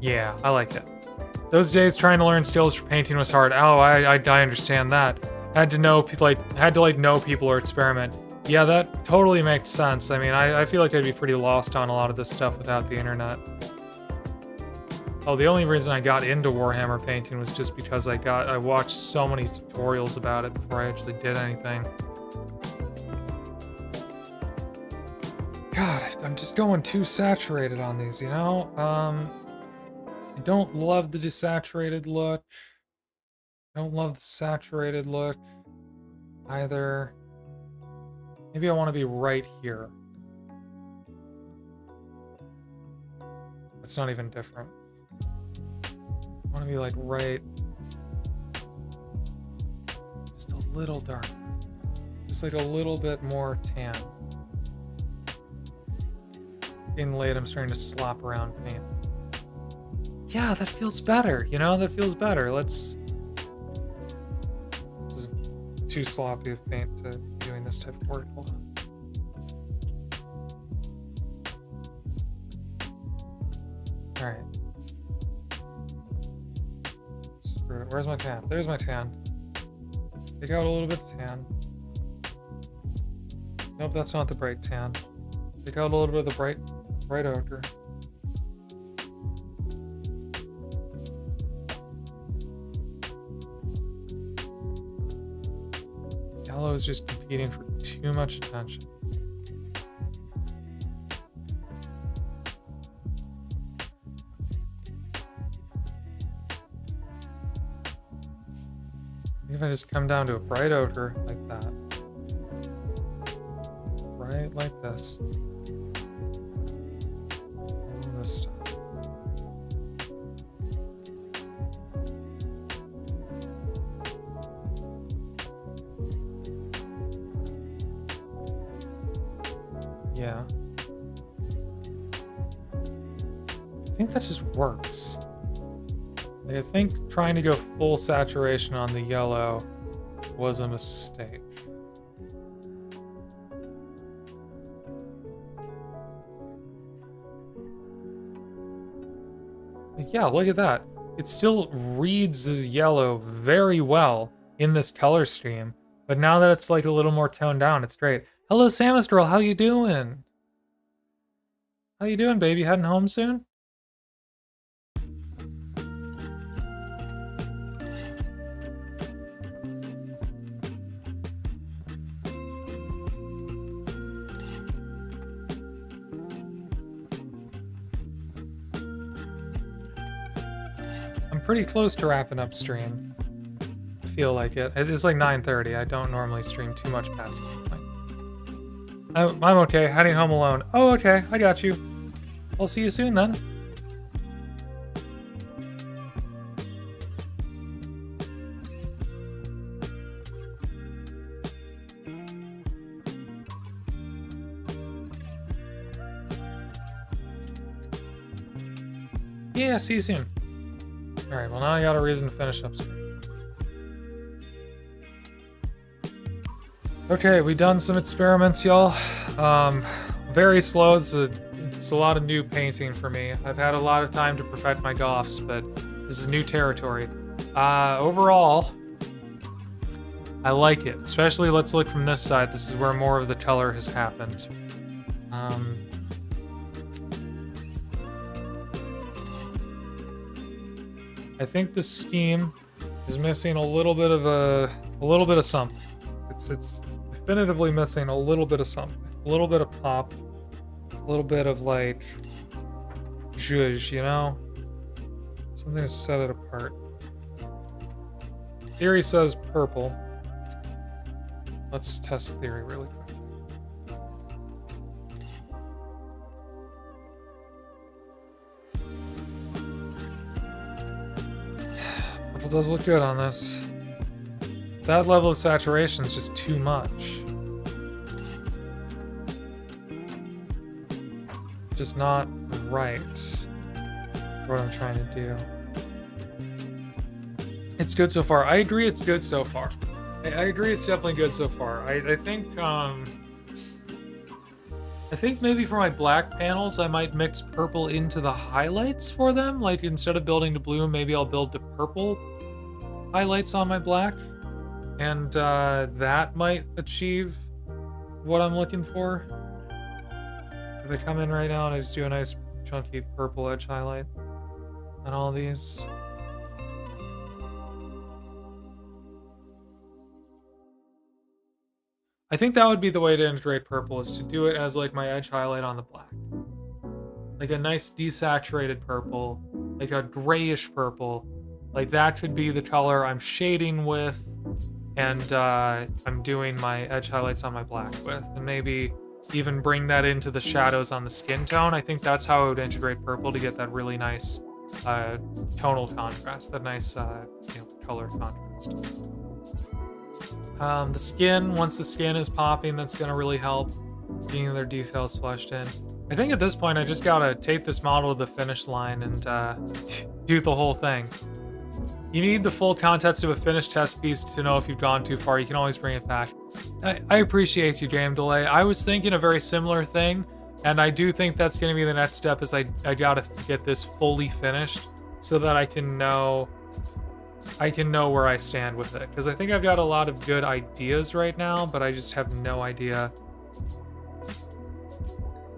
Yeah, I like it. Those days trying to learn skills for painting was hard. Oh, I understand that. Had to know people or experiment. Yeah, that totally makes sense. I mean, I feel like I'd be pretty lost on a lot of this stuff without the internet. Oh, the only reason I got into Warhammer painting was just because I watched so many tutorials about it before I actually did anything. God, I'm just going too saturated on these, you know? I don't love the desaturated look. Don't love the saturated look either. Maybe I want to be right here. That's not even different. I want to be like right, just a little darker, just like a little bit more tan. getting late. I'm starting to slop around paint. Yeah, that feels better. You know, that feels better. This is too sloppy of paint to be doing this type of work. Hold on. All right. Screw it. Where's my tan? There's my tan. Take out a little bit of tan. Nope, that's not the bright tan. Take out a little bit of the bright ochre. Yellow is just competing for too much attention. If I just come down to a bright ochre like that. Right like this. And this stuff. Yeah. I think that just works. I think trying to go full saturation on the yellow was a mistake. Yeah, look at that. It still reads as yellow very well in this color stream, but now that it's like a little more toned down, it's great. Hello, Samus girl, how you doing? How you doing, baby? Heading home soon? Pretty close to wrapping up stream. I feel like it. It's like 9:30. I don't normally stream too much past this point. I'm okay. Heading home alone. Oh, okay. I got you. I'll see you soon then. Yeah, see you soon. Alright, well now I got a reason to finish up stream. Okay, we done some experiments, y'all. Very slow. It's a lot of new painting for me. I've had a lot of time to perfect my goths, but this is new territory. Overall, I like it. Especially, let's look from this side. This is where more of the color has happened. I think the scheme is missing a little bit of something. It's definitively missing a little bit of something. A little bit of pop. A little bit of like zhuzh, you know? Something to set it apart. Theory says purple. Let's test theory really quick. Purple does look good on this. That level of saturation is just too much. Just not right for what I'm trying to do. It's good so far. I agree it's good so far. I agree it's definitely good so far. I think maybe for my black panels I might mix purple into the highlights for them. Like instead of building to blue, maybe I'll build to purple highlights on my black. And that might achieve what I'm looking for. If I come in right now and I just do a nice chunky purple edge highlight on all these. I think that would be the way to integrate purple, is to do it as like my edge highlight on the black. Like a nice desaturated purple, like a grayish purple. Like that could be the color I'm shading with, and I'm doing my edge highlights on my black with. And maybe even bring that into the shadows on the skin tone. I think that's how I would integrate purple to get that really nice tonal contrast, that nice color contrast. The skin, once the skin is popping, that's going to really help getting their details fleshed in. I think at this point I just gotta take this model to the finish line and do the whole thing. You need the full context of a finished test piece to know if you've gone too far. You can always bring it back. I appreciate you, Game Delay. I was thinking a very similar thing, and I do think that's going to be the next step. Is I gotta get this fully finished so that I can know where I stand with it. Because I think I've got a lot of good ideas right now, but I just have no idea.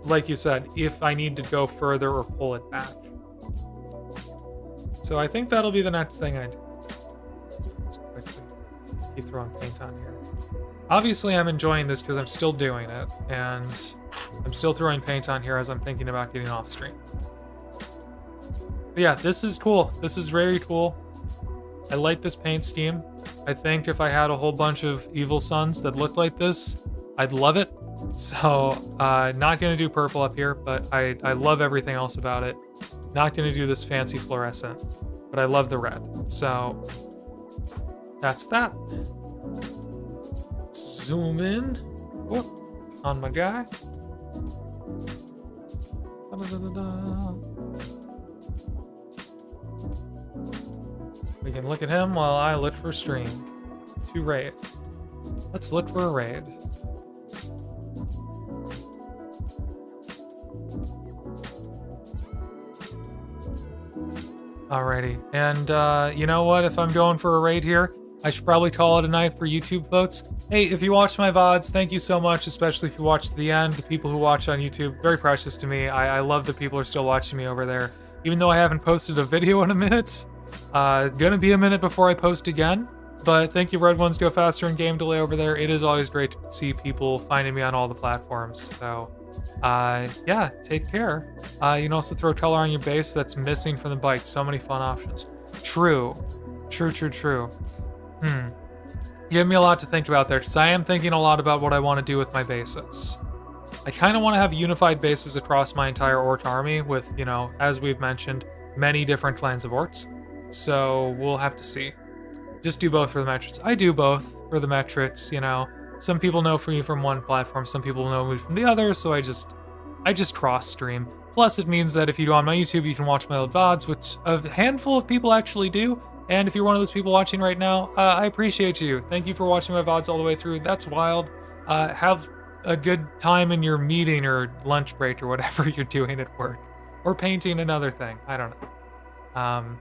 Like you said, if I need to go further or pull it back. So I think that'll be the next thing I do. Just quickly keep throwing paint on here. Obviously, I'm enjoying this because I'm still doing it, and I'm still throwing paint on here as I'm thinking about getting off stream. But yeah, this is cool. This is very cool. I like this paint scheme. I think if I had a whole bunch of evil Sunz that looked like this, I'd love it. So, not gonna do purple up here, but I love everything else about it. Not gonna do this fancy fluorescent, but I love the red. So, that's that. Zoom in. Whoop, on my guy. We can look at him while I look for stream. To raid. Let's look for a raid. Alrighty, and you know what? If I'm going for a raid here, I should probably call it a night for YouTube votes. Hey, if you watch my VODs, thank you so much, especially if you watch to the end. The people who watch on YouTube, very precious to me. I love that people are still watching me over there. Even though I haven't posted a video in a minute. Gonna be a minute before I post again. But thank you, Red Ones Go Faster and Game Delay over there. It is always great to see people finding me on all the platforms. So, yeah, take care. You can also throw color on your base that's missing from the bike. So many fun options. True. True. You gave me a lot to think about there, because I am thinking a lot about what I want to do with my bases. I kind of want to have unified bases across my entire orc army with, you know, as we've mentioned, many different clans of orcs. So we'll have to see. Just do both for the metrics. I do both for the metrics, you know. Some people know me from one platform, some people know me from the other, so I just cross stream. Plus, it means that if you go on my YouTube, you can watch my old VODs, which a handful of people actually do. And if you're one of those people watching right now, I appreciate you. Thank you for watching my VODs all the way through. That's wild. Have a good time in your meeting or lunch break or whatever you're doing at work. Or painting another thing. I don't know.